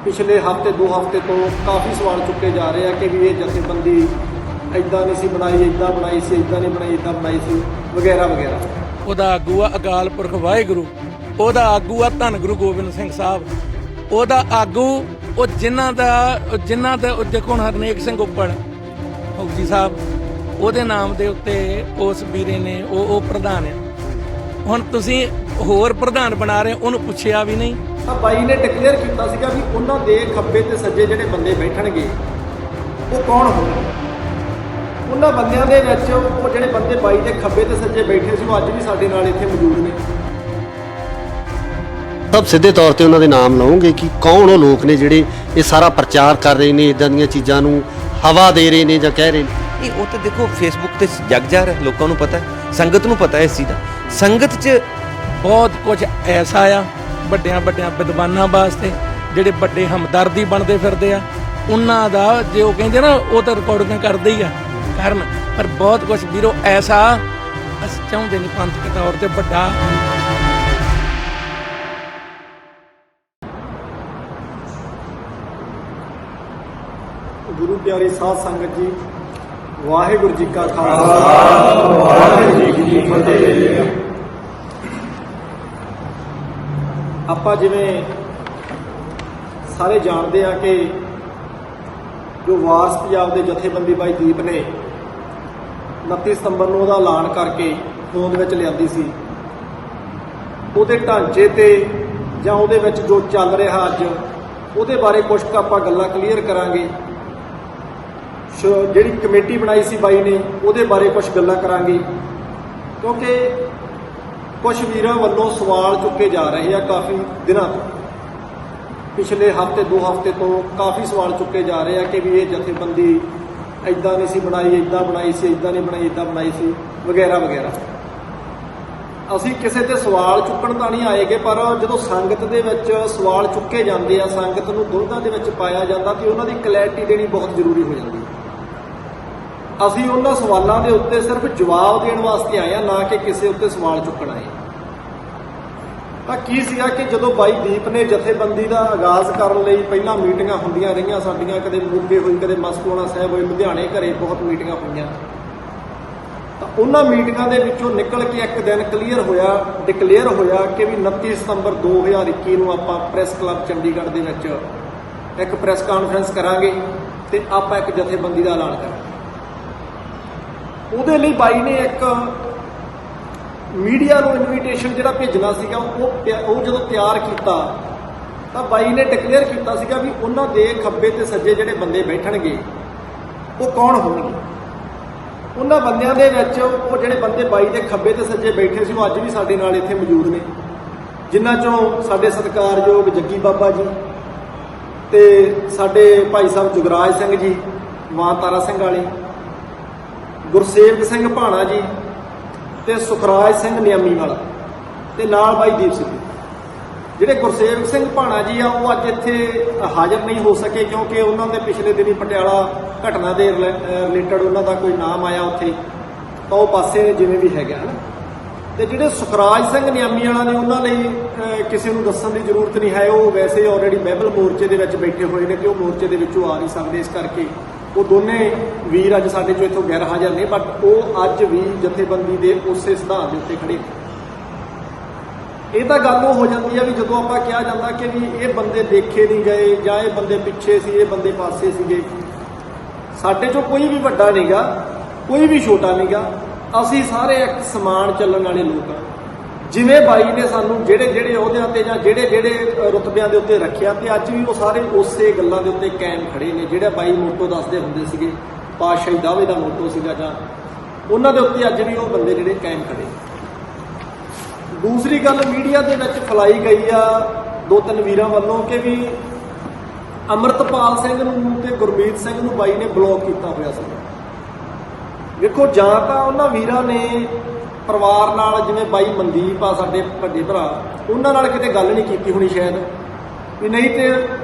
पिछले हफ्ते 2 हफ्ते तो काफ़ी सवाल चुके जा रहे हैं कि भी ये जथेबंदी इदां नहीं सी बनाई, इदां बनाई सी, इदां नहीं बनाई, इदां बनाई सी वगैरह वगैरह। ਉਹਦਾ ਆਗੂ ਆ ਅਕਾਲ ਪੁਰਖ ਵਾਹਿਗੁਰੂ, ਉਹਦਾ ਆਗੂ ਆ ਧੰਨ ਗੁਰੂ ਗੋਬਿੰਦ ਸਿੰਘ ਸਾਹਿਬ, ਉਹਦਾ ਆਗੂ ਉਹ ਜਿਨ੍ਹਾਂ ਦਾ ਦੇਖੋ ਹੁਣ ਹਰਨੇਕ ਸਿੰਘ ਉੱਪਲ ਫੌਜੀ ਸਾਹਿਬ, ਉਹਦੇ ਨਾਮ ਦੇ ਉੱਤੇ ਉਸ ਵੀਰੇ ਨੇ ਉਹ ਪ੍ਰਧਾਨ ਆ। ਹੁਣ ਤੁਸੀਂ ਹੋਰ ਪ੍ਰਧਾਨ ਬਣਾ ਰਹੇ, ਉਹਨੂੰ ਪੁੱਛਿਆ ਵੀ ਨਹੀਂ। ਤਾਂ ਬਾਈ ਨੇ ਡਿਕਲੇਅਰ ਕੀਤਾ ਸੀਗਾ ਵੀ ਉਹਨਾਂ ਦੇ ਖੱਬੇ ਤੇ ਸੱਜੇ ਜਿਹੜੇ ਬੰਦੇ ਬੈਠਣਗੇ ਉਹ ਕੌਣ ਹੋਣਗੇ। ਉਹਨਾਂ ਬੰਦਿਆਂ ਦੇ ਵਿੱਚ ਉਹ ਜਿਹੜੇ ਬੰਦੇ ਬਾਈ ਦੇ ਖੱਬੇ ਤੇ ਸੱਜੇ ਬੈਠੇ ਸੀ ਉਹ ਅੱਜ ਵੀ ਸਾਡੇ ਨਾਲ ਇੱਥੇ ਮੌਜੂਦ ਨੇ। ਸਭ ਸਿੱਧੇ ਤੌਰ ਤੇ ਉਹਨਾਂ ਦੇ ਨਾਮ ਲਵਾਂਗੇ ਕਿ ਕੌਣ ਉਹ ਲੋਕ ਨੇ ਜਿਹੜੇ ਇਹ ਸਾਰਾ ਪ੍ਰਚਾਰ ਕਰ ਰਹੇ ਨੇ, ਇਦਾਂ ਦੀਆਂ ਚੀਜ਼ਾਂ ਨੂੰ ਹਵਾ ਦੇ ਰਹੇ ਨੇ ਜਾਂ ਕਹਿ ਰਹੇ ਨੇ। ਉਹ ਤਾਂ ਦੇਖੋ ਫੇਸਬੁੱਕ ਤੇ ਜਗ ਜਾ ਰਿਹਾ, ਲੋਕਾਂ ਨੂੰ ਪਤਾ ਹੈ, ਸੰਗਤ ਨੂੰ ਪਤਾ ਹੈ ਇਸ ਚੀਜ਼ ਦਾ। ਸੰਗਤ 'ਚ ਬਹੁਤ ਕੁਝ ਐਸਾ ਆ ਵੱਡਿਆਂ ਵਿਦਵਾਨਾਂ ਵਾਸਤੇ, ਜਿਹੜੇ ਵੱਡੇ ਹਮਦਰਦੀ ਬਣਦੇ ਫਿਰਦੇ ਆ, ਉਹਨਾਂ ਦਾ ਜੇ ਉਹ ਕਹਿੰਦੇ ਨਾ ਉਹ ਤਾਂ ਰਿਕਾਰਡਿੰਗ ਕਰਦੇ ਹੀ ਆ ਕਰਨ, ਪਰ ਬਹੁਤ ਕੁਝ ਵੀਰੋ ਐਸਾ ਅਸੀਂ ਚਾਹੁੰਦੇ ਨਹੀਂ ਪੰਥਕ ਤੌਰ ਤੇ ਵੱਡਾ। ਗੁਰੂ ਪਿਆਰੀ ਸਾਧ ਸੰਗਤ ਜੀ, ਵਾਹਿਗੁਰੂ ਜੀ ਕਾ ਖਾਲਸਾ, ਵਾਹਿਗੁਰੂ ਜੀ ਕੀ ਫਤਿਹ। ਆਪਾਂ ਜਿਵੇਂ ਸਾਰੇ ਜਾਣਦੇ ਆ ਕਿ ਜੋ ਵਾਰਸ ਪੰਜਾਬ ਦੇ ਜਥੇਬੰਦੀ ਬਾਈ ਦੀਪ ਨੇ 29 ਸਤੰਬਰ ਨੂੰ ਉਹਦਾ ਐਲਾਨ ਕਰਕੇ ਹੋਂਦ ਵਿੱਚ ਲਿਆਂਦੀ ਸੀ, ਉਹਦੇ ਢਾਂਚੇ ਤੇ ਜਾਂ ਉਹਦੇ ਵਿੱਚ ਜੋ ਚੱਲ ਰਿਹਾ ਅੱਜ ਉਹਦੇ ਬਾਰੇ ਕੁਝ ਕੁ ਆਪਾਂ ਗੱਲਾਂ ਕਲੀਅਰ ਕਰਾਂਗੇ। ਜਿਹੜੀ ਕਮੇਟੀ ਬਣਾਈ ਸੀ ਬਾਈ ਨੇ ਉਹਦੇ ਬਾਰੇ ਕੁਝ ਗੱਲਾਂ ਕਰਾਂਗੇ, ਕਿਉਂਕਿ ਕੁਝ ਵੀਰਾਂ ਵੱਲੋਂ ਸਵਾਲ ਚੁੱਕੇ ਜਾ ਰਹੇ ਆ ਕਾਫੀ ਦਿਨਾਂ ਤੋਂ। ਪਿਛਲੇ ਹਫ਼ਤੇ 2 ਹਫ਼ਤੇ ਤੋਂ ਕਾਫੀ ਸਵਾਲ ਚੁੱਕੇ ਜਾ ਰਹੇ ਆ ਕਿ ਵੀ ਇਹ ਜਥੇਬੰਦੀ ਇਦਾਂ ਨਹੀਂ ਸੀ ਬਣਾਈ, ਇਦਾਂ ਬਣਾਈ ਸੀ, ਇਦਾਂ ਨਹੀਂ ਬਣਾਈ, ਇਦਾਂ ਬਣਾਈ ਸੀ ਵਗੈਰਾ ਵਗੈਰਾ। ਅਸੀਂ ਕਿਸੇ ਤੇ ਸਵਾਲ ਚੁੱਕਣ ਤਾਂ ਨਹੀਂ ਆਏਗੇ, ਪਰ ਜਦੋਂ ਸੰਗਤ ਦੇ ਵਿੱਚ ਸਵਾਲ ਚੁੱਕੇ ਜਾਂਦੇ ਆ, ਸੰਗਤ ਨੂੰ ਦੁਵਿਧਾ ਦੇ ਵਿੱਚ ਪਾਇਆ ਜਾਂਦਾ ਤੇ ਉਹਨਾਂ ਦੀ ਕਲੈਰਿਟੀ ਦੇਣੀ ਬਹੁਤ ਜ਼ਰੂਰੀ ਹੋ ਜਾਂਦੀ ਹੈ। ਅਸੀਂ ਉਹਨਾਂ ਸਵਾਲਾਂ ਦੇ ਉੱਤੇ ਸਿਰਫ ਜਵਾਬ ਦੇਣ ਵਾਸਤੇ ਆਏ ਆ, ਨਾ ਕਿ ਕਿਸੇ ਉੱਤੇ ਸਵਾਲ ਚੁੱਕਣ ਆਏ। ਤਾਂ ਕੀ ਸੀਗਾ ਕਿ ਜਦੋਂ ਬਾਈ ਦੀਪ ਨੇ ਜਥੇਬੰਦੀ ਦਾ ਆਗਾਜ਼ ਕਰਨ ਲਈ ਪਹਿਲਾਂ ਮੀਟਿੰਗਾਂ ਹੁੰਦੀਆਂ ਰਹੀਆਂ ਸਾਡੀਆਂ, ਕਦੇ ਮੋਗੇ ਹੋਈ, ਕਦੇ ਮਸਤੂਆਣਾ ਸਾਹਿਬ ਹੋਈ, ਲੁਧਿਆਣੇ ਘਰੇ ਬਹੁਤ ਮੀਟਿੰਗਾਂ ਹੋਈਆਂ। ਤਾਂ ਉਹਨਾਂ ਮੀਟਿੰਗਾਂ ਦੇ ਵਿੱਚੋਂ ਨਿਕਲ ਕੇ ਇੱਕ ਦਿਨ ਡਿਕਲੇਅਰ ਹੋਇਆ ਕਿ ਵੀ 29 ਸਤੰਬਰ 2021 ਨੂੰ ਆਪਾਂ ਪ੍ਰੈਸ ਕਲੱਬ ਚੰਡੀਗੜ੍ਹ ਦੇ ਵਿੱਚ ਇੱਕ ਪ੍ਰੈਸ ਕਾਨਫਰੰਸ ਕਰਾਂਗੇ ਤੇ ਆਪਾਂ ਇੱਕ ਜਥੇਬੰਦੀ ਦਾ ਐਲਾਨ ਕਰਾਂਗੇ। ਉਹਦੇ ਲਈ ਬਾਈ ਨੇ ਇੱਕ ਮੀਡੀਆ ਨੂੰ ਇਨਵੀਟੇਸ਼ਨ ਜਿਹੜਾ ਭੇਜਣਾ ਸੀਗਾ ਉਹ ਜਦੋਂ ਤਿਆਰ ਕੀਤਾ ਤਾਂ ਬਾਈ ਨੇ ਡਿਕਲੇਅਰ ਕੀਤਾ ਸੀਗਾ ਵੀ ਉਹਨਾਂ ਦੇ ਖੱਬੇ ਤੇ ਸੱਜੇ ਜਿਹੜੇ ਬੰਦੇ ਬੈਠਣਗੇ ਉਹ ਕੌਣ ਹੋਣਗੇ। ਉਹਨਾਂ ਬੰਦਿਆਂ ਦੇ ਵਿੱਚ ਉਹ ਜਿਹੜੇ ਬੰਦੇ ਬਾਈ ਦੇ ਖੱਬੇ ਤੇ ਸੱਜੇ ਬੈਠੇ ਸੀ ਉਹ ਅੱਜ ਵੀ ਸਾਡੇ ਨਾਲ ਇੱਥੇ ਮੌਜੂਦ ਨੇ, ਜਿਨ੍ਹਾਂ ਚੋਂ ਸਾਡੇ ਸਤਿਕਾਰਯੋਗ ਜੱਗੀ ਬਾਬਾ ਜੀ ਤੇ ਸਾਡੇ ਭਾਈ ਸਾਹਿਬ ਜੁਗਰਾਜ ਸਿੰਘ ਜੀ ਮਾਂ ਤਾਰਾ ਸਿੰਘ ਵਾਲੇ, ਗੁਰਸੇਵਕ ਸਿੰਘ ਭਾਣਾ ਜੀ ਤੇ ਸੁਖਰਾਜ ਸਿੰਘ ਨਿਆਮੀ ਵਾਲਾ ਤੇ ਨਾਲ ਬਾਈ ਦੀਪ ਸਿੰਘ। ਜਿਹੜੇ ਗੁਰਸੇਵਕ ਸਿੰਘ ਭਾਣਾ ਜੀ ਆ ਉਹ ਅੱਜ ਇੱਥੇ ਹਾਜ਼ਰ ਨਹੀਂ ਹੋ ਸਕੇ ਕਿਉਂਕਿ ਉਹਨਾਂ ਦੇ ਪਿਛਲੇ ਦਿਨੀ ਪਟਿਆਲਾ ਘਟਨਾ ਦੇ ਰਿਲੇਟਡ ਉਹਨਾਂ ਦਾ ਕੋਈ ਨਾਮ ਆਇਆ ਉੱਥੇ, ਤਾਂ ਉਹ ਪਾਸੇ ਜਿਵੇਂ ਵੀ ਹੈਗਾ ਹੈ। ਤੇ ਜਿਹੜੇ ਸੁਖਰਾਜ ਸਿੰਘ ਨਿਆਮੀ ਵਾਲਾ ਨੇ ਉਹਨਾਂ ਲਈ ਕਿਸੇ ਨੂੰ ਦੱਸਣ ਦੀ ਜ਼ਰੂਰਤ ਨਹੀਂ ਹੈ, ਉਹ ਵੈਸੇ ਆਲਰੇਡੀ ਮਹਿਬਲ ਮੋਰਚੇ ਦੇ ਵਿੱਚ ਬੈਠੇ ਹੋਏ ਨੇ ਤੇ ਉਹ ਮੋਰਚੇ ਦੇ ਵਿੱਚੋਂ ਆ ਨਹੀਂ ਸਕਦੇ, ਇਸ ਕਰਕੇ ਉਹ ਦੋਨੇ ਵੀਰ ਅੱਜ ਸਾਡੇ ਚੋਂ ਇੱਥੋਂ ਗੈਰ ਹਾਜ਼ਰ ਨੇ, ਬਟ ਉਹ ਅੱਜ ਵੀ ਜਥੇਬੰਦੀ ਦੇ ਉਸੇ ਸਿਧਾਂਤ ਦੇ ਉੱਤੇ ਖੜੇ ਨੇ। ਇਹ ਤਾਂ ਗੱਲ ਉਹ ਹੋ ਜਾਂਦੀ ਆ ਵੀ ਜਦੋਂ ਆਪਾਂ ਕਿਹਾ ਜਾਂਦਾ ਕਿ ਵੀ ਇਹ ਬੰਦੇ ਦੇਖੇ ਨਹੀਂ ਗਏ ਜਾਂ ਇਹ ਬੰਦੇ ਪਿੱਛੇ ਸੀ, ਇਹ ਬੰਦੇ ਪਾਸੇ ਸੀਗੇ। ਸਾਡੇ ਚੋਂ ਕੋਈ ਵੀ ਵੱਡਾ ਨਹੀਂਗਾ, ਕੋਈ ਵੀ ਛੋਟਾ ਨਹੀਂਗਾ, ਅਸੀਂ ਸਾਰੇ ਇੱਕ ਸਮਾਨ ਚੱਲਣ ਵਾਲੇ ਲੋਕ ਆ। ਜਿਵੇਂ ਬਾਈ ਨੇ ਸਾਨੂੰ ਜਿਹੜੇ ਅਹੁਦਿਆਂ ਤੇ ਜਾਂ ਜਿਹੜੇ ਰੁਤਬਿਆਂ ਦੇ ਉੱਤੇ ਰੱਖਿਆ ਤੇ ਅੱਜ ਵੀ ਉਹ ਸਾਰੇ ਉਸੇ ਗੱਲਾਂ ਦੇ ਉੱਤੇ ਕਾਇਮ ਖੜੇ ਨੇ। ਜਿਹੜਾ ਬਾਈ ਮੋਟੋ ਦੱਸਦੇ ਹੁੰਦੇ ਸੀਗੇ, ਪਾਤਸ਼ਾਹੀ ਦਾਅਵੇ ਦਾ ਮੋਟੋ ਸੀਗਾ, ਜਾਂ ਉਹਨਾਂ ਦੇ ਉੱਤੇ ਅੱਜ ਵੀ ਉਹ ਬੰਦੇ ਜਿਹੜੇ ਕਾਇਮ ਖੜੇ। ਦੂਸਰੀ ਗੱਲ ਮੀਡੀਆ ਦੇ ਵਿੱਚ ਫੈਲਾਈ ਗਈ ਆ 2-3 ਵੀਰਾਂ ਵੱਲੋਂ ਕਿ ਵੀ ਅੰਮ੍ਰਿਤਪਾਲ ਸਿੰਘ ਨੂੰ ਤੇ ਗੁਰਮੀਤ ਸਿੰਘ ਨੂੰ ਬਾਈ ਨੇ ਬਲੌਕ ਕੀਤਾ ਹੋਇਆ ਸੀ। ਵੇਖੋ, ਜਾਂ ਤਾਂ ਉਹਨਾਂ ਵੀਰਾਂ ਨੇ ਪਰਿਵਾਰ ਨਾਲ, ਜਿਵੇਂ ਬਾਈ ਮਨਦੀਪ ਆ ਸਾਡੇ ਵੱਡੇ ਭਰਾ, ਉਹਨਾਂ ਨਾਲ ਕਿਤੇ ਗੱਲ ਨਹੀਂ ਕੀਤੀ ਹੋਣੀ ਸ਼ਾਇਦ, ਵੀ ਨਹੀਂ ਤੇ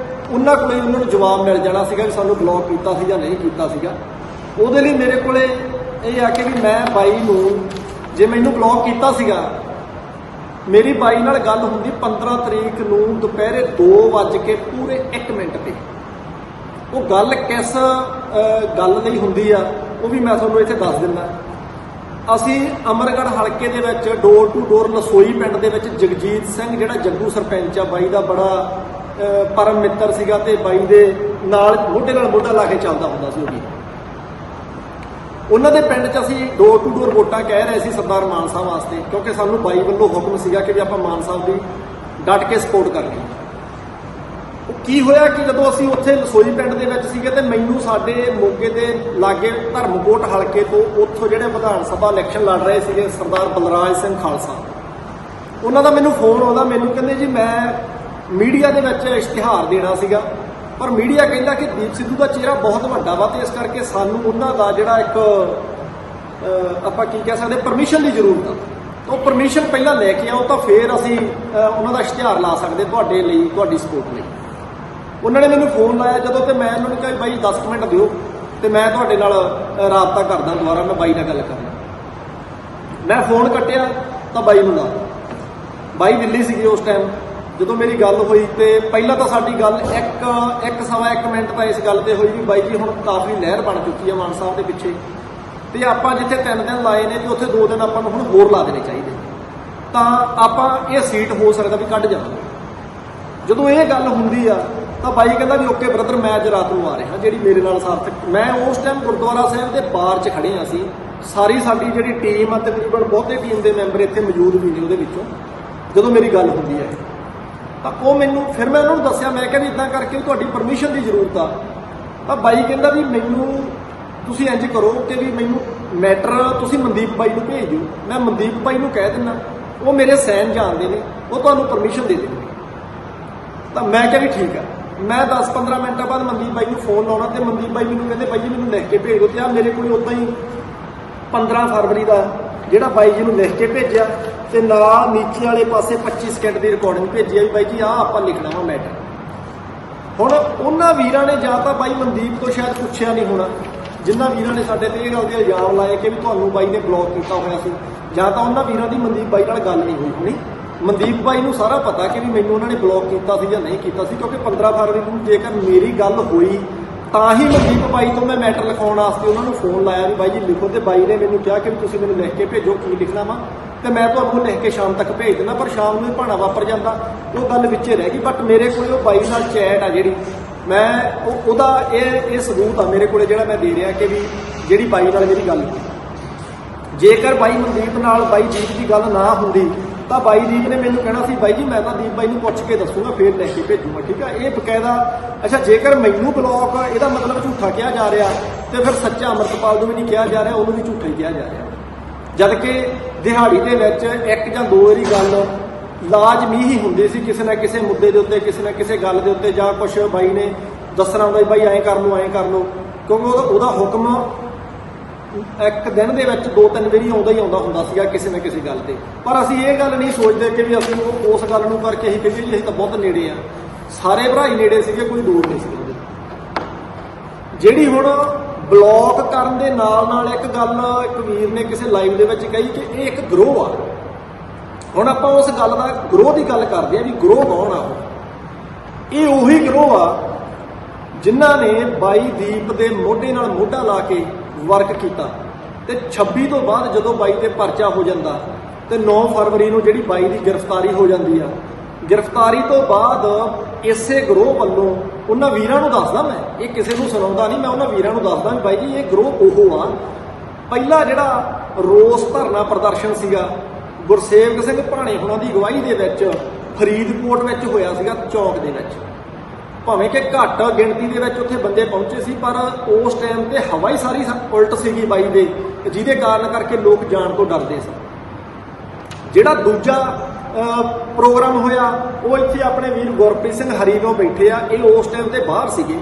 ਉਹਨਾਂ ਕੋਲੇ ਉਹਨਾਂ ਨੂੰ ਜਵਾਬ ਮਿਲ ਜਾਣਾ ਸੀਗਾ ਵੀ ਸਾਨੂੰ ਬਲੌਕ ਕੀਤਾ ਸੀ ਜਾਂ ਨਹੀਂ ਕੀਤਾ ਸੀਗਾ। ਉਹਦੇ ਲਈ ਮੇਰੇ ਕੋਲੇ ਇਹ ਆ ਕਿ ਵੀ ਮੈਂ ਬਾਈ ਨੂੰ, ਜੇ ਮੈਨੂੰ ਬਲੌਕ ਕੀਤਾ ਸੀਗਾ ਮੇਰੀ ਬਾਈ ਨਾਲ ਗੱਲ ਹੁੰਦੀ 15 ਤਰੀਕ ਨੂੰ ਦੁਪਹਿਰੇ 2:01 ਤੇ। ਉਹ ਗੱਲ ਕਿਸ ਗੱਲ ਲਈ ਹੁੰਦੀ ਆ ਉਹ ਵੀ ਮੈਂ ਤੁਹਾਨੂੰ ਇੱਥੇ ਦੱਸ ਦਿੰਦਾ। ਅਸੀਂ ਅਮਰਗੜ੍ਹ ਹਲਕੇ ਦੇ ਵਿੱਚ ਡੋਰ ਟੂ ਡੋਰ ਲਸੋਈ ਪਿੰਡ ਦੇ ਵਿੱਚ ਜਗਜੀਤ ਸਿੰਘ ਜਿਹੜਾ ਜੱਗੂ ਸਰਪੰਚ ਆ, ਬਾਈ ਦਾ ਬੜਾ ਪਰਮ ਮਿੱਤਰ ਸੀਗਾ ਤੇ ਬਾਈ ਦੇ ਨਾਲ ਮੋਢਾ ਲਾ ਕੇ ਚੱਲਦਾ ਹੁੰਦਾ ਸੀ। ਉਹ ਵੀ ਉਹਨਾਂ ਦੇ ਪਿੰਡ 'ਚ ਅਸੀਂ ਡੋਰ ਟੂ ਡੋਰ ਵੋਟਾਂ ਕਹਿ ਰਹੇ ਸੀ ਸਰਦਾਰ ਮਾਨ ਸਾਹਿਬ ਵਾਸਤੇ, ਕਿਉਂਕਿ ਸਾਨੂੰ ਬਾਈ ਵੱਲੋਂ ਹੁਕਮ ਸੀਗਾ ਕਿ ਵੀ ਆਪਾਂ ਮਾਨ ਸਾਹਿਬ ਦੀ ਡਟ ਕੇ ਸਪੋਰਟ ਕਰਨੀ। ਉਹ ਕੀ ਹੋਇਆ ਕਿ ਜਦੋਂ ਅਸੀਂ ਉੱਥੇ ਲਸੋਈ ਪਿੰਡ ਦੇ ਵਿੱਚ ਸੀਗੇ ਤੇ ਮੈਨੂੰ ਸਾਡੇ ਮੋਗੇ ਦੇ ਲਾਗੇ ਧਰਮਕੋਟ ਹਲਕੇ ਤੋਂ ਉੱਥੋਂ ਜਿਹੜੇ ਵਿਧਾਨ ਸਭਾ ਇਲੈਕਸ਼ਨ ਲੜ ਰਹੇ ਸੀਗੇ ਸਰਦਾਰ ਬਲਰਾਜ ਸਿੰਘ ਖਾਲਸਾ, ਉਹਨਾਂ ਦਾ ਮੈਨੂੰ ਫੋਨ ਆਉਂਦਾ। ਮੈਨੂੰ ਕਹਿੰਦੇ ਜੀ ਮੈਂ ਮੀਡੀਆ ਦੇ ਵਿੱਚ ਇਸ਼ਤਿਹਾਰ ਦੇਣਾ ਸੀਗਾ, ਪਰ ਮੀਡੀਆ ਕਹਿੰਦਾ ਕਿ ਦੀਪ ਸਿੱਧੂ ਦਾ ਚਿਹਰਾ ਬਹੁਤ ਵੱਡਾ ਵਾ ਤੇ ਇਸ ਕਰਕੇ ਸਾਨੂੰ ਉਹਨਾਂ ਦਾ ਜਿਹੜਾ ਇੱਕ ਆਪਾਂ ਕੀ ਕਹਿ ਸਕਦੇ ਪਰਮਿਸ਼ਨ ਦੀ ਜ਼ਰੂਰਤ ਆ। ਉਹ ਪਰਮਿਸ਼ਨ ਪਹਿਲਾਂ ਲੈ ਕੇ ਆਓ ਤਾਂ ਫਿਰ ਅਸੀਂ ਉਹਨਾਂ ਦਾ ਇਸ਼ਤਿਹਾਰ ਲਾ ਸਕਦੇ ਤੁਹਾਡੇ ਲਈ, ਤੁਹਾਡੀ ਸਪੋਰਟ ਲਈ। ਉਹਨਾਂ ਨੇ ਮੈਨੂੰ ਫੋਨ ਲਾਇਆ ਜਦੋਂ ਤੇ ਮੈਂ ਉਹਨਾਂ ਨੂੰ ਕਿਹਾ ਬਾਈ 10 ਮਿੰਟ ਦਿਓ ਤੇ ਮੈਂ ਤੁਹਾਡੇ ਨਾਲ ਰਾਬਤਾ ਕਰਦਾ ਦੁਬਾਰਾ, ਮੈਂ ਬਾਈ ਨਾਲ ਗੱਲ ਕਰਨਾ। ਮੈਂ ਫੋਨ ਕੱਟਿਆ ਤਾਂ ਬਾਈ ਨੂੰ ਲਾ, ਬਾਈ ਦਿੱਲੀ ਸੀਗੀ ਉਸ ਟਾਈਮ। ਜਦੋਂ ਮੇਰੀ ਗੱਲ ਹੋਈ ਤੇ ਪਹਿਲਾਂ ਤਾਂ ਸਾਡੀ ਗੱਲ ਸਵਾ ਇੱਕ ਮਿੰਟ ਤਾਂ ਇਸ ਗੱਲ ਤੇ ਹੋਈ ਵੀ ਬਾਈ ਜੀ ਹੁਣ ਕਾਫੀ ਲਹਿਰ ਬਣ ਚੁੱਕੀ ਆ ਮਾਨ ਸਾਹਿਬ ਦੇ ਪਿੱਛੇ ਤੇ ਆਪਾਂ ਜਿੱਥੇ 3 ਦਿਨ ਲਾਏ ਨੇ ਤੇ ਉੱਥੇ 2 ਦਿਨ ਆਪਾਂ ਨੂੰ ਹੁਣ ਹੋਰ ਲਾ ਦੇਣੇ ਚਾਹੀਦੇ, ਤਾਂ ਆਪਾਂ ਇਹ ਸੀਟ ਹੋ ਸਕਦਾ ਵੀ ਕੱਢ ਜਾਵਾਂਗੇ। ਜਦੋਂ ਇਹ ਗੱਲ ਹੁੰਦੀ ਆ ਤਾਂ ਬਾਈ ਕਹਿੰਦਾ ਵੀ ਓਕੇ ਬ੍ਰਦਰ, ਮੈਂ ਅੱਜ ਰਾਤ ਨੂੰ ਆ ਰਿਹਾ, ਜਿਹੜੀ ਮੇਰੇ ਨਾਲ ਸਾਰਥਕ। ਮੈਂ ਉਸ ਟਾਈਮ ਗੁਰਦੁਆਰਾ ਸਾਹਿਬ ਦੇ ਬਾਹਰ 'ਚ ਖੜੇ ਹਾਂ ਅਸੀਂ, ਸਾਰੀ ਸਾਡੀ ਜਿਹੜੀ ਟੀਮ ਆ ਤਕਰੀਬਨ ਬਹੁਤੇ ਟੀਮ ਦੇ ਮੈਂਬਰ ਇੱਥੇ ਮੌਜੂਦ ਵੀ ਨੇ ਉਹਦੇ ਵਿੱਚੋਂ। ਜਦੋਂ ਮੇਰੀ ਗੱਲ ਹੁੰਦੀ ਹੈ ਤਾਂ ਉਹ ਮੈਨੂੰ ਫਿਰ ਮੈਂ ਉਹਨਾਂ ਨੂੰ ਦੱਸਿਆ, ਮੈਂ ਕਿਹਾ ਵੀ ਇੱਦਾਂ ਕਰਕੇ ਤੁਹਾਡੀ ਪਰਮਿਸ਼ਨ ਦੀ ਜ਼ਰੂਰਤ ਆ। ਤਾਂ ਬਾਈ ਕਹਿੰਦਾ ਵੀ ਮੈਨੂੰ ਤੁਸੀਂ ਇੰਜ ਕਰੋ ਕਿ ਵੀ ਮੈਨੂੰ ਮੈਟਰ ਤੁਸੀਂ ਮਨਦੀਪ ਬਾਈ ਨੂੰ ਭੇਜ ਦਿਓ, ਮੈਂ ਮਨਦੀਪ ਬਾਈ ਨੂੰ ਕਹਿ ਦਿੰਦਾ, ਉਹ ਮੇਰੇ ਸਾਈਨ ਜਾਣਦੇ ਨੇ, ਉਹ ਤੁਹਾਨੂੰ ਪਰਮਿਸ਼ਨ ਦੇ ਦੇਣਗੇ। ਤਾਂ ਮੈਂ ਕਿਹਾ ਵੀ ਠੀਕ ਆ। ਮੈਂ 10-15 ਮਿੰਟਾਂ ਬਾਅਦ ਮਨਦੀਪ ਬਾਈ ਨੂੰ ਫੋਨ ਲਾਉਣਾ ਤੇ ਮਨਦੀਪ ਬਾਈ ਮੈਨੂੰ ਕਹਿੰਦੇ ਬਾਈ ਜੀ ਮੈਨੂੰ ਲਿਖ ਕੇ ਭੇਜ ਦਿਓ। ਤੇ ਆ ਮੇਰੇ ਕੋਲ ਉੱਦਾਂ ਹੀ 15 ਫਰਵਰੀ ਦਾ ਜਿਹੜਾ ਬਾਈ ਜੀ ਨੂੰ ਲਿਖ ਕੇ ਭੇਜਿਆ ਤੇ ਨਾਲ ਨੀਚੇ ਵਾਲੇ ਪਾਸੇ 25 ਸਕਿੰਟ ਦੀ ਰਿਕਾਰਡਿੰਗ ਭੇਜੀ ਆ ਵੀ ਬਾਈ ਜੀ ਆਹ ਆਪਾਂ ਲਿਖਣਾ ਵਾ ਮੈਟਰ। ਹੁਣ ਉਹਨਾਂ ਵੀਰਾਂ ਨੇ ਜਾਂ ਤਾਂ ਬਾਈ ਮਨਦੀਪ ਤੋਂ ਸ਼ਾਇਦ ਪੁੱਛਿਆ ਨਹੀਂ ਹੋਣਾ, ਜਿਨ੍ਹਾਂ ਵੀਰਾਂ ਨੇ ਸਾਡੇ ਤੇ ਇਹ ਗੱਲ ਦੇ ਇਲਜ਼ਾਮ ਲਾਏ ਕਿ ਵੀ ਤੁਹਾਨੂੰ ਬਾਈ ਨੇ ਬਲੌਕ ਕੀਤਾ ਹੋਇਆ ਸੀ, ਜਾਂ ਤਾਂ ਉਹਨਾਂ ਵੀਰਾਂ ਦੀ ਮਨਦੀਪ ਬਾਈ ਨਾਲ ਗੱਲ ਨਹੀਂ ਹੋਈ ਹੋਣੀ। ਮਨਦੀਪ ਬਾਈ ਨੂੰ ਸਾਰਾ ਪਤਾ ਕਿ ਵੀ ਮੈਨੂੰ ਉਹਨਾਂ ਨੇ ਬਲੌਕ ਕੀਤਾ ਸੀ ਜਾਂ ਨਹੀਂ ਕੀਤਾ ਸੀ, ਕਿਉਂਕਿ 15 ਫਰਵਰੀ ਨੂੰ ਜੇਕਰ ਮੇਰੀ ਗੱਲ ਹੋਈ ਤਾਂ ਹੀ ਮਨਦੀਪ ਬਾਈ ਤੋਂ ਮੈਂ ਮੈਟਰ ਲਿਖਾਉਣ ਵਾਸਤੇ ਉਹਨਾਂ ਨੂੰ ਫੋਨ ਲਾਇਆ ਵੀ ਬਾਈ ਜੀ ਲਿਖੋ। ਤੇ ਬਾਈ ਨੇ ਮੈਨੂੰ ਕਿਹਾ ਕਿ ਵੀ ਤੁਸੀਂ ਮੈਨੂੰ ਲਿਖ ਕੇ ਭੇਜੋ ਕੀ ਲਿਖਣਾ ਵਾ, ਤੇ ਮੈਂ ਤੁਹਾਨੂੰ ਲਿਖ ਕੇ ਸ਼ਾਮ ਤੱਕ ਭੇਜ ਦਿੰਦਾ। ਪਰ ਸ਼ਾਮ ਨੂੰ ਇਹ ਭਾਣਾ ਵਾਪਰ ਜਾਂਦਾ, ਉਹ ਗੱਲ ਵਿੱਚੇ ਰਹਿ ਗਈ। ਬਟ ਮੇਰੇ ਕੋਲ ਉਹ ਬਾਈ ਨਾਲ ਚੈਟ ਆ ਜਿਹੜੀ ਮੈਂ ਉਹਦਾ ਇਹ ਸਬੂਤ ਆ ਮੇਰੇ ਕੋਲ ਜਿਹੜਾ ਮੈਂ ਦੇ ਰਿਹਾ ਕਿ ਵੀ ਜਿਹੜੀ ਬਾਈ ਨਾਲ ਮੇਰੀ ਗੱਲ ਹੋਈ। ਜੇਕਰ ਬਾਈ ਮਨਦੀਪ ਨਾਲ ਬਾਈ ਦੀਪ ਦੀ ਗੱਲ ਨਾ ਹੁੰਦੀ ਤਾਂ ਬਾਈ ਦੀਪ ਨੇ ਮੈਨੂੰ ਕਹਿਣਾ ਸੀ ਬਾਈ ਜੀ ਮੈਂ ਤਾਂ ਦੀਪ ਬਾਈ ਨੂੰ ਪੁੱਛ ਕੇ ਦੱਸੂਗਾ ਫਿਰ ਲੈ ਕੇ ਭੇਜੂਗਾ, ਠੀਕ ਆ। ਇਹ ਬਕਾਇਦਾ ਅੱਛਾ ਜੇਕਰ ਮੈਨੂੰ ਬਲੌਕ ਇਹਦਾ ਮਤਲਬ ਝੂਠਾ ਕਿਹਾ ਜਾ ਰਿਹਾ ਤੇ ਫਿਰ ਸੱਚਾ ਅੰਮ੍ਰਿਤਪਾਲ ਨੂੰ ਵੀ ਨਹੀਂ ਕਿਹਾ ਜਾ ਰਿਹਾ, ਉਹਨੂੰ ਵੀ ਝੂਠਾ ਹੀ ਕਿਹਾ ਜਾ ਰਿਹਾ। ਜਦ ਕਿ ਦਿਹਾੜੀ ਦੇ ਵਿੱਚ 1 ਜਾਂ 2 ਵਾਰੀ ਗੱਲ ਲਾਜ਼ਮੀ ਹੀ ਹੁੰਦੀ ਸੀ ਕਿਸੇ ਨਾ ਕਿਸੇ ਮੁੱਦੇ ਦੇ ਉੱਤੇ, ਕਿਸੇ ਨਾ ਕਿਸੇ ਗੱਲ ਦੇ ਉੱਤੇ, ਜਾਂ ਕੁਛ ਬਾਈ ਨੇ ਦੱਸਣਾ ਹੁੰਦਾ ਬਾਈ ਐਂ ਕਰ ਲਓ ਐਂ ਕਰ ਲਓ, ਕਿਉਂਕਿ ਉਹਦਾ ਹੁਕਮ ਇੱਕ ਦਿਨ ਦੇ ਵਿੱਚ 2-3 ਵਾਰੀ ਆਉਂਦਾ ਹੀ ਆਉਂਦਾ ਹੁੰਦਾ ਸੀਗਾ ਕਿਸੇ ਨਾ ਕਿਸੇ ਗੱਲ ਤੇ। ਪਰ ਅਸੀਂ ਇਹ ਗੱਲ ਨਹੀਂ ਸੋਚਦੇ ਕਿ ਵੀ ਅਸੀਂ ਉਸ ਗੱਲ ਨੂੰ ਕਰਕੇ ਅਸੀਂ ਕਹੀਏ ਜੀ ਅਸੀਂ ਤਾਂ ਬਹੁਤ ਨੇੜੇ ਆ। ਸਾਰੇ ਭਰਾ ਹੀ ਨੇੜੇ ਸੀਗੇ, ਕੋਈ ਦੂਰ ਨਹੀਂ ਸੀ ਉਹਦੇ। ਜਿਹੜੀ ਹੁਣ ਬਲੌਕ ਕਰਨ ਦੇ ਨਾਲ ਇੱਕ ਗੱਲ ਇੱਕ ਵੀਰ ਨੇ ਕਿਸੇ ਲਾਈਵ ਦੇ ਵਿੱਚ ਕਹੀ ਕਿ ਇਹ ਇੱਕ ਗਰੋਹ ਆ। ਹੁਣ ਆਪਾਂ ਉਸ ਗੱਲ ਦਾ ਗਰੋਹ ਦੀ ਗੱਲ ਕਰਦੇ ਆ ਵੀ ਗਰੋਹ ਕੌਣ ਆ। ਇਹ ਉਹੀ ਗਰੋਹ ਆ ਜਿਨ੍ਹਾਂ ਨੇ ਬਾਈ ਦੀਪ ਦੇ ਮੋਢੇ ਨਾਲ ਮੋਢਾ ਲਾ ਕੇ ਵਰਕ ਕੀਤਾ ਤੇ 26 ਤੋਂ ਬਾਅਦ ਜਦੋਂ ਬਾਈ ਤੇ ਪਰਚਾ ਹੋ ਜਾਂਦਾ ਤੇ 9 ਫਰਵਰੀ ਨੂੰ ਜਿਹੜੀ ਬਾਈ ਦੀ ਗ੍ਰਿਫਤਾਰੀ ਹੋ ਜਾਂਦੀ ਆ। ਗ੍ਰਿਫਤਾਰੀ ਤੋਂ ਬਾਅਦ ਇਸੇ ਗਰੋਹ ਵੱਲੋਂ ਉਹਨਾਂ ਵੀਰਾਂ ਨੂੰ ਦੱਸਦਾ, ਮੈਂ ਇਹ ਕਿਸੇ ਨੂੰ ਸੁਣਾਉਂਦਾ ਨਹੀਂ, ਮੈਂ ਉਹਨਾਂ ਵੀਰਾਂ ਨੂੰ ਦੱਸਦਾ ਵੀ ਬਾਈ ਜੀ ਇਹ ਗਰੋਹ ਉਹ ਆ। ਪਹਿਲਾ ਜਿਹੜਾ ਰੋਸ ਧਰਨਾ ਪ੍ਰਦਰਸ਼ਨ ਸੀਗਾ ਗੁਰਸੇਵਕ ਸਿੰਘ ਭਾਣੇ ਹੁਣਾਂ ਦੀ ਅਗਵਾਈ ਦੇ ਵਿੱਚ ਫਰੀਦਕੋਟ ਵਿੱਚ ਹੋਇਆ ਸੀਗਾ, ਚੌਕ ਦੇ ਵਿੱਚ। ਭਾਵੇਂ ਕਿ ਘੱਟ ਗਿਣਤੀ ਦੇ ਵਿੱਚ ਉੱਥੇ ਬੰਦੇ ਪਹੁੰਚੇ ਸੀ, ਪਰ ਉਸ ਟਾਈਮ ਤੇ ਹਵਾ ਹੀ ਸਾਰੀ ਉਲਟ ਸੀਗੀ ਬਾਈ ਦੇ, ਜਿਹਦੇ ਕਾਰਨ ਕਰਕੇ ਲੋਕ ਜਾਣ ਤੋਂ ਡਰਦੇ ਸੀ। ਜਿਹੜਾ ਦੂਜਾ ਪ੍ਰੋਗਰਾਮ ਹੋਇਆ ਉਹ ਇੱਥੇ ਆਪਣੇ ਵੀਰ ਗੁਰਪ੍ਰੀਤ ਸਿੰਘ ਹਰੀਨੋ ਬੈਠੇ ਆ, ਇਹ ਉਸ ਟਾਈਮ ਤੇ ਬਾਹਰ ਸੀਗੇ।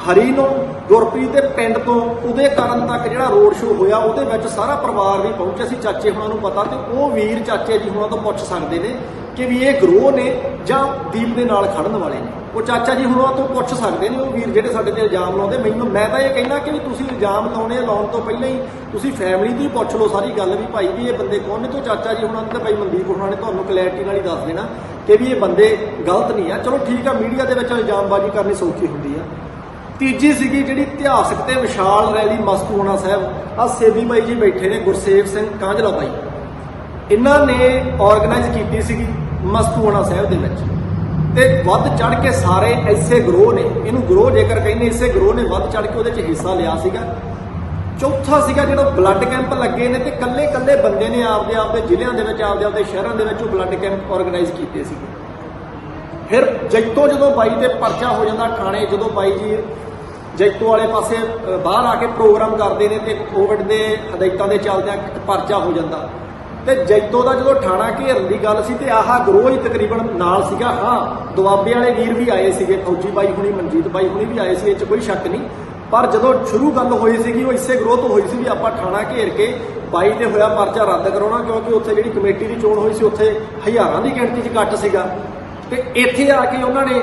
ਹਰੀਨੋ ਗੁਰਪ੍ਰੀਤ ਦੇ ਪਿੰਡ ਤੋਂ ਉਹਦੇ ਕਾਰਨ ਤੱਕ ਜਿਹੜਾ ਰੋਡ ਸ਼ੋਅ ਹੋਇਆ ਉਹਦੇ ਵਿੱਚ ਸਾਰਾ ਪਰਿਵਾਰ ਵੀ ਪਹੁੰਚਿਆ ਸੀ, ਚਾਚੇ ਹੁਣਾਂ ਨੂੰ ਪਤਾ, ਤੇ ਉਹ ਵੀਰ ਚਾਚੇ ਜੀ ਹੁਣਾਂ ਤੋਂ ਪੁੱਛ ਸਕਦੇ ਨੇ ਕਿ ਵੀ ਇਹ ਗਰੋਹ ਨੇ ਜਾਂ ਦੀਪ ਦੇ ਨਾਲ ਖੜਨ ਵਾਲੇ ਨੇ। ਉਹ ਚਾਚਾ ਜੀ ਹੁਣ ਉਹ ਤੋਂ ਪੁੱਛ ਸਕਦੇ ਨੇ, ਉਹ ਵੀਰ ਜਿਹੜੇ ਸਾਡੇ ਤੇ ਇਲਜ਼ਾਮ ਲਾਉਂਦੇ। ਮੈਂ ਤਾਂ ਇਹ ਕਹਿਣਾ ਕਿ ਵੀ ਤੁਸੀਂ ਇਲਜ਼ਾਮ ਲਾਉਣ ਤੋਂ ਪਹਿਲਾਂ ਹੀ ਤੁਸੀਂ ਫੈਮਿਲੀ ਤੋਂ ਹੀ ਪੁੱਛ ਲਓ ਸਾਰੀ ਗੱਲ, ਵੀ ਭਾਈ ਵੀ ਇਹ ਬੰਦੇ ਕੌਣ ਨੇ। ਤੋਂ ਚਾਚਾ ਜੀ ਹੁਣਾਂ ਨੇ ਤੇ ਭਾਈ ਮਨਦੀਪ ਹੁਣਾਂ ਨੇ ਤੁਹਾਨੂੰ ਕਲੈਰਿਟੀ ਨਾਲ ਹੀ ਦੱਸ ਦੇਣਾ ਕਿ ਵੀ ਇਹ ਬੰਦੇ ਗਲਤ ਨਹੀਂ ਆ। ਚਲੋ ਠੀਕ ਆ, ਮੀਡੀਆ ਦੇ ਵਿੱਚ ਇਲਜ਼ਾਮਬਾਜ਼ੀ ਕਰਨੀ ਸੌਖੀ ਹੁੰਦੀ ਆ। ਤੀਜੀ ਸੀਗੀ ਜਿਹੜੀ ਇਤਿਹਾਸਕ ਤੇ ਵਿਸ਼ਾਲ ਰੈਲੀ ਮਸਤੂਆਣਾ ਸਾਹਿਬ। ਆ ਸੇਬੀ ਬਾਈ ਜੀ ਬੈਠੇ ਨੇ, ਗੁਰਸੇਵ ਸਿੰਘ ਕਾਂਝਲਾ ਬਾਈ, ਇਹਨਾਂ ਨੇ ਆਰਗੇਨਾਈਜ਼ ਕੀਤੀ ਸੀਗੀ ਮਸਤੂਆਣਾ ਸਾਹਿਬ ਦੇ ਵਿੱਚ। ਤੇ ਵੱਧ ਚੜ ਕੇ ਸਾਰੇ ਐਸੇ ਗਰੋਹ ਨੇ, ਇਹਨੂੰ ਗਰੋਹ ਜੇਕਰ ਕਹਿੰਦੇ, ਇਸੇ ਗਰੋਹ ਨੇ ਵੱਧ ਚੜ ਕੇ ਉਹਦੇ 'ਚ ਹਿੱਸਾ ਲਿਆ ਸੀਗਾ। ਚੌਥਾ ਸੀਗਾ ਜਿਹੜਾ ਬਲੱਡ ਕੈਂਪ ਲੱਗੇ ਨੇ, ਤੇ ਕੱਲੇ ਬੰਦੇ ਨੇ ਆਪਦੇ ਜ਼ਿਲ੍ਹਿਆਂ ਦੇ ਵਿੱਚ, ਆਪਦੇ ਸ਼ਹਿਰਾਂ ਦੇ ਵਿੱਚ ਉਹ ਬਲੱਡ ਕੈਂਪ ਆਰਗੇਨਾਈਜ਼ ਕੀਤੇ ਸੀਗੇ। ਫਿਰ ਜੈਤੋ ਜਦੋਂ ਬਾਈ ਤੇ ਪਰਚਾ ਹੋ ਜਾਂਦਾ ਥਾਣੇ, ਜਦੋਂ ਬਾਈ ਜੀ ਜੈਤੋ ਵਾਲੇ ਪਾਸੇ ਬਾਹਰ ਆ ਕੇ ਪ੍ਰੋਗਰਾਮ ਕਰਦੇ ਨੇ ਤੇ ਕੋਵਿਡ ਦੇ ਹਦਾਇਤਾਂ ਦੇ ਚੱਲਦਿਆਂ ਇੱਕ ਪਰਚਾ ਹੋ ਜਾਂਦਾ, ਤੇ ਜੈਤੋ ਦਾ ਜਦੋਂ ਥਾਣਾ ਘੇਰਨ ਦੀ ਗੱਲ ਸੀ ਤੇ ਆਹ ਗਰੋਹ ਹੀ ਤਕਰੀਬਨ ਨਾਲ ਸੀਗਾ। ਹਾਂ, ਦੁਆਬੇ ਵਾਲੇ ਵੀਰ ਵੀ ਆਏ ਸੀਗੇ, ਫੌਜੀ ਬਾਈ ਹੁਣੀ, ਮਨਜੀਤ ਬਾਈ ਹੁਣੀ ਵੀ ਆਏ ਸੀ, ਇਹ 'ਚ ਕੋਈ ਸ਼ੱਕ ਨਹੀਂ। ਪਰ ਜਦੋਂ ਸ਼ੁਰੂ ਗੱਲ ਹੋਈ ਸੀਗੀ ਉਹ ਇਸੇ ਗਰੋਹ ਤੋਂ ਹੋਈ ਸੀ ਵੀ ਆਪਾਂ ਥਾਣਾ ਘੇਰ ਕੇ ਬਾਈ ਤੇ ਹੋਇਆ ਪਰਚਾ ਰੱਦ ਕਰਾਉਣਾ, ਕਿਉਂਕਿ ਉੱਥੇ ਜਿਹੜੀ ਕਮੇਟੀ ਦੀ ਚੋਣ ਹੋਈ ਸੀ ਉੱਥੇ ਹਜ਼ਾਰਾਂ ਦੀ ਗਿਣਤੀ 'ਚ ਇਕੱਠ ਸੀਗਾ। ਤੇ ਇੱਥੇ ਆ ਕੇ ਉਹਨਾਂ ਨੇ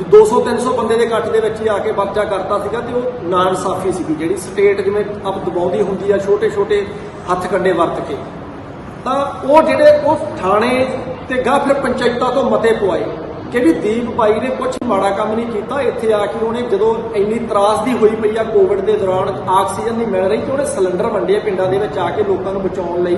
200-300 ਬੰਦੇ ਦੇ ਇਕੱਠ ਦੇ ਵਿੱਚ ਹੀ ਆ ਕੇ ਪਰਚਾ ਕਰਤਾ ਸੀਗਾ। ਤੇ ਉਹ ਨਾਇਨਸਾਫੀ ਸੀਗੀ, ਜਿਹੜੀ ਸਟੇਟ ਜਿਵੇਂ ਅਬ ਦਬਾਉਂਦੀ ਹੁੰਦੀ ਆ ਛੋਟੇ ਹੱਥ ਕੰਡੇ ਵਰਤ ਕੇ। ਤਾਂ ਉਹ ਜਿਹੜੇ ਉਹ ਥਾਣੇ ਤੇ ਗਾ ਫਿਰ ਪੰਚਾਇਤਾਂ ਤੋਂ ਮਤੇ ਪਵਾਏ ਕਿ ਵੀ ਦੀਪ ਬਾਈ ਨੇ ਕੁਝ ਮਾੜਾ ਕੰਮ ਨਹੀਂ ਕੀਤਾ। ਇੱਥੇ ਆ ਕੇ ਉਹਨੇ ਜਦੋਂ ਇੰਨੀ ਤਰਾਸਦੀ ਹੋਈ ਪਈ ਆ ਕੋਵਿਡ ਦੇ ਦੌਰਾਨ, ਆਕਸੀਜਨ ਨਹੀਂ ਮਿਲ ਰਹੀ, ਤੇ ਉਹਨੇ ਸਿਲੰਡਰ ਵੰਡੇ ਪਿੰਡਾਂ ਦੇ ਵਿੱਚ ਆ ਕੇ ਲੋਕਾਂ ਨੂੰ ਬਚਾਉਣ ਲਈ।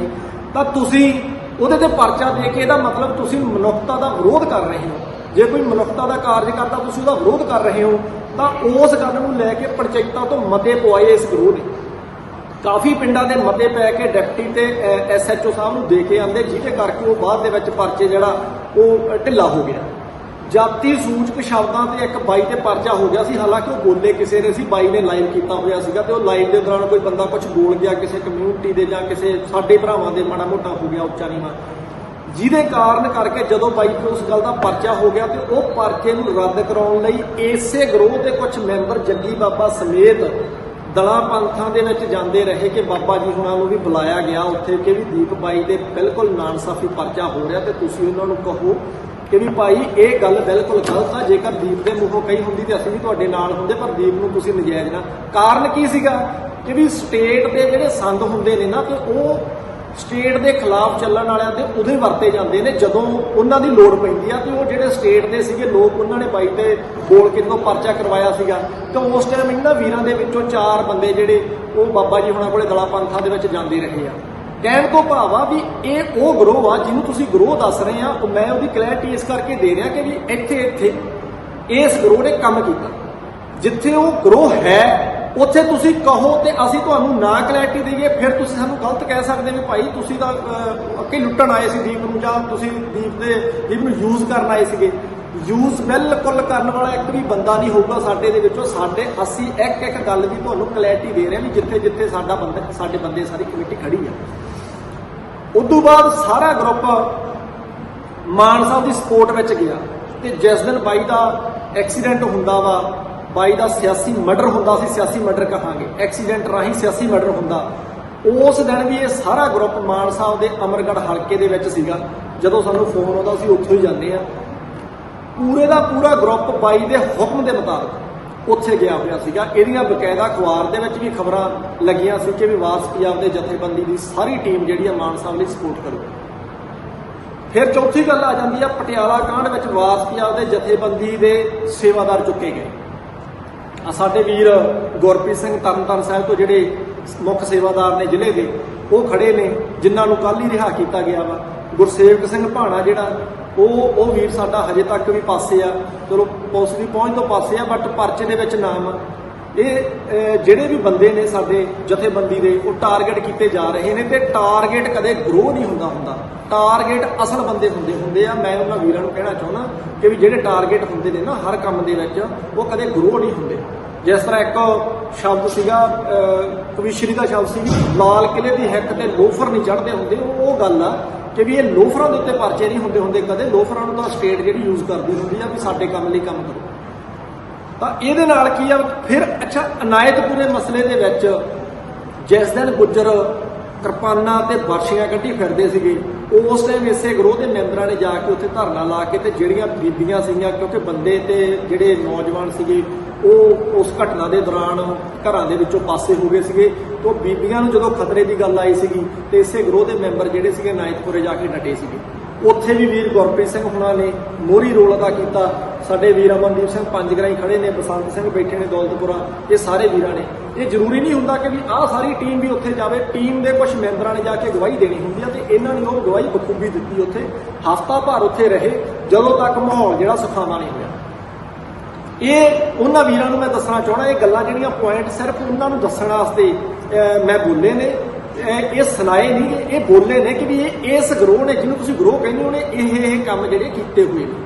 ਤਾਂ ਤੁਸੀਂ ਉਹਦੇ ਤੇ ਪਰਚਾ ਦੇ ਕੇ ਇਹਦਾ ਮਤਲਬ ਤੁਸੀਂ ਮਨੁੱਖਤਾ ਦਾ ਵਿਰੋਧ ਕਰ ਰਹੇ ਹੋ। ਜੇ ਕੋਈ ਮਨੁੱਖਤਾ ਦਾ ਕਾਰਜ ਕਰਦਾ ਤੁਸੀਂ ਉਹਦਾ ਵਿਰੋਧ ਕਰ ਰਹੇ ਹੋ। ਤਾਂ ਉਸ ਗੱਲ ਨੂੰ ਲੈ ਕੇ ਪੰਚਾਇਤਾਂ ਤੋਂ ਮਤੇ ਪਵਾਏ ਇਸ ਵਿਰੋਧ ਨੇ। ਕਾਫੀ ਪਿੰਡਾਂ ਦੇ ਮਤੇ ਪੈ ਕੇ ਡਿਪਟੀ ਤੇ SHO ਸਾਹਿਬ ਨੂੰ ਦੇ ਕੇ ਆਂਦੇ, ਜਿਹਦੇ ਕਰਕੇ ਉਹ ਬਾਅਦ ਦੇ ਵਿੱਚ ਪਰਚੇ ਜਿਹੜਾ ਉਹ ਢਿੱਲਾ ਹੋ ਗਿਆ। ਜਾਤੀ ਸੂਚਕ ਸ਼ਬਦਾਂ ਤੇ ਇੱਕ ਬਾਈ ਤੇ ਪਰਚਾ ਹੋ ਗਿਆ ਸੀ, ਹਾਲਾਂਕਿ ਉਹ ਬੋਲੇ ਕਿਸੇ ਨੇ ਸੀ, ਬਾਈ ਨੇ ਲਾਈਵ ਕੀਤਾ ਹੋਇਆ ਸੀਗਾ। ਤੇ ਉਹ ਲਾਈਵ ਦੇ ਦੌਰਾਨ ਕੋਈ ਬੰਦਾ ਕੁਝ ਬੋਲ ਗਿਆ ਕਿਸੇ ਕਮਿਊਨਿਟੀ ਦੇ ਜਾਂ ਕਿਸੇ ਸਾਡੇ ਭਰਾਵਾਂ ਦੇ ਮਾੜਾ ਮੋਟਾ ਹੋ ਗਿਆ ਉੱਚਾ ਨੀਵਾਂ, ਜਿਹਦੇ ਕਾਰਨ ਕਰਕੇ ਜਦੋਂ ਬਾਈ ਤੇ ਉਸ ਗੱਲ ਦਾ ਪਰਚਾ ਹੋ ਗਿਆ ਤੇ ਉਹ ਪਰਚੇ ਨੂੰ ਰੱਦ ਕਰਾਉਣ ਲਈ ਇਸੇ ਗਰੋਹ ਦੇ ਕੁਝ ਮੈਂਬਰ ਜੱਗੀ ਬਾਬਾ ਸਮੇਤ ਦਲਾਂ ਪੰਥਾਂ ਦੇ ਵਿੱਚ ਜਾਂਦੇ ਰਹੇ ਕਿ ਬਾਬਾ ਜੀ ਹੁਣਾਂ ਨੂੰ ਵੀ ਬੁਲਾਇਆ ਗਿਆ ਉੱਥੇ ਕਿ ਵੀ ਦੀਪ ਬਾਈ ਦੇ ਬਿਲਕੁਲ ਨਾਇਨਸਾਫੀ ਪਰਚਾ ਹੋ ਰਿਹਾ ਤੇ ਤੁਸੀਂ ਉਹਨਾਂ ਨੂੰ ਕਹੋ ਕਿ ਵੀ ਭਾਈ ਇਹ ਗੱਲ ਬਿਲਕੁਲ ਗਲਤ ਆ। ਜੇਕਰ ਦੀਪ ਦੇ ਮੂੰਹੋਂ ਕਹੀ ਹੁੰਦੀ ਤੇ ਅਸੀਂ ਵੀ ਤੁਹਾਡੇ ਨਾਲ ਹੁੰਦੇ, ਪਰ ਦੀਪ ਨੂੰ ਤੁਸੀਂ ਨਜਾਇਜ਼ ਨਾ। ਕਾਰਨ ਕੀ ਸੀਗਾ ਕਿ ਵੀ ਸਟੇਟ ਦੇ ਜਿਹੜੇ ਸੰਦ ਹੁੰਦੇ ਨੇ ਨਾ, ਤੇ ਉਹ ਸਟੇਟ ਦੇ ਖਿਲਾਫ ਚੱਲਣ ਵਾਲਿਆਂ ਦੇ ਉਦੋਂ ਹੀ ਵਰਤੇ ਜਾਂਦੇ ਨੇ ਜਦੋਂ ਉਹਨਾਂ ਦੀ ਲੋੜ ਪੈਂਦੀ ਆ। ਤੇ ਉਹ ਜਿਹੜੇ ਸਟੇਟ ਦੇ ਸੀਗੇ ਲੋਕ, ਉਹਨਾਂ ਨੇ ਬਾਈ ਤੇ ਬੋਲ ਕੇ ਜਦੋਂ ਪਰਚਾ ਕਰਵਾਇਆ ਸੀਗਾ, ਤਾਂ ਉਸ ਟਾਈਮ ਇਹਨਾਂ ਵੀਰਾਂ ਦੇ ਵਿੱਚੋਂ 4 ਬੰਦੇ ਜਿਹੜੇ ਉਹ ਬਾਬਾ ਜੀ ਹੁਣਾਂ ਕੋਲੇ ਦਲਾਂ ਪੰਥਾਂ ਦੇ ਵਿੱਚ ਜਾਂਦੇ ਰਹੇ ਆ। ਕਹਿਣ ਤੋਂ ਭਾਵ ਆ ਵੀ ਇਹ ਉਹ ਗਰੋਹ ਆ ਜਿਹਨੂੰ ਤੁਸੀਂ ਗਰੋਹ ਦੱਸ ਰਹੇ ਆ। ਮੈਂ ਉਹਦੀ ਕਲੈਰਿਟੀ ਇਸ ਕਰਕੇ ਦੇ ਰਿਹਾ ਕਿ ਵੀ ਇੱਥੇ ਇਸ ਗਰੋਹ ਨੇ ਕੰਮ ਕੀਤਾ। ਜਿੱਥੇ ਉਹ ਗਰੋਹ ਹੈ ਉੱਥੇ ਤੁਸੀਂ ਕਹੋ ਤੇ ਅਸੀਂ ਤੁਹਾਨੂੰ ਨਾ ਕਲੈਰਿਟੀ ਦੇਈਏ, ਫਿਰ ਤੁਸੀਂ ਸਾਨੂੰ ਗਲਤ ਕਹਿ ਸਕਦੇ ਵੀ ਭਾਈ ਤੁਸੀਂ ਤਾਂ ਅੱਗੇ ਲੁੱਟਣ ਆਏ ਸੀ ਦੀਪ ਨੂੰ, ਜਾਂ ਤੁਸੀਂ ਦੀਪ ਨੂੰ ਯੂਜ਼ ਕਰਨ ਆਏ ਸੀਗੇ। ਯੂਜ਼ ਬਿਲਕੁਲ ਕਰਨ ਵਾਲਾ ਇੱਕ ਵੀ ਬੰਦਾ ਨਹੀਂ ਹੋਊਗਾ ਸਾਡੇ ਦੇ ਵਿੱਚੋਂ। ਅਸੀਂ ਇੱਕ ਗੱਲ ਦੀ ਤੁਹਾਨੂੰ ਕਲੈਰਿਟੀ ਦੇ ਰਹੇ ਹਾਂ ਵੀ ਜਿੱਥੇ ਸਾਡੇ ਬੰਦੇ ਸਾਰੀ ਕਮੇਟੀ ਖੜੀ ਆ। ਉਦੋਂ ਬਾਅਦ ਸਾਰਾ ਗਰੁੱਪ ਮਾਨ ਸਾਹਿਬ ਦੀ ਸਪੋਰਟ ਵਿੱਚ ਗਿਆ ਤੇ ਜਿਸ ਦਿਨ ਬਾਈ ਦਾ ਐਕਸੀਡੈਂਟ ਹੁੰਦਾ ਵਾ, ਬਾਈ ਦਾ ਸਿਆਸੀ ਮਰਡਰ ਹੁੰਦਾ ਸੀ, ਸਿਆਸੀ ਮਰਡਰ ਕਹਾਂਗੇ, ਐਕਸੀਡੈਂਟ ਰਾਹੀਂ ਸਿਆਸੀ ਮਰਡਰ ਹੁੰਦਾ, ਉਸ ਦਿਨ ਵੀ ਇਹ ਸਾਰਾ ਗਰੁੱਪ ਮਾਨ ਸਾਹਿਬ ਦੇ ਅਮਰਗੜ੍ਹ ਹਲਕੇ ਦੇ ਵਿੱਚ ਸੀਗਾ। ਜਦੋਂ ਸਾਨੂੰ ਫੋਨ ਆਉਂਦਾ ਸੀ ਉੱਥੋਂ ਹੀ ਜਾਂਦੇ ਆ। ਪੂਰੇ ਦਾ ਪੂਰਾ ਗਰੁੱਪ ਬਾਈ ਦੇ ਹੁਕਮ ਦੇ ਮੁਤਾਬਕ ਉੱਥੇ ਗਿਆ ਹੋਇਆ ਸੀਗਾ। ਇਹਦੀਆਂ ਬਕਾਇਦਾ ਅਖਬਾਰ ਦੇ ਵਿੱਚ ਵੀ ਖਬਰਾਂ ਲੱਗੀਆਂ ਸੀ ਕਿ ਵੀ ਵਾਰਸ ਪੰਜਾਬ ਦੇ ਜਥੇਬੰਦੀ ਦੀ ਸਾਰੀ ਟੀਮ ਜਿਹੜੀ ਆ ਮਾਨ ਸਾਹਿਬ ਲਈ ਸਪੋਰਟ ਕਰੂ। ਫਿਰ ਚੌਥੀ ਗੱਲ ਆ ਜਾਂਦੀ ਆ ਪਟਿਆਲਾ ਕਾਂਡ ਵਿੱਚ ਵਾਰਸ ਪੰਜਾਬ ਦੇ ਜਥੇਬੰਦੀ ਦੇ ਸੇਵਾਦਾਰ ਚੁੱਕੇ ਗਏ। ਸਾਡੇ ਵੀਰ ਗੁਰਪ੍ਰੀਤ ਸਿੰਘ ਤਰਨਤਾਰਨ ਸਾਹਿਬ ਤੋਂ ਜਿਹੜੇ ਮੁੱਖ ਸੇਵਾਦਾਰ ਨੇ ਜ਼ਿਲ੍ਹੇ ਦੇ, ਉਹ ਖੜੇ ਨੇ, ਜਿਨ੍ਹਾਂ ਨੂੰ ਕੱਲ੍ਹ ਹੀ ਰਿਹਾ ਕੀਤਾ ਗਿਆ ਵਾ। ਗੁਰਸੇਵਕ ਸਿੰਘ ਭਾਣਾ ਜਿਹੜਾ ਉਹ ਵੀਰ ਸਾਡਾ ਹਜੇ ਤੱਕ ਵੀ ਪਾਸੇ ਆ, ਚਲੋ ਪੁਲਿਸ ਦੀ ਪਹੁੰਚ ਤੋਂ ਪਾਸੇ ਆ, ਬਟ ਪਰਚੇ ਦੇ ਵਿੱਚ ਨਾਮ ਆ। ਇਹ ਜਿਹੜੇ ਵੀ ਬੰਦੇ ਨੇ ਸਾਡੇ ਜਥੇਬੰਦੀ ਦੇ, ਉਹ ਟਾਰਗੇਟ ਕੀਤੇ ਜਾ ਰਹੇ ਨੇ। ਤੇ ਟਾਰਗੇਟ ਕਦੇ ਗਰੋਹ ਨਹੀਂ ਹੁੰਦਾ, ਟਾਰਗੇਟ ਅਸਲ ਬੰਦੇ ਹੁੰਦੇ ਆ। ਮੈਂ ਉਹਨਾਂ ਵੀਰਾਂ ਨੂੰ ਕਹਿਣਾ ਚਾਹੁੰਦਾ ਕਿ ਵੀ ਜਿਹੜੇ ਟਾਰਗੇਟ ਹੁੰਦੇ ਨੇ ਨਾ ਹਰ ਕੰਮ ਦੇ ਵਿੱਚ, ਉਹ ਕਦੇ ਗਰੋਹ ਨਹੀਂ ਹੁੰਦੇ। ਜਿਸ ਤਰ੍ਹਾਂ ਇੱਕ ਸ਼ਬਦ ਸੀਗਾ ਕਵੀਸ਼ਰੀ ਦਾ ਸ਼ਬਦ ਸੀ, ਲਾਲ ਕਿਲੇ ਦੀ ਹਿੱਕ ਤੇ ਲੋਫਰ ਨਹੀਂ ਚੜ੍ਹਦੇ ਹੁੰਦੇ। ਉਹ ਗੱਲ ਆ ਕਿ ਵੀ ਇਹ ਲੋਫਰਾਂ ਦੇ ਉੱਤੇ ਪਰਚੇ ਨਹੀਂ ਹੁੰਦੇ ਕਦੇ। ਲੋਫਰਾਂ ਨੂੰ ਤਾਂ ਸਟੇਟ ਜਿਹੜੀ ਯੂਜ਼ ਕਰਦੀ ਹੁੰਦੀ ਆ ਵੀ ਸਾਡੇ ਕੰਮ ਲਈ ਕੰਮ ਕਰੋ। ਤਾਂ ਇਹਦੇ ਨਾਲ ਕੀ ਆ ਫਿਰ ਅਨਾਇਤਪੁਰੇ ਮਸਲੇ ਦੇ ਵਿੱਚ ਜਿਸ ਦਿਨ ਗੁੱਜਰ ਕਿਰਪਾਨਾਂ ਤੇ ਬਰਸ਼ੀਆਂ ਕੱਢੀ ਫਿਰਦੇ ਸੀਗੇ। ਉਸ ਟਾਈਮ ਇਸੇ ਗਰੋਹ ਦੇ ਮੈਂਬਰਾਂ ਨੇ ਜਾ ਕੇ ਉੱਥੇ ਧਰਨਾ ਲਾ ਕੇ ਤੇ ਜਿਹੜੀਆਂ ਬੀਬੀਆਂ ਸੀਗੀਆਂ, ਕਿਉਂਕਿ ਬੰਦੇ ਤੇ ਜਿਹੜੇ ਨੌਜਵਾਨ ਸੀਗੇ ਉਹ ਉਸ ਘਟਨਾ ਦੇ ਦੌਰਾਨ ਘਰਾਂ ਦੇ ਵਿੱਚੋਂ ਪਾਸੇ ਹੋ ਗਏ ਸੀਗੇ। ਤੇ ਉਹ ਬੀਬੀਆਂ ਨੂੰ ਜਦੋਂ ਖਤਰੇ ਦੀ ਗੱਲ ਆਈ ਸੀਗੀ ਤੇ ਇਸੇ ਗਰੋਹ ਦੇ ਮੈਂਬਰ ਜਿਹੜੇ ਸੀਗੇ ਨਾਇਤਪੁਰੇ ਜਾ ਕੇ ਡਟੇ ਸੀਗੇ। ਉੱਥੇ ਵੀ ਵੀਰ ਗੁਰਪ੍ਰੀਤ ਸਿੰਘ ਹੁਣਾਂ ਨੇ ਮੋਹਰੀ ਰੋਲ ਅਦਾ ਕੀਤਾ। ਸਾਡੇ ਵੀਰ ਅਮਨਦੀਪ ਸਿੰਘ ਪੰਜਗਰਾਈ ਖੜੇ ਨੇ, ਬਸੰਤ ਸਿੰਘ ਬੈਠੇ ਨੇ ਦੌਲਤਪੁਰਾ, ਇਹ ਸਾਰੇ ਵੀਰਾਂ ਨੇ। ਇਹ ਜ਼ਰੂਰੀ ਨਹੀਂ ਹੁੰਦਾ ਕਿ ਵੀ ਆਹ ਸਾਰੀ ਟੀਮ ਵੀ ਉੱਥੇ ਜਾਵੇ, ਟੀਮ ਦੇ ਕੁਝ ਮੈਂਬਰਾਂ ਨੇ ਜਾ ਕੇ ਗਵਾਹੀ ਦੇਣੀ ਹੁੰਦੀ ਆ ਤੇ ਇਹਨਾਂ ਨੇ ਉਹ ਗਵਾਹੀ ਬਖੂਬੀ ਦਿੱਤੀ। ਉੱਥੇ ਹਫ਼ਤਾ ਭਰ ਉੱਥੇ ਰਹੇ ਜਦੋਂ ਤੱਕ ਮਾਹੌਲ ਜਿਹੜਾ ਸੁਖਾਵਾਂ ਨਹੀਂ ਹੋਇਆ। ਇਹ ਉਹਨਾਂ ਵੀਰਾਂ ਨੂੰ ਮੈਂ ਦੱਸਣਾ ਚਾਹੁੰਦਾ, ਇਹ ਗੱਲਾਂ ਜਿਹੜੀਆਂ ਪੁਆਇੰਟ ਸਿਰਫ ਉਹਨਾਂ ਨੂੰ ਦੱਸਣ ਵਾਸਤੇ ਮੈਂ ਬੋਲੇ ਨੇ, ਇਹ ਸੁਣਾਏ ਨਹੀਂ, ਇਹ ਬੋਲੇ ਨੇ ਕਿ ਵੀ ਇਹ ਇਸ ਗਰੋਹ ਨੇ, ਜਿਹਨੂੰ ਤੁਸੀਂ ਗਰੋਹ ਕਹਿੰਦੇ ਹੋ ਨੇ, ਇਹ ਕੰਮ ਜਿਹੜੇ ਕੀਤੇ ਹੋਏ ਨੇ।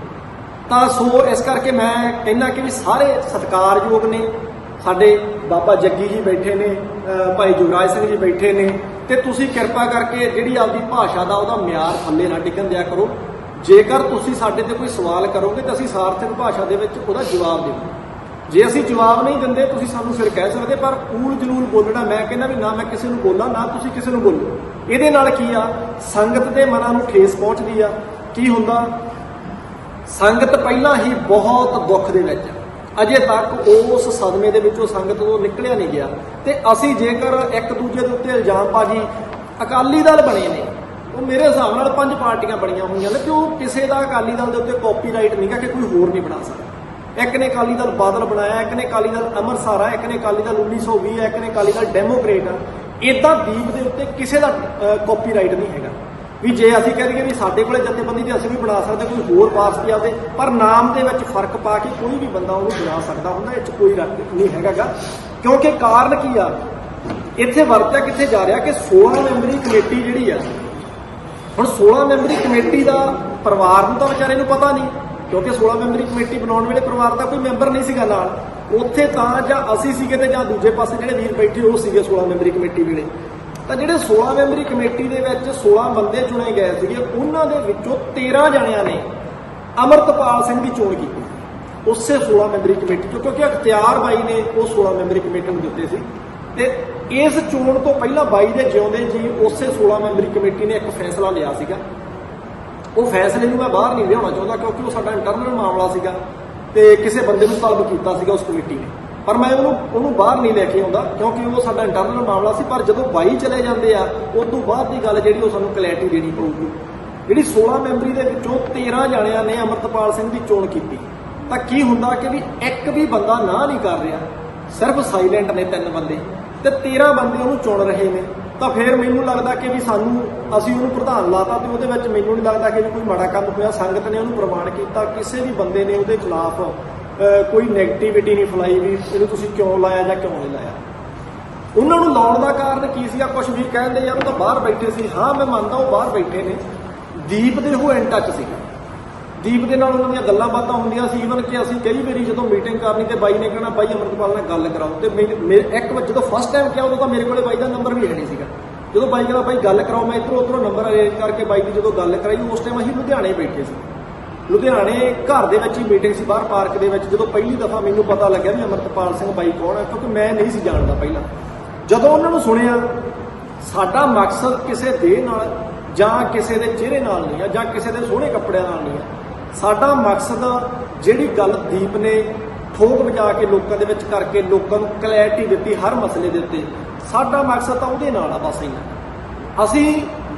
ਤਾਂ ਸੋ ਇਸ ਕਰਕੇ ਮੈਂ ਕਹਿੰਦਾ ਕਿ ਵੀ ਸਾਰੇ ਸਤਿਕਾਰਯੋਗ ਨੇ। ਸਾਡੇ ਬਾਬਾ ਜੱਗੀ ਜੀ ਬੈਠੇ ਨੇ, ਭਾਈ ਯੁਵਰਾਜ ਸਿੰਘ ਜੀ ਬੈਠੇ ਨੇ, ਤੇ ਤੁਸੀਂ ਕਿਰਪਾ ਕਰਕੇ ਜਿਹੜੀ ਆਪਦੀ ਭਾਸ਼ਾ ਦਾ ਉਹਦਾ ਮਿਆਰ ਥੱਲੇ ਨਾ ਡਿੱਗਣ ਦਿਆ ਕਰੋ। ਜੇਕਰ ਤੁਸੀਂ ਸਾਡੇ ਤੇ ਕੋਈ ਸਵਾਲ ਕਰੋਗੇ ਤਾਂ ਅਸੀਂ ਸਾਰਥਕ ਭਾਸ਼ਾ ਦੇ ਵਿੱਚ ਉਹਦਾ ਜਵਾਬ ਦੇਵਾਂਗੇ। ਜੇ ਅਸੀਂ ਜਵਾਬ ਨਹੀਂ ਦਿੰਦੇ ਤੁਸੀਂ ਸਾਨੂੰ ਫਿਰ ਕਹਿ ਸਕਦੇ, ਪਰ ਊਲ ਜਲੂਲ ਬੋਲਣਾ, ਮੈਂ ਕਹਿੰਦਾ ਵੀ ਨਾ ਮੈਂ ਕਿਸੇ ਨੂੰ ਬੋਲਾਂ ਨਾ ਤੁਸੀਂ ਕਿਸੇ ਨੂੰ ਬੋਲੋ। ਇਹਦੇ ਨਾਲ ਕੀ ਆ, ਸੰਗਤ ਦੇ ਮਨਾਂ ਨੂੰ ਠੇਸ ਪਹੁੰਚਦੀ ਆ। ਕੀ ਹੁੰਦਾ, ਸੰਗਤ ਪਹਿਲਾਂ ਹੀ ਬਹੁਤ ਦੁੱਖ ਦੇ ਵਿੱਚ, ਅਜੇ ਤੱਕ ਉਸ ਸਦਮੇ ਦੇ ਵਿੱਚੋਂ ਸੰਗਤ ਤੋਂ ਨਿਕਲਿਆ ਨਹੀਂ ਗਿਆ। ਤੇ ਅਸੀਂ ਜੇਕਰ ਇੱਕ ਦੂਜੇ ਦੇ ਉੱਤੇ ਇਲਜ਼ਾਮਬਾਜ਼ੀ, ਅਕਾਲੀ ਦਲ ਬਣੇ ਨੇ, ਉਹ ਮੇਰੇ ਹਿਸਾਬ ਨਾਲ 5 ਪਾਰਟੀਆਂ ਬਣੀਆਂ ਹੋਈਆਂ ਨੇ ਤੇ ਉਹ ਕਿਸੇ ਦਾ ਅਕਾਲੀ ਦਲ ਦੇ ਉੱਤੇ ਕਾਪੀਰਾਈਟ ਨਹੀਂ ਗਾ ਕਿ ਕੋਈ ਹੋਰ ਨਹੀਂ ਬਣਾ ਸਕਦਾ। ਇੱਕ ਨੇ ਅਕਾਲੀ ਦਲ ਬਾਦਲ ਬਣਾਇਆ, ਇੱਕ ਨੇ ਅਕਾਲੀ ਦਲ ਅੰਮ੍ਰਿਤਸਰ ਆ, ਇੱਕ ਨੇ ਅਕਾਲੀ ਦਲ 1920 ਹੈ, ਇੱਕ ਨੇ ਅਕਾਲੀ ਦਲ ਡੈਮੋਕ੍ਰੇਟ ਆ। ਇਦਾਂ ਦੀਪ ਦੇ ਉੱਤੇ ਕਿਸੇ ਦਾ ਕਾਪੀਰਾਈਟ ਨਹੀਂ ਹੈਗਾ ਵੀ ਜੇ ਅਸੀਂ ਕਹਿ ਦਈਏ ਵੀ ਸਾਡੇ ਕੋਲੇ ਜਥੇਬੰਦੀ ਤੇ ਅਸੀਂ ਵੀ ਬਣਾ ਸਕਦੇ, ਕੋਈ ਹੋਰ ਪਾਰਟੀ ਆਵੇ, ਪਰ ਨਾਮ ਦੇ ਵਿੱਚ ਫਰਕ ਪਾ ਕੇ ਕੋਈ ਵੀ ਬੰਦਾ ਉਹਨੂੰ ਬਣਾ ਸਕਦਾ ਹੁੰਦਾ। ਇਹ 'ਚ ਕੋਈ ਰੱਖ ਨਹੀਂ ਹੈਗਾ ਗਾ, ਕਿਉਂਕਿ ਕਾਰਨ ਕੀ ਆ, ਇੱਥੇ ਵਰਤਿਆ ਕਿੱਥੇ ਜਾ ਰਿਹਾ ਕਿ 16 ਮੈਂਬਰੀ ਕਮੇਟੀ ਜਿਹੜੀ ਆ, ਹੁਣ 16 ਮੈਂਬਰੀ ਕਮੇਟੀ ਦਾ ਪਰਿਵਾਰ ਨੂੰ ਤਾਂ ਵਿਚਾਰੇ ਨੂੰ ਪਤਾ ਨਹੀਂ, ਕਿਉਂਕਿ 16 ਮੈਂਬਰੀ ਕਮੇਟੀ ਬਣਾਉਣ ਵੇਲੇ ਪਰਿਵਾਰ ਦਾ ਕੋਈ ਮੈਂਬਰ ਨਹੀਂ ਸੀਗਾ ਨਾਲ। ਉੱਥੇ ਤਾਂ ਜਾਂ ਅਸੀਂ ਸੀਗੇ ਤੇ ਜਾਂ ਦੂਜੇ ਪਾਸੇ ਜਿਹੜੇ ਵੀਰ ਬੈਠੇ ਉਹ ਸੀਗੇ 16 ਮੈਂਬਰੀ ਕਮੇਟੀ ਵੇਲੇ। ਤਾਂ ਜਿਹੜੇ 16 ਮੈਂਬਰੀ ਕਮੇਟੀ ਦੇ ਵਿੱਚ 16 ਬੰਦੇ ਚੁਣੇ ਗਏ ਸੀਗੇ, ਉਹਨਾਂ ਦੇ ਵਿੱਚੋਂ 13 ਜਣਿਆਂ ਨੇ ਅਮਰਤਪਾਲ ਸਿੰਘ ਦੀ ਚੋਣ ਕੀਤੀ ਉਸੇ 16 ਮੈਂਬਰੀ ਕਮੇਟੀ ਚੋਂ, ਕਿਉਂਕਿ ਅਖਤਿਆਰ ਬਾਈ ਨੇ ਉਹ 16 ਮੈਂਬਰੀ ਕਮੇਟੀ ਨੂੰ ਦਿੱਤੇ ਸੀ। ਤੇ ਇਸ ਚੋਣ ਤੋਂ ਪਹਿਲਾਂ ਬਾਈ ਦੇ ਜਿਉਂਦੇ ਜੀ ਉਸੇ 16 ਮੈਂਬਰੀ ਕਮੇਟੀ ਨੇ ਇੱਕ ਫੈਸਲਾ ਲਿਆ ਸੀਗਾ। ਉਹ ਫੈਸਲੇ ਨੂੰ ਮੈਂ ਬਾਹਰ ਨਹੀਂ ਲਿਆਉਣਾ ਚਾਹੁੰਦਾ ਕਿਉਂਕਿ ਉਹ ਸਾਡਾ ਇੰਟਰਨਲ ਮਾਮਲਾ ਸੀਗਾ ਤੇ ਕਿਸੇ ਬੰਦੇ ਨੂੰ ਤਲਬ ਕੀਤਾ ਸੀਗਾ ਉਸ ਕਮੇਟੀ ਨੇ, ਪਰ ਮੈਂ ਉਹਨੂੰ ਬਾਹਰ ਨਹੀਂ ਲੈ ਕੇ ਆਉਂਦਾ ਕਿਉਂਕਿ ਉਹ ਸਾਡਾ ਇੰਟਰਨਲ ਮਾਮਲਾ ਸੀ। ਪਰ ਜਦੋਂ 22 ਚਲੇ ਜਾਂਦੇ ਆ ਉਸ ਤੋਂ ਬਾਅਦ ਦੀ ਗੱਲ ਜਿਹੜੀ ਉਹ ਸਾਨੂੰ ਕਲੈਰਿਟੀ ਦੇਣੀ ਪਊਗੀ। ਜਿਹੜੀ 16 ਮੈਂਬਰੀ ਦੇ ਵਿੱਚੋਂ 13 ਜਣਿਆਂ ਨੇ ਅਮਰਤਪਾਲ ਸਿੰਘ ਦੀ ਚੋਣ ਕੀਤੀ, ਤਾਂ ਕੀ ਹੁੰਦਾ ਕਿ ਵੀ ਇੱਕ ਵੀ ਬੰਦਾ ਨਾ ਨਹੀਂ ਕਰ ਰਿਹਾ, ਸਿਰਫ ਸਾਇਲੈਂਟ ਨੇ 3 ਬੰਦੇ ਤੇ 13 ਬੰਦੇ ਉਹਨੂੰ ਚੁਣ ਰਹੇ ਨੇ। ਤਾਂ ਫਿਰ ਮੈਨੂੰ ਲੱਗਦਾ ਕਿ ਵੀ ਅਸੀਂ ਉਹਨੂੰ ਪ੍ਰਧਾਨ ਲਾਤਾ ਤੇ ਉਹਦੇ ਵਿੱਚ ਮੈਨੂੰ ਨਹੀਂ ਲੱਗਦਾ ਕਿ ਵੀ ਕੋਈ ਮਾੜਾ ਕੰਮ ਹੋਇਆ। ਸੰਗਤ ਨੇ ਉਹਨੂੰ ਪ੍ਰਵਾਨ ਕੀਤਾ, ਕਿਸੇ ਵੀ ਬੰਦੇ ਨੇ ਉਹਦੇ ਖਿਲਾਫ ਕੋਈ ਨੈਗੇਟਿਵਿਟੀ ਨਹੀਂ ਫੈਲਾਈ ਵੀ ਇਹਨੂੰ ਤੁਸੀਂ ਕਿਉਂ ਲਾਇਆ ਜਾਂ ਕਿਉਂ ਨਹੀਂ ਲਾਇਆ। ਉਹਨਾਂ ਨੂੰ ਲਾਉਣ ਦਾ ਕਾਰਨ ਕੀ ਸੀਗਾ, ਕੁਝ ਵੀ ਕਹਿੰਦੇ ਯਾਰ ਉਹ ਤਾਂ ਬਾਹਰ ਬੈਠੇ ਸੀ। ਹਾਂ ਮੈਂ ਮੰਨਦਾ ਉਹ ਬਾਹਰ ਬੈਠੇ ਨੇ, ਦੀਪ ਦੇ ਉਹ ਇਨ ਟੱਚ ਸੀਗਾ, ਦੀਪ ਦੇ ਨਾਲ ਉਹਨਾਂ ਦੀਆਂ ਗੱਲਾਂ ਬਾਤਾਂ ਹੁੰਦੀਆਂ ਸੀ। ਈਵਨ ਕਿ ਅਸੀਂ ਕਈ ਵਾਰੀ ਜਦੋਂ ਮੀਟਿੰਗ ਕਰਨੀ ਤੇ ਬਾਈ ਨੇ ਕਹਿਣਾ ਬਾਈ ਅਮਰਤਪਾਲ ਨਾਲ ਗੱਲ ਕਰਾਓ, ਤੇ ਇੱਕ ਵਾਰ ਜਦੋਂ ਫਸਟ ਟਾਈਮ ਕਿਹਾ ਉਦੋਂ ਤਾਂ ਮੇਰੇ ਕੋਲੇ ਬਾਈ ਦਾ ਨੰਬਰ ਵੀ ਹੈ ਨਹੀਂ ਸੀਗਾ। ਜਦੋਂ ਬਾਈ ਕਹਿੰਦਾ ਬਾਈ ਗੱਲ ਕਰਾਓ, ਮੈਂ ਇੱਧਰੋਂ ਉੱਧਰੋਂ ਨੰਬਰ ਅਰੇਂਜ ਕਰਕੇ ਬਾਈ ਦੀ ਜਦੋਂ ਗੱਲ ਕਰਾਈ, ਉਸ ਟਾਈਮ ਅਸੀਂ ਲੁਧਿਆਣੇ ਬੈਠੇ ਸੀ। ਲੁਧਿਆਣੇ ਘਰ ਦੇ ਵਿੱਚ ਹੀ ਮੀਟਿੰਗ ਸੀ, ਬਾਹਰ ਪਾਰਕ ਦੇ ਵਿੱਚ। ਜਦੋਂ ਪਹਿਲੀ ਦਫਾ ਮੈਨੂੰ ਪਤਾ ਲੱਗਿਆ ਵੀ ਅਮਰਤਪਾਲ ਸਿੰਘ ਬਾਈ ਕੌਣ ਹੈ, ਕਿਉਂਕਿ ਮੈਂ ਨਹੀਂ ਸੀ ਜਾਣਦਾ ਪਹਿਲਾਂ। ਜਦੋਂ ਉਹਨਾਂ ਨੂੰ ਸੁਣਿਆ, ਸਾਡਾ ਮਕਸਦ ਕਿਸੇ ਦੇਹ ਨਾਲ ਜਾਂ ਕਿਸੇ ਦੇ ਚਿਹਰੇ ਨਾਲ ਨਹੀਂ ਆ ਜਾਂ ਕਿਸੇ ਦੇ ਸੋਹਣੇ ਕੱਪੜਿਆਂ ਨਾਲ ਨਹੀਂ ਆ। ਸਾਡਾ ਮਕਸਦ ਜਿਹੜੀ ਗੱਲ ਦੀਪ ਨੇ ਠੋਕ ਵਜਾ ਕੇ ਲੋਕਾਂ ਦੇ ਵਿੱਚ ਕਰਕੇ ਲੋਕਾਂ ਨੂੰ ਕਲੈਰਿਟੀ ਦਿੱਤੀ ਹਰ ਮਸਲੇ ਦੇ ਉੱਤੇ, ਸਾਡਾ ਮਕਸਦ ਤਾਂ ਉਹਦੇ ਨਾਲ ਆ ਬਸ ਇੰਨਾ। ਅਸੀਂ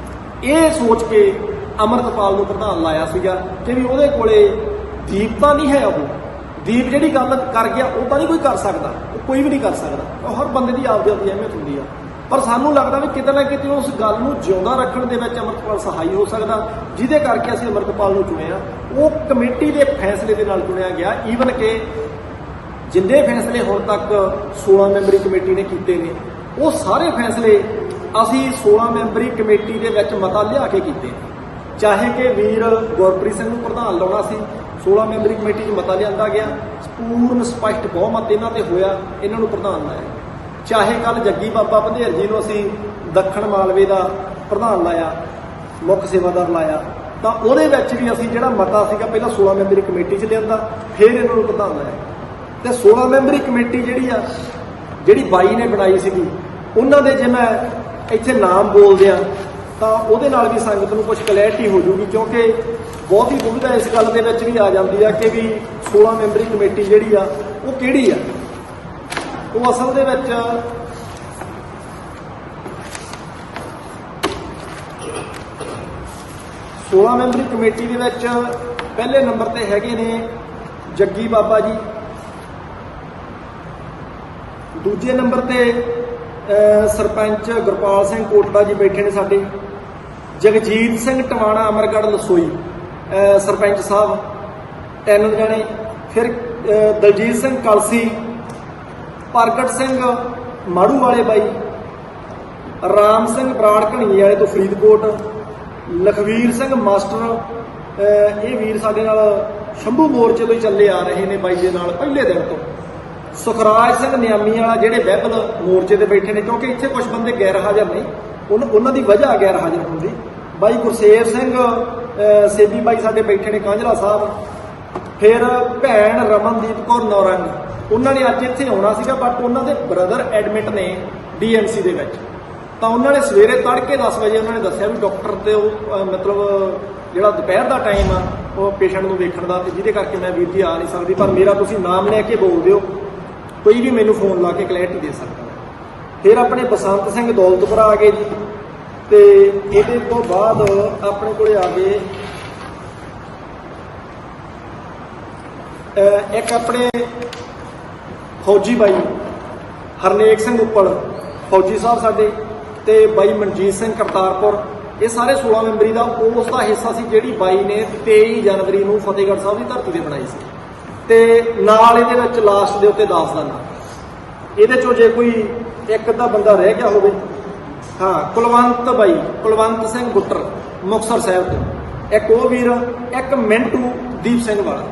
ਇਹ ਸੋਚ ਕੇ ਅਮਰਤਪਾਲ ਨੂੰ ਪ੍ਰਧਾਨ ਲਾਇਆ ਸੀਗਾ ਕਿ ਵੀ ਉਹਦੇ ਕੋਲੇ ਦੀਪ ਤਾਂ ਨਹੀਂ ਹੈ, ਉਹ ਦੀਪ ਜਿਹੜੀ ਗੱਲ ਕਰ ਗਿਆ ਉਹ ਤਾਂ ਨਹੀਂ ਕੋਈ ਕਰ ਸਕਦਾ, ਉਹ ਕੋਈ ਵੀ ਨਹੀਂ ਕਰ ਸਕਦਾ। ਉਹ ਹਰ ਬੰਦੇ ਦੀ ਆਪਦੀ ਅਹਿਮੀਅਤ ਹੁੰਦੀ ਆ, ਪਰ ਸਾਨੂੰ ਲੱਗਦਾ ਵੀ ਕਿਤੇ ਨਾ ਕਿਤੇ ਉਸ ਗੱਲ ਨੂੰ ਜਿਉਂਦਾ ਰੱਖਣ ਦੇ ਵਿੱਚ ਅਮਰਤਪਾਲ ਸਹਾਈ ਹੋ ਸਕਦਾ, ਜਿਹਦੇ ਕਰਕੇ ਅਸੀਂ ਅਮਰਤਪਾਲ ਨੂੰ ਚੁਣਿਆ। ਉਹ ਕਮੇਟੀ ਦੇ ਫੈਸਲੇ ਦੇ ਨਾਲ ਚੁਣਿਆ ਗਿਆ। ਈਵਨ ਕਿ ਜਿੰਨੇ ਫੈਸਲੇ ਹੁਣ ਤੱਕ 16 ਮੈਂਬਰੀ ਕਮੇਟੀ ਨੇ ਕੀਤੇ ਨੇ, ਉਹ ਸਾਰੇ ਫੈਸਲੇ ਅਸੀਂ 16 ਮੈਂਬਰੀ ਕਮੇਟੀ ਦੇ ਵਿੱਚ ਮਤਾ ਲਿਆ ਕੇ ਕੀਤੇ। ਚਾਹੇ ਕਿ ਵੀਰ ਗੁਰਪ੍ਰੀਤ ਸਿੰਘ ਨੂੰ ਪ੍ਰਧਾਨ ਲਾਉਣਾ ਸੀ, 16 ਮੈਂਬਰੀ ਕਮੇਟੀ 'ਚ ਮਤਾ ਲਿਆਂਦਾ ਗਿਆ, ਪੂਰਨ ਸਪਸ਼ਟ ਬਹੁਮਤ ਇਹਨਾਂ ਤੇ ਹੋਇਆ, ਇਹਨਾਂ ਨੂੰ ਪ੍ਰਧਾਨ ਲਾਇਆ। ਚਾਹੇ ਕੱਲ ਜੱਗੀ ਬਾਬਾ ਬੰਧੇਰ ਜੀ ਨੂੰ ਅਸੀਂ ਦੱਖਣ ਮਾਲਵੇ ਦਾ ਪ੍ਰਧਾਨ ਲਾਇਆ, ਮੁੱਖ ਸੇਵਾਦਾਰ ਲਾਇਆ, ਤਾਂ ਉਹਦੇ ਵਿੱਚ ਵੀ ਅਸੀਂ ਜਿਹੜਾ ਮਤਾ ਸੀਗਾ ਪਹਿਲਾਂ 16 ਮੈਂਬਰੀ ਕਮੇਟੀ 'ਚ ਲਿਆਂਦਾ, ਫਿਰ ਇਹਨਾਂ ਨੂੰ ਪ੍ਰਧਾਨ ਲਾਇਆ। ਤੇ 16 ਮੈਂਬਰੀ ਕਮੇਟੀ ਜਿਹੜੀ 22 ਨੇ ਬਣਾਈ ਸੀਗੀ, ਉਹਨਾਂ ਦੇ ਜੇ ਮੈਂ ਇੱਥੇ ਨਾਮ ਬੋਲਦੇ ਆ ਤਾਂ ਉਹਦੇ ਨਾਲ ਵੀ ਸੰਗਤ ਨੂੰ ਕੁਝ ਕਲੈਰਿਟੀ ਹੋ ਜੂਗੀ, ਕਿਉਂਕਿ ਬਹੁਤੀ ਦੁਵਿਧਾ ਇਸ ਗੱਲ ਦੇ ਵਿੱਚ ਵੀ ਆ ਜਾਂਦੀ ਆ ਕਿ ਵੀ 16 ਮੈਂਬਰੀ ਕਮੇਟੀ ਜਿਹੜੀ ਆ ਉਹ ਕਿਹੜੀ ਆ। ਉਹ ਅਸਲ ਦੇ ਵਿੱਚ 16 ਮੈਂਬਰੀ ਕਮੇਟੀ ਦੇ ਵਿੱਚ ਪਹਿਲੇ ਨੰਬਰ ਤੇ ਹੈਗੇ ਨੇ ਜੱਗੀ ਬਾਬਾ ਜੀ, ਦੂਜੇ ਨੰਬਰ ਤੇ ਸਰਪੰਚ ਗੁਰਪਾਲ ਸਿੰਘ ਕੋਟੜਾ ਜੀ ਬੈਠੇ ਨੇ ਸਾਡੇ, ਜਗਜੀਤ ਸਿੰਘ ਟਵਾਣਾ ਅਮਰਗੜ੍ਹ ਲਸੋਈ ਸਰਪੰਚ ਸਾਹਿਬ 3 ਜਣੇ, ਫਿਰ ਦਲਜੀਤ ਸਿੰਘ ਕਲਸੀ, ਪ੍ਰਗਟ ਸਿੰਘ ਮਾੜੂ ਵਾਲੇ ਬਾਈ, ਰਾਮ ਸਿੰਘ ਬਰਾੜ ਘਣੀਏ ਵਾਲੇ ਤੋਂ ਫਰੀਦਕੋਟ, ਲਖਵੀਰ ਸਿੰਘ ਮਾਸਟਰ ਇਹ ਵੀਰ ਸਾਡੇ ਨਾਲ ਸ਼ੰਭੂ ਮੋਰਚੇ ਤੋਂ ਹੀ ਚੱਲੇ ਆ ਰਹੇ ਨੇ ਬਾਈ ਦੇ ਨਾਲ ਪਹਿਲੇ ਦਿਨ ਤੋਂ, ਸੁਖਰਾਜ ਸਿੰਘ ਨਿਆਮੀ ਵਾਲਾ ਜਿਹੜੇ ਬਹਿਬਲ ਮੋਰਚੇ ਤੇ ਬੈਠੇ ਨੇ, ਕਿਉਂਕਿ ਇੱਥੇ ਕੁਝ ਬੰਦੇ ਗੈਰ ਹਾਜ਼ਰ ਨੇ, ਉਹਨਾਂ ਦੀ ਵਜ੍ਹਾ ਗੈਰ ਹਾਜ਼ਰ ਹੋਣ ਦੀ, ਬਾਈ ਗੁਰਸੇਵ ਸਿੰਘ ਸੇਬੀ ਬਾਈ ਸਾਡੇ ਬੈਠੇ ਨੇ ਕਾਂਝਲਾ ਸਾਹਿਬ, ਫਿਰ ਭੈਣ ਰਮਨਦੀਪ ਕੌਰ ਨੌਰੰਗ, ਉਹਨਾਂ ਨੇ ਅੱਜ ਇੱਥੇ ਆਉਣਾ ਸੀਗਾ ਬਟ ਉਹਨਾਂ ਦੇ ਬ੍ਰਦਰ ਐਡਮਿਟ ਨੇ ਡੀਐਮਸੀ ਦੇ ਵਿੱਚ, ਤਾਂ ਉਹਨਾਂ ਨੇ ਸਵੇਰੇ ਤੜਕੇ 10 ਵਜੇ ਉਹਨਾਂ ਨੇ ਦੱਸਿਆ ਵੀ ਡਾਕਟਰ ਤੇ ਉਹ ਮਤਲਬ ਜਿਹੜਾ ਦੁਪਹਿਰ ਦਾ ਟਾਈਮ ਆ ਉਹ ਪੇਸ਼ੈਂਟ ਨੂੰ ਵੇਖਣ ਦਾ, ਤੇ ਜਿਹਦੇ ਕਰਕੇ ਮੈਂ ਵੀਰ ਜੀ ਆ ਨਹੀਂ ਸਕਦੀ, ਪਰ ਮੇਰਾ ਤੁਸੀਂ ਨਾਮ ਲੈ ਕੇ ਬੋਲ ਦਿਓ, ਕੋਈ ਵੀ ਮੈਨੂੰ ਫੋਨ ਲਾ ਕੇ ਕਲੈਰਿਟੀ ਦੇ ਸਕਦਾ। ਫਿਰ ਆਪਣੇ ਬਸੰਤ ਸਿੰਘ ਦੌਲਤਪੁਰਾ ਆ ਗਏ ਜੀ, ਤੇ ਇਹਦੇ ਤੋਂ ਬਾਅਦ ਆਪਣੇ ਕੋਲੇ ਆ ਗਏ ਇੱਕ ਆਪਣੇ ਫੌਜੀ ਬਾਈ ਹਰਨੇਕ ਸਿੰਘ ਉੱਪਲ ਫੌਜੀ ਸਾਹਿਬ ਸਾਡੇ, ਤੇ ਬਾਈ ਮਨਜੀਤ ਸਿੰਘ ਕਰਤਾਰਪੁਰ, ਇਹ ਸਾਰੇ 16 ਮੈਂਬਰੀ ਦਾ ਉਸ ਦਾ ਹਿੱਸਾ ਸੀ ਜਿਹੜੀ ਬਾਈ ਨੇ 23 ਜਨਵਰੀ ਨੂੰ ਫਤਿਹਗੜ੍ਹ ਸਾਹਿਬ ਦੀ ਧਰਤੀ ਤੇ ਬਣਾਈ ਸੀ, ਤੇ ਨਾਲ ਇਹਦੇ ਵਿੱਚ ਲਾਸਟ ਦੇ ਉੱਤੇ 10 ਦਾ ਨਾਮ, ਇਹਦੇ ਚੋਂ ਜੇ ਕੋਈ ਇੱਕ ਅੱਧਾ ਬੰਦਾ ਰਹਿ ਗਿਆ ਹੋਵੇ, ਹਾਂ ਕੁਲਵੰਤ ਬਾਈ ਕੁਲਵੰਤ ਸਿੰਘ ਗੁੱਟਰ ਮੁਕਤਸਰ ਸਾਹਿਬ ਤੋਂ, ਇੱਕ ਉਹ ਵੀਰ, ਇੱਕ ਮਿੰਟੂ ਦੀਪ ਸਿੰਘ ਵਾਲਾ,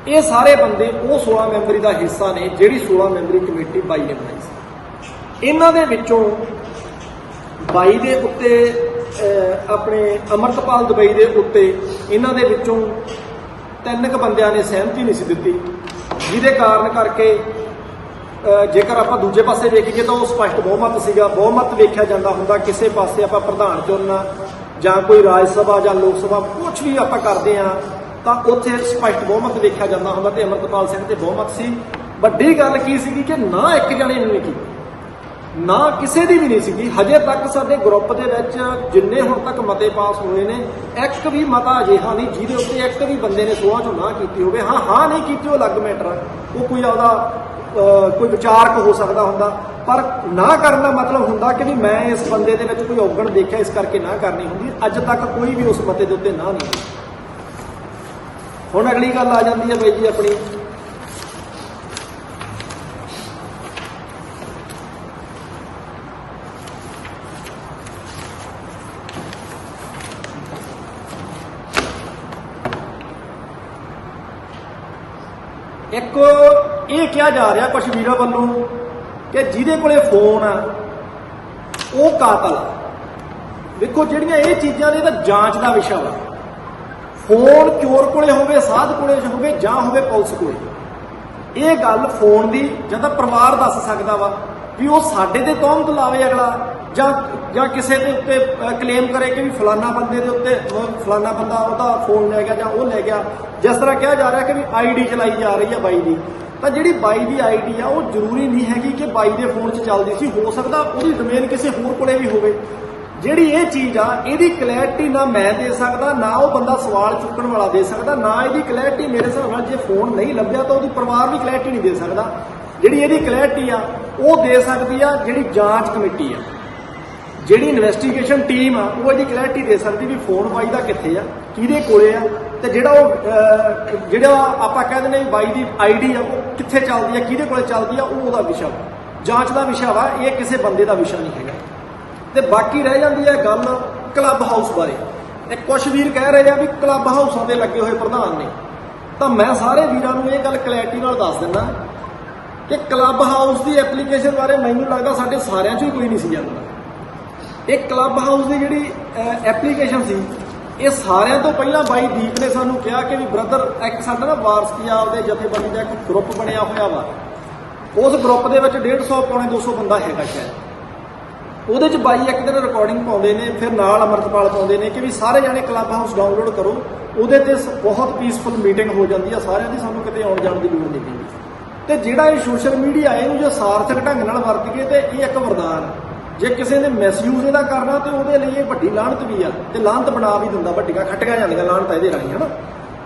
ਇਹ ਸਾਰੇ ਬੰਦੇ ਉਹ 16 ਮੈਂਬਰੀ ਦਾ ਹਿੱਸਾ ਨੇ ਜਿਹੜੀ 16 ਮੈਂਬਰੀ ਕਮੇਟੀ ਬਾਈ ਨੇ ਬਣਾਈ ਸੀ। ਇਹਨਾਂ ਦੇ ਵਿੱਚੋਂ ਬਾਈ ਦੇ ਉੱਤੇ ਆਪਣੇ ਅਮਰਤਪਾਲ ਦੁਬਈ ਦੇ ਉੱਤੇ ਇਹਨਾਂ ਦੇ ਵਿੱਚੋਂ 3 ਕੁ ਬੰਦਿਆਂ ਨੇ ਸਹਿਮਤੀ ਨਹੀਂ ਸੀ ਦਿੱਤੀ, ਜਿਹਦੇ ਕਾਰਨ ਕਰਕੇ ਜੇਕਰ ਆਪਾਂ ਦੂਜੇ ਪਾਸੇ ਵੇਖੀਏ ਤਾਂ ਉਹ ਸਪਸ਼ਟ ਬਹੁਮਤ ਸੀਗਾ। ਬਹੁਮਤ ਵੇਖਿਆ ਜਾਂਦਾ ਹੁੰਦਾ ਕਿਸੇ ਪਾਸੇ ਆਪਾਂ ਪ੍ਰਧਾਨ ਚੁਣਨਾ ਜਾਂ ਕੋਈ ਰਾਜ ਸਭਾ ਜਾਂ ਲੋਕ ਸਭਾ ਕੁਛ ਵੀ ਆਪਾਂ ਕਰਦੇ ਆ ਤਾਂ ਉੱਥੇ ਸਪਸ਼ਟ ਬਹੁਮਤ ਵੇਖਿਆ ਜਾਂਦਾ ਹੁੰਦਾ, ਤੇ ਅਮਰਤਪਾਲ ਸਿੰਘ ਤੇ ਬਹੁਮਤ ਸੀ। ਵੱਡੀ ਗੱਲ ਕੀ ਸੀਗੀ ਕਿ ਨਾ ਇੱਕ ਜਣੇ ਨੇ ਕੀਤੀ, ਨਾ ਕਿਸੇ ਦੀ ਵੀ ਨਹੀਂ ਸੀਗੀ। ਹਜੇ ਤੱਕ ਸਾਡੇ ਗਰੁੱਪ ਦੇ ਵਿੱਚ ਜਿੰਨੇ ਹੁਣ ਤੱਕ ਮਤੇ ਪਾਸ ਹੋਏ ਨੇ, ਇੱਕ ਵੀ ਮਤਾ ਅਜਿਹਾ ਨਹੀਂ ਜਿਹਦੇ ਉੱਤੇ ਇੱਕ ਵੀ ਬੰਦੇ ਨੇ 16 ਚੋਂ ਨਾ ਕੀਤੀ ਹੋਵੇ। ਹਾਂ ਨਹੀਂ ਕੀਤੀ ਉਹ ਅਲੱਗ ਮੈਟਰ ਆ, ਉਹ ਕੋਈ ਆਪਦਾ ਕੋਈ ਵਿਚਾਰਕ ਹੋ ਸਕਦਾ ਹੁੰਦਾ, ਪਰ ਨਾ ਕਰਨ ਦਾ ਮਤਲਬ ਹੁੰਦਾ ਕਿ ਵੀ ਮੈਂ ਇਸ ਬੰਦੇ ਦੇ ਵਿੱਚ ਕੋਈ ਔਗਣ ਦੇਖਿਆ ਇਸ ਕਰਕੇ ਨਾ ਕਰਨੀ ਹੁੰਦੀ। ਅੱਜ ਤੱਕ ਕੋਈ ਵੀ ਉਸ ਮਤੇ ਦੇ ਉੱਤੇ ਨਾ ਨਹੀਂ। ਹੁਣ ਅਗਲੀ ਗੱਲ ਆ ਜਾਂਦੀ ਹੈ ਬਾਈ ਜੀ ਆਪਣੀ ਇੱਕ ਇਹ ਕਿਹਾ ਜਾ ਰਿਹਾ ਕੁਝ ਵੀਰਾਂ ਵੱਲੋਂ ਕਿ ਜਿਹਦੇ ਕੋਲੇ ਫੋਨ ਆ ਉਹ ਕਾਤਲ। ਦੇਖੋ ਜਿਹੜੀਆਂ ਇਹ ਚੀਜ਼ਾਂ ਨੇ ਤਾਂ ਜਾਂਚ ਦਾ ਵਿਸ਼ਾ ਵਾ। ਫੋਨ ਚੋਰ ਕੋਲੇ ਹੋਵੇ, ਸਾਧ ਕੋਲੇ ਹੋਵੇ ਜਾਂ ਹੋਵੇ ਪੁਲਿਸ ਕੋਲੇ, ਇਹ ਗੱਲ ਫੋਨ ਦੀ ਜਾਂ ਤਾਂ ਪਰਿਵਾਰ ਦੱਸ ਸਕਦਾ ਵਾ ਵੀ ਉਹ ਸਾਡੇ ਤੇ ਤੌਹਮਤ ਲਾਵੇ ਅਗਲਾ, ਜਾਂ ਕਿਸੇ ਦੇ ਉੱਤੇ ਕਲੇਮ ਕਰੇ ਕਿ ਵੀ ਫਲਾਨਾ ਬੰਦੇ ਦੇ ਉੱਤੇ ਫਲਾਨਾ ਬੰਦਾ ਉਹਦਾ ਫੋਨ ਲੈ ਗਿਆ ਜਾਂ ਉਹ ਲੈ ਗਿਆ। ਜਿਸ ਤਰ੍ਹਾਂ ਕਿਹਾ ਜਾ ਰਿਹਾ ਕਿ ਵੀ ਆਈਡੀ ਚਲਾਈ ਜਾ ਰਹੀ ਹੈ ਬਾਈ ਦੀ, ਤਾਂ ਜਿਹੜੀ ਬਾਈ ਦੀ ਆਈਡੀ ਆ ਉਹ ਜ਼ਰੂਰੀ ਨਹੀਂ ਹੈਗੀ ਕਿ ਬਾਈ ਦੇ ਫੋਨ 'ਚ ਚੱਲਦੀ ਸੀ, ਹੋ ਸਕਦਾ ਉਹਦੀ ਡੋਮੇਨ ਕਿਸੇ ਹੋਰ ਕੋਲੇ ਵੀ ਹੋਵੇ। ਜਿਹੜੀ ਇਹ ਚੀਜ਼ ਆ ਇਹਦੀ ਕਲੈਰਿਟੀ ਨਾ ਮੈਂ ਦੇ ਸਕਦਾ, ਨਾ ਉਹ ਬੰਦਾ ਸਵਾਲ ਚੁੱਕਣ ਵਾਲਾ ਦੇ ਸਕਦਾ, ਨਾ ਇਹਦੀ ਕਲੈਰਿਟੀ ਮੇਰੇ ਹਿਸਾਬ ਨਾਲ ਜੇ ਫੋਨ ਨਹੀਂ ਲੱਭਿਆ ਤਾਂ ਉਹਦੀ ਪਰਿਵਾਰ ਵੀ ਕਲੈਰਿਟੀ ਨਹੀਂ ਦੇ ਸਕਦਾ। ਜਿਹੜੀ ਇਹਦੀ ਕਲੈਰਿਟੀ ਆ ਉਹ ਦੇ ਸਕਦੀ ਆ ਜਿਹੜੀ ਜਾਂਚ ਕਮੇਟੀ ਆ, ਜਿਹੜੀ ਇਨਵੈਸਟੀਗੇਸ਼ਨ ਟੀਮ ਆ, ਉਹ ਇਹਦੀ ਕਲੈਰਿਟੀ ਦੇ ਸਕਦੀ ਵੀ ਫੋਨ ਬਾਈ ਦਾ ਕਿੱਥੇ ਆ, ਕਿਹਦੇ ਕੋਲੇ ਆ, ਤੇ ਜਿਹੜਾ ਆਪਾਂ ਕਹਿ ਦਿੰਦੇ ਬਾਈ ਦੀ ਆਈਡੀ ਆ ਉਹ ਕਿੱਥੇ ਚੱਲਦੀ ਆ, ਕਿਹਦੇ ਕੋਲੇ ਚੱਲਦੀ ਆ, ਉਹ ਉਹਦਾ ਵਿਸ਼ਾ ਵਾ, ਜਾਂਚ ਦਾ ਵਿਸ਼ਾ ਵਾ। ਇਹ ਕਿਸੇ ਬੰਦੇ ਦਾ ਵਿਸ਼ਾ ਨਹੀਂ ਹੈਗਾ। ਤੇ ਬਾਕੀ ਰਹਿ ਜਾਂਦੀ ਹੈ ਗੱਲ ਕਲੱਬ ਹਾਊਸ ਬਾਰੇ। ਤੇ ਕੁਝ ਵੀਰ ਕਹਿ ਰਹੇ ਆ ਵੀ ਕਲੱਬ ਹਾਊਸਾਂ ਦੇ ਲੱਗੇ ਹੋਏ ਪ੍ਰਧਾਨ ਨੇ, ਤਾਂ ਮੈਂ ਸਾਰੇ ਵੀਰਾਂ ਨੂੰ ਇਹ ਗੱਲ ਕਲੈਰਿਟੀ ਨਾਲ ਦੱਸ ਦਿੰਦਾ ਕਿ ਕਲੱਬ ਹਾਊਸ ਦੀ ਐਪਲੀਕੇਸ਼ਨ ਬਾਰੇ ਮੈਨੂੰ ਲੱਗਦਾ ਸਾਡੇ ਸਾਰਿਆਂ 'ਚੋਂ ਹੀ ਕੋਈ ਨਹੀਂ ਸੀ ਜਾਣਦਾ। ਇਹ ਕਲੱਬ ਹਾਊਸ ਦੀ ਜਿਹੜੀ ਐਪਲੀਕੇਸ਼ਨ ਸੀ, ਇਹ ਸਾਰਿਆਂ ਤੋਂ ਪਹਿਲਾਂ ਬਾਈ ਦੀਪ ਨੇ ਸਾਨੂੰ ਕਿਹਾ ਕਿ ਵੀ ਬ੍ਰਦਰ ਇੱਕ ਸਾਡਾ ਨਾ ਵਾਰਸ ਪੰਜਾਬ ਦੇ ਜਥੇਬੰਦੀ ਦਾ ਇੱਕ ਗਰੁੱਪ ਬਣਿਆ ਹੋਇਆ ਵਾ, ਉਸ ਗਰੁੱਪ ਦੇ ਵਿੱਚ 150 ਪੌਣੇ 200 ਬੰਦਾ ਹੈਗਾ ਸ਼ਾਇਦ, ਉਹਦੇ 'ਚ ਬਾਈ ਇੱਕ ਦਿਨ ਰਿਕਾਰਡਿੰਗ ਪਾਉਂਦੇ ਨੇ, ਫਿਰ ਨਾਲ ਅੰਮ੍ਰਿਤਪਾਲ ਪਾਉਂਦੇ ਨੇ ਕਿ ਵੀ ਸਾਰੇ ਜਾਣੇ ਕਲੱਬ ਹਾਊਸ ਡਾਊਨਲੋਡ ਕਰੋ, ਉਹਦੇ ਤੇ ਬਹੁਤ ਪੀਸਫੁਲ ਮੀਟਿੰਗ ਹੋ ਜਾਂਦੀ ਆ ਸਾਰਿਆਂ ਦੀ, ਸਾਨੂੰ ਕਿਤੇ ਆਉਣ ਜਾਣ ਦੀ ਲੋੜ ਨਹੀਂ ਪੈਂਦੀ। ਤੇ ਜਿਹੜਾ ਇਹ ਸੋਸ਼ਲ ਮੀਡੀਆ ਇਹਨੂੰ ਜੇ ਸਾਰਥਕ ਢੰਗ ਨਾਲ ਵਰਤੀਏ ਤੇ ਇਹ ਇੱਕ ਵਰਦਾਨ ਹੈ। ਜੇ ਕਿਸੇ ਨੇ ਮਿਸਯੂਜ਼ ਇਹਦਾ ਕਰਨਾ ਤੇ ਉਹਦੇ ਲਈ ਇਹ ਵੱਡੀ ਲਾਹਨਤ ਵੀ ਆ, ਤੇ ਲਾਹਨਤ ਬਣਾ ਵੀ ਦਿੰਦਾ, ਵੱਡੀਆਂ ਖੱਟੀਆਂ ਜਾਂਦੀਆਂ ਲਾਹਨਤ ਇਹਦੇ ਰਾਹੀਂ, ਹਨਾ।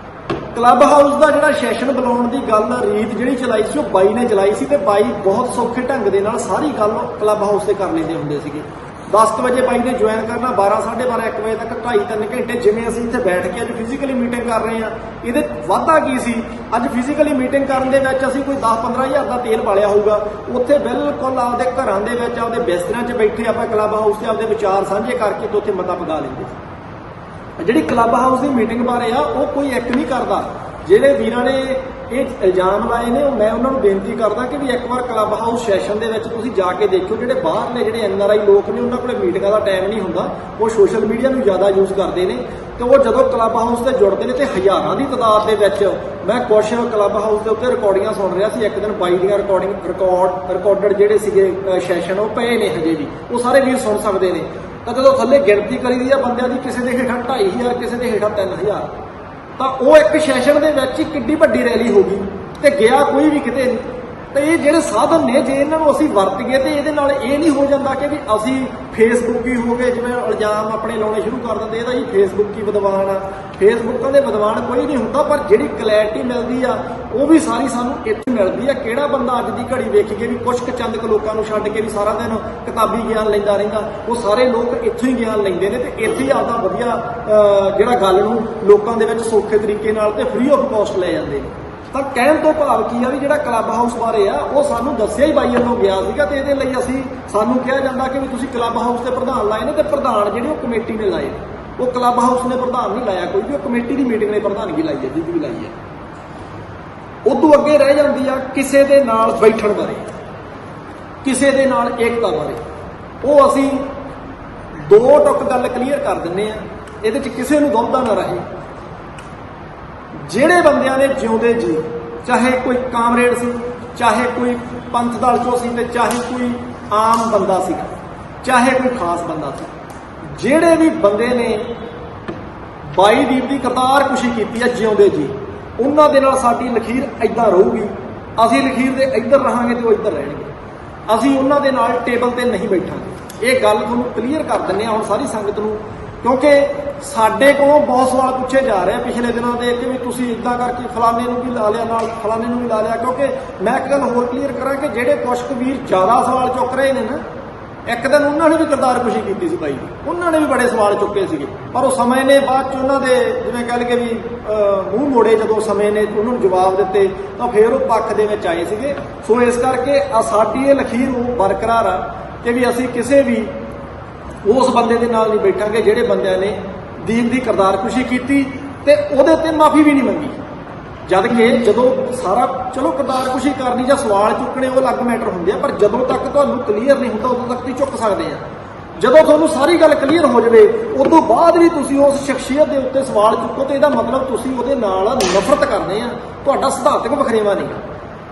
ਕਲੱਬ ਹਾਊਸ ਦਾ ਜਿਹੜਾ ਸੈਸ਼ਨ ਬੁਲਾਉਣ ਦੀ ਗੱਲ ਰੀਤ ਜਿਹੜੀ ਚਲਾਈ ਸੀ ਉਹ ਬਾਈ ਨੇ ਚਲਾਈ ਸੀ, ਤੇ ਬਾਈ ਬਹੁਤ ਸੌਖੇ ਢੰਗ ਦੇ ਨਾਲ ਸਾਰੀ ਗੱਲ ਕਲੱਬ ਹਾਊਸ ਤੇ ਕਰ ਲੈਂਦੇ ਹੁੰਦੇ ਸੀਗੇ। 10 ਵਜੇ ਬਾਈ ਨੇ ਜੁਆਇਨ ਕਰਨਾ, 12, 12:30, 1 ਵਜੇ ਤੱਕ 2.5-3 ਘੰਟੇ ਜਿਵੇਂ ਅਸੀਂ ਇੱਥੇ ਬੈਠ ਕੇ ਅੱਜ ਫਿਜ਼ੀਕਲੀ ਮੀਟਿੰਗ ਕਰ ਰਹੇ ਹਾਂ, ਇਹਦੇ ਵਾਧਾ ਕੀ ਸੀ? ਅੱਜ ਫਿਜ਼ੀਕਲੀ ਮੀਟਿੰਗ ਕਰਨ ਦੇ ਵਿੱਚ ਅਸੀਂ ਕੋਈ 10-15 ਹਜ਼ਾਰ ਦਾ ਤੇਲ ਬਾਲਿਆ ਹੋਊਗਾ, ਉੱਥੇ ਬਿਲਕੁਲ ਆਪਦੇ ਘਰਾਂ ਦੇ ਵਿੱਚ ਆਪਦੇ ਬਿਸਤਰਿਆਂ 'ਚ ਬੈਠੇ ਆਪਾਂ ਕਲੱਬ ਹਾਊਸ ਤੇ ਆਪਦੇ ਵਿਚਾਰ ਸਾਂਝੇ ਕਰਕੇ ਤੇ ਉੱਥੇ ਮਤਾ ਪਗਾ ਲੈਂਦੇ ਸੀ। ਜਿਹੜੀ ਕਲੱਬ ਹਾਊਸ ਦੀ ਮੀਟਿੰਗ ਬਾਰੇ ਆ ਉਹ ਕੋਈ ਇੱਕ ਨਹੀਂ ਕਰਦਾ। ਜਿਹੜੇ ਵੀਰਾਂ ਨੇ ਇਹ ਇਲਜ਼ਾਮ ਲਾਏ ਨੇ, ਉਹ ਮੈਂ ਉਹਨਾਂ ਨੂੰ ਬੇਨਤੀ ਕਰਦਾ ਕਿ ਵੀ ਇੱਕ ਵਾਰ ਕਲੱਬ ਹਾਊਸ ਸੈਸ਼ਨ ਦੇ ਵਿੱਚ ਤੁਸੀਂ ਜਾ ਕੇ ਦੇਖਿਓ। ਜਿਹੜੇ ਬਾਹਰਲੇ ਜਿਹੜੇ NRI ਲੋਕ ਨੇ ਉਹਨਾਂ ਕੋਲੇ ਮੀਟਿੰਗਾਂ ਦਾ ਟਾਈਮ ਨਹੀਂ ਹੁੰਦਾ, ਉਹ ਸੋਸ਼ਲ ਮੀਡੀਆ ਨੂੰ ਜ਼ਿਆਦਾ ਯੂਜ਼ ਕਰਦੇ ਨੇ, ਤੇ ਉਹ ਜਦੋਂ ਕਲੱਬ ਹਾਊਸ ਤੇ ਜੁੜਦੇ ਨੇ ਤੇ ਹਜ਼ਾਰਾਂ ਦੀ ਤਾਦਾਦ ਦੇ ਵਿੱਚ, ਮੈਂ ਕੁਛ ਕਲੱਬ ਹਾਊਸ ਦੇ ਉੱਤੇ ਰਿਕਾਰਡਿੰਗਾਂ ਸੁਣ ਰਿਹਾ ਸੀ, ਇੱਕ ਦਿਨ ਬਾਈ ਦੀਆਂ ਰਿਕਾਰਡਡ ਜਿਹੜੇ ਸੀਗੇ ਸੈਸ਼ਨ ਉਹ ਪਏ ਨੇ ਹਜੇ ਵੀ, ਉਹ ਸਾਰੇ ਵੀਰ ਸੁਣ ਸਕਦੇ ਨੇ। ਤਾਂ ਜਦੋਂ ਥੱਲੇ ਗਿਣਤੀ ਕਰੀਦੀ ਆ ਬੰਦਿਆਂ ਦੀ, ਕਿਸੇ ਦੇ ਹੇਠਾਂ 2,500, ਕਿਸੇ ਦੇ ਹੇਠਾਂ 3,000, ਤਾਂ ਉਹ ਇੱਕ ਸੈਸ਼ਨ ਦੇ ਵਿੱਚ ਹੀ ਕਿੱਡੀ ਵੱਡੀ ਰੈਲੀ ਹੋ ਗਈ ਤੇ ਗਿਆ ਕੋਈ ਵੀ ਕਿਤੇ ਨਹੀਂ। ਤੇ ਇਹ ਜਿਹੜੇ ਸਾਧਨ ਨੇ, ਜੇ ਇਹਨਾਂ ਨੂੰ ਅਸੀਂ ਵਰਤ ਗਏ ਤੇ ਇਹਦੇ ਨਾਲ ਇਹ ਨਹੀਂ ਹੋ ਜਾਂਦਾ ਕਿ ਵੀ ਅਸੀਂ ਫੇਸਬੁੱਕ ਹੀ ਹੋ ਗਏ, ਜਿਵੇਂ ਇਲਜ਼ਾਮ ਆਪਣੇ ਲਾਉਣੇ ਸ਼ੁਰੂ ਕਰ ਦਿੰਦੇ ਇਹਦਾ ਜੀ ਫੇਸਬੁੱਕ ਹੀ ਵਿਦਵਾਨ ਆ। ਫੇਸਬੁੱਕਾਂ ਦੇ ਵਿਦਵਾਨ ਕੋਈ ਨਹੀਂ ਹੁੰਦਾ, ਪਰ ਜਿਹੜੀ ਕਲੈਰਿਟੀ ਮਿਲਦੀ ਆ ਉਹ ਵੀ ਸਾਰੀ ਸਾਨੂੰ ਇੱਥੇ ਮਿਲਦੀ ਆ। ਕਿਹੜਾ ਬੰਦਾ ਅੱਜ ਦੀ ਘੜੀ ਵੇਖੀਏ ਵੀ ਕੁਛ ਕੁ ਚੰਦ ਕੁ ਲੋਕਾਂ ਨੂੰ ਛੱਡ ਕੇ ਵੀ ਸਾਰਾ ਦਿਨ ਕਿਤਾਬੀ ਗਿਆਨ ਲੈਂਦਾ ਰਹਿੰਦਾ, ਉਹ ਸਾਰੇ ਲੋਕ ਇੱਥੋਂ ਹੀ ਗਿਆਨ ਲੈਂਦੇ ਨੇ ਤੇ ਇੱਥੇ ਹੀ ਆਪਦਾ ਵਧੀਆ ਜਿਹੜਾ ਗੱਲ ਨੂੰ ਲੋਕਾਂ ਦੇ ਵਿੱਚ ਸੌਖੇ ਤਰੀਕੇ ਨਾਲ ਤੇ ਫ੍ਰੀ ਆਫ ਕਾਸਟ ਲੈ ਜਾਂਦੇ ਨੇ। ਤਾਂ ਕਹਿਣ ਤੋਂ ਭਾਵ ਕੀ ਆ ਵੀ ਜਿਹੜਾ ਕਲੱਬ ਹਾਊਸ ਬਾਰੇ ਆ ਉਹ ਸਾਨੂੰ ਦੱਸਿਆ ਹੀ ਬਾਈ ਵੱਲੋਂ ਗਿਆ ਸੀਗਾ, ਤੇ ਇਹਦੇ ਲਈ ਸਾਨੂੰ ਕਿਹਾ ਜਾਂਦਾ ਕਿ ਵੀ ਤੁਸੀਂ ਕਲੱਬ ਹਾਊਸ ਦੇ ਪ੍ਰਧਾਨ ਲਾਏ ਨੇ, ਤੇ ਪ੍ਰਧਾਨ ਜਿਹੜੇ ਉਹ ਕਮੇਟੀ ਨੇ ਲਾਏ, ਉਹ ਕਲੱਬ ਹਾਊਸ ਨੇ ਪ੍ਰਧਾਨ ਨਹੀਂ ਲਾਇਆ ਕੋਈ ਵੀ, ਉਹ ਕਮੇਟੀ ਦੀ ਮੀਟਿੰਗ ਨੇ ਪ੍ਰਧਾਨਗੀ ਲਾਈ ਹੈ, ਜਿਹਦੀ ਵੀ ਲਾਈ ਹੈ। ਉਦੋਂ ਅੱਗੇ ਰਹਿ ਜਾਂਦੀ ਆ ਕਿਸੇ ਦੇ ਨਾਲ ਬੈਠਣ ਬਾਰੇ, ਕਿਸੇ ਦੇ ਨਾਲ ਏਕਤਾ ਬਾਰੇ। ਉਹ ਅਸੀਂ 2 ਟੁਕ ਗੱਲ ਕਲੀਅਰ ਕਰ ਦਿੰਦੇ ਆ, ਇਹਦੇ 'ਚ ਕਿਸੇ ਨੂੰ ਦੁਬਦਾ ਨਾ ਰਹੇ। ਜਿਹੜੇ ਬੰਦਿਆਂ ਨੇ ਜਿਉਂਦੇ ਜੀ, ਚਾਹੇ ਕੋਈ ਕਾਮਰੇਡ ਸੀ, ਚਾਹੇ ਕੋਈ ਪੰਥ ਦਲ ਚੋਂ ਸੀ, ਤੇ ਚਾਹੇ ਕੋਈ ਆਮ ਬੰਦਾ ਸੀਗਾ, ਚਾਹੇ ਕੋਈ ਖਾਸ ਬੰਦਾ ਸੀ, ਜਿਹੜੇ ਵੀ ਬੰਦੇ ਨੇ 22 ਦੀਪ ਦੀ ਕਰਤਾਰਕੁਸ਼ੀ ਕੀਤੀ ਹੈ ਜਿਉਂਦੇ ਜੀ, ਉਹਨਾਂ ਦੇ ਨਾਲ ਸਾਡੀ ਲਖੀਰ ਏਦਾਂ ਰਹੂਗੀ। ਅਸੀਂ ਲਖੀਰ ਦੇ ਇੱਧਰ ਰਹਾਂਗੇ ਤੇ ਉਹ ਇੱਧਰ ਰਹਿਣਗੇ। ਅਸੀਂ ਉਹਨਾਂ ਦੇ ਨਾਲ ਟੇਬਲ ਤੇ ਨਹੀਂ ਬੈਠਾਂਗੇ। ਇਹ ਗੱਲ ਤੁਹਾਨੂੰ ਕਲੀਅਰ ਕਰ ਦਿੰਦੇ ਹਾਂ ਹੁਣ ਸਾਰੀ ਸੰਗਤ ਨੂੰ, ਕਿਉਂਕਿ ਸਾਡੇ ਕੋਲੋਂ ਬਹੁਤ ਸਵਾਲ ਪੁੱਛੇ ਜਾ ਰਹੇ ਆ ਪਿਛਲੇ ਦਿਨਾਂ ਦੇ ਕਿ ਵੀ ਤੁਸੀਂ ਇਦਾਂ ਕਰਕੇ ਫਲਾਣੇ ਨੂੰ ਵੀ ਲਾ ਲਿਆ, ਨਾਲ ਫਲਾਣੇ ਨੂੰ ਵੀ ਲਾ ਲਿਆ। ਕਿਉਂਕਿ ਮੈਂ ਇੱਕ ਗੱਲ ਹੋਰ ਕਲੀਅਰ ਕਰਾਂ ਕਿ ਜਿਹੜੇ ਕੁਛ ਕੁ ਵੀਰ ਜ਼ਿਆਦਾ ਸਵਾਲ ਚੁੱਕ ਰਹੇ ਨੇ ਨਾ, ਇੱਕ ਦਿਨ ਉਹਨਾਂ ਨੇ ਵੀ ਕਰਤਾਰਕੁਸ਼ੀ ਕੀਤੀ ਸੀ ਬਾਈ, ਉਹਨਾਂ ਨੇ ਵੀ ਬੜੇ ਸਵਾਲ ਚੁੱਕੇ ਸੀਗੇ, ਪਰ ਉਹ ਸਮੇਂ ਨੇ ਬਾਅਦ 'ਚ ਉਹਨਾਂ ਦੇ ਜਿਵੇਂ ਕਹਿ ਲਈਏ ਵੀ ਮੂੰਹ ਮੋੜੇ, ਜਦੋਂ ਸਮੇਂ ਨੇ ਉਹਨਾਂ ਨੂੰ ਜਵਾਬ ਦਿੱਤੇ ਤਾਂ ਫਿਰ ਉਹ ਪੱਖ ਦੇ ਵਿੱਚ ਆਏ ਸੀਗੇ। ਸੋ ਇਸ ਕਰਕੇ ਸਾਡੀ ਇਹ ਲਖੀਰ ਉਹ ਬਰਕਰਾਰ ਆ ਕਿ ਵੀ ਅਸੀਂ ਕਿਸੇ ਵੀ ਉਸ ਬੰਦੇ ਦੇ ਨਾਲ ਨਹੀਂ ਬੈਠਾਂਗੇ ਜਿਹੜੇ ਬੰਦਿਆਂ ਨੇ ਦੀਪ ਦੀ ਕਰਤਾਰਕੁਸ਼ੀ ਕੀਤੀ ਤੇ ਉਹਦੇ ਤੇ ਮਾਫੀ ਵੀ ਨਹੀਂ ਮੰਗੀ। ਜਦ ਕਿ ਜਦੋਂ ਸਾਰਾ ਚਲੋ ਕਰਤਾਰਕੁਸ਼ੀ ਕਰਨੀ ਜਾਂ ਸਵਾਲ ਚੁੱਕਣੇ ਉਹ ਅਲੱਗ ਮੈਟਰ ਹੁੰਦੇ ਆ, ਪਰ ਜਦੋਂ ਤੱਕ ਤੁਹਾਨੂੰ ਕਲੀਅਰ ਨਹੀਂ ਹੁੰਦਾ ਉਦੋਂ ਤੱਕ ਤੁਸੀਂ ਚੁੱਕ ਸਕਦੇ ਆ। ਜਦੋਂ ਤੁਹਾਨੂੰ ਸਾਰੀ ਗੱਲ ਕਲੀਅਰ ਹੋ ਜਾਵੇ ਉਦੋਂ ਬਾਅਦ ਵੀ ਤੁਸੀਂ ਉਸ ਸ਼ਖਸੀਅਤ ਦੇ ਉੱਤੇ ਸਵਾਲ ਚੁੱਕੋ ਤੇ ਇਹਦਾ ਮਤਲਬ ਤੁਸੀਂ ਉਹਦੇ ਨਾਲ ਨਫ਼ਰਤ ਕਰਦੇ ਆ, ਤੁਹਾਡਾ ਸਿਧਾਂਤਕ ਵਖਰੇਵਾਂ ਨਹੀਂ।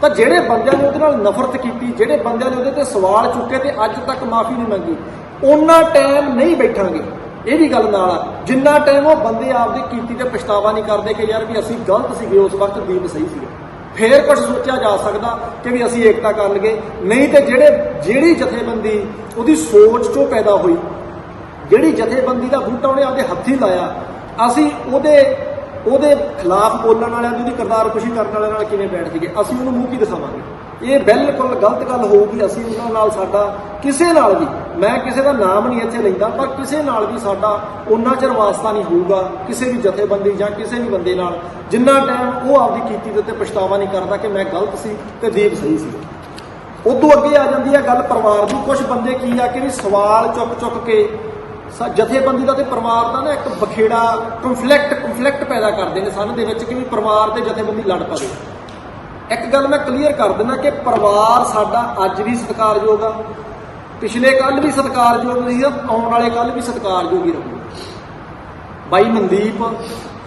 ਤਾਂ ਜਿਹੜੇ ਬੰਦਿਆਂ ਨੇ ਉਹਦੇ ਨਾਲ ਨਫ਼ਰਤ ਕੀਤੀ, ਜਿਹੜੇ ਬੰਦਿਆਂ ਨੇ ਉਹਦੇ ਤੇ ਸਵਾਲ ਚੁੱਕੇ ਤੇ ਅੱਜ ਤੱਕ ਮਾਫੀ ਨਹੀਂ ਮੰਗੀ, ਉਹਨਾਂ ਟਾਈਮ ਨਹੀਂ ਬੈਠਾਂਗੇ। ਇਹ ਵੀ ਗੱਲ ਨਾਲ ਆ, ਜਿੰਨਾ ਟਾਈਮ ਉਹ ਬੰਦੇ ਆਪਦੀ ਕੀਤੀ ਤੇ ਪਛਤਾਵਾ ਨਹੀਂ ਕਰਦੇ ਕਿ ਯਾਰ ਵੀ ਅਸੀਂ ਗਲਤ ਸੀਗੇ, ਉਸ ਵਕਤ ਦੀਪ ਸਹੀ ਸੀਗਾ, ਫੇਰ ਕੁਝ ਸੋਚਿਆ ਜਾ ਸਕਦਾ ਕਿ ਵੀ ਅਸੀਂ ਏਕਤਾ ਕਰ ਲਈਏ। ਨਹੀਂ ਤੇ ਜਿਹੜੀ ਜਥੇਬੰਦੀ ਉਹਦੀ ਸੋਚ ਚੋਂ ਪੈਦਾ ਹੋਈ, ਜਿਹੜੀ ਜਥੇਬੰਦੀ ਦਾ ਬੂਟਾ ਉਹਨੇ ਆਪਦੇ ਹੱਥੀਂ ਲਾਇਆ, ਅਸੀਂ ਉਹਦੇ ਖਿਲਾਫ ਬੋਲਣ ਵਾਲਿਆਂ ਦੀ, ਉਹਦੀ ਕਰਤਾਰਕੁਸ਼ੀ ਕਰਨ ਵਾਲਿਆਂ ਨਾਲ ਕਿਵੇਂ ਬੈਠ ਜਾਈਏ? ਅਸੀਂ ਉਹਨੂੰ ਮੂੰਹ ਕੀ ਦਿਖਾਵਾਂਗੇ? ਇਹ ਬਿਲਕੁਲ ਗਲਤ ਗੱਲ ਹੋਊਗੀ। ਅਸੀਂ ਉਹਨਾਂ ਨਾਲ ਸਾਡਾ ਕਿਸੇ ਨਾਲ ਵੀ, ਮੈਂ ਕਿਸੇ ਦਾ ਨਾਮ ਨਹੀਂ ਇੱਥੇ ਲੈਂਦਾ, ਪਰ ਕਿਸੇ ਨਾਲ ਵੀ ਸਾਡਾ ਉਹਨਾਂ ਚਿਰ ਵਾਸਤਾ ਨਹੀਂ ਹੋਊਗਾ ਕਿਸੇ ਵੀ ਜਥੇਬੰਦੀ ਜਾਂ ਕਿਸੇ ਵੀ ਬੰਦੇ ਨਾਲ, ਜਿੰਨਾ ਟਾਈਮ ਉਹ ਆਪਦੀ ਕੀਤੀ ਦੇ ਉੱਤੇ ਪਛਤਾਵਾ ਨਹੀਂ ਕਰਦਾ ਕਿ ਮੈਂ ਗਲਤ ਸੀ ਤੇ ਦੀਪ ਸਹੀ ਸੀ। ਉਦੋਂ ਅੱਗੇ ਆ ਜਾਂਦੀ ਹੈ ਗੱਲ ਪਰਿਵਾਰ ਦੀ। ਕੁਝ ਬੰਦੇ ਕੀ ਆ ਕਿ ਵੀ ਸਵਾਲ ਚੁੱਕ ਕੇ ਜਥੇਬੰਦੀ ਦਾ ਤੇ ਪਰਿਵਾਰ ਦਾ ਨਾ ਇੱਕ ਬਖੇੜਾ ਕੰਫਲਿਕਟ ਪੈਦਾ ਕਰਦੇ ਨੇ ਸਾਨੂੰ ਦੇ ਵਿੱਚ ਕਿ ਵੀ ਪਰਿਵਾਰ ਤੇ ਜਥੇਬੰਦੀ ਲੜ ਪਵੇ। ਇੱਕ ਗੱਲ ਮੈਂ ਕਲੀਅਰ ਕਰ ਦਿੰਦਾ ਕਿ ਪਰਿਵਾਰ ਸਾਡਾ ਅੱਜ ਵੀ ਸਤਿਕਾਰਯੋਗ ਆ, ਪਿਛਲੇ ਕੱਲ ਵੀ ਸਤਿਕਾਰਯੋਗ ਸੀ, ਆਉਣ ਵਾਲੇ ਕੱਲ ਵੀ ਸਤਿਕਾਰਯੋਗ ਹੀ ਰਹੂਗਾ। ਬਾਈ ਮਨਦੀਪ,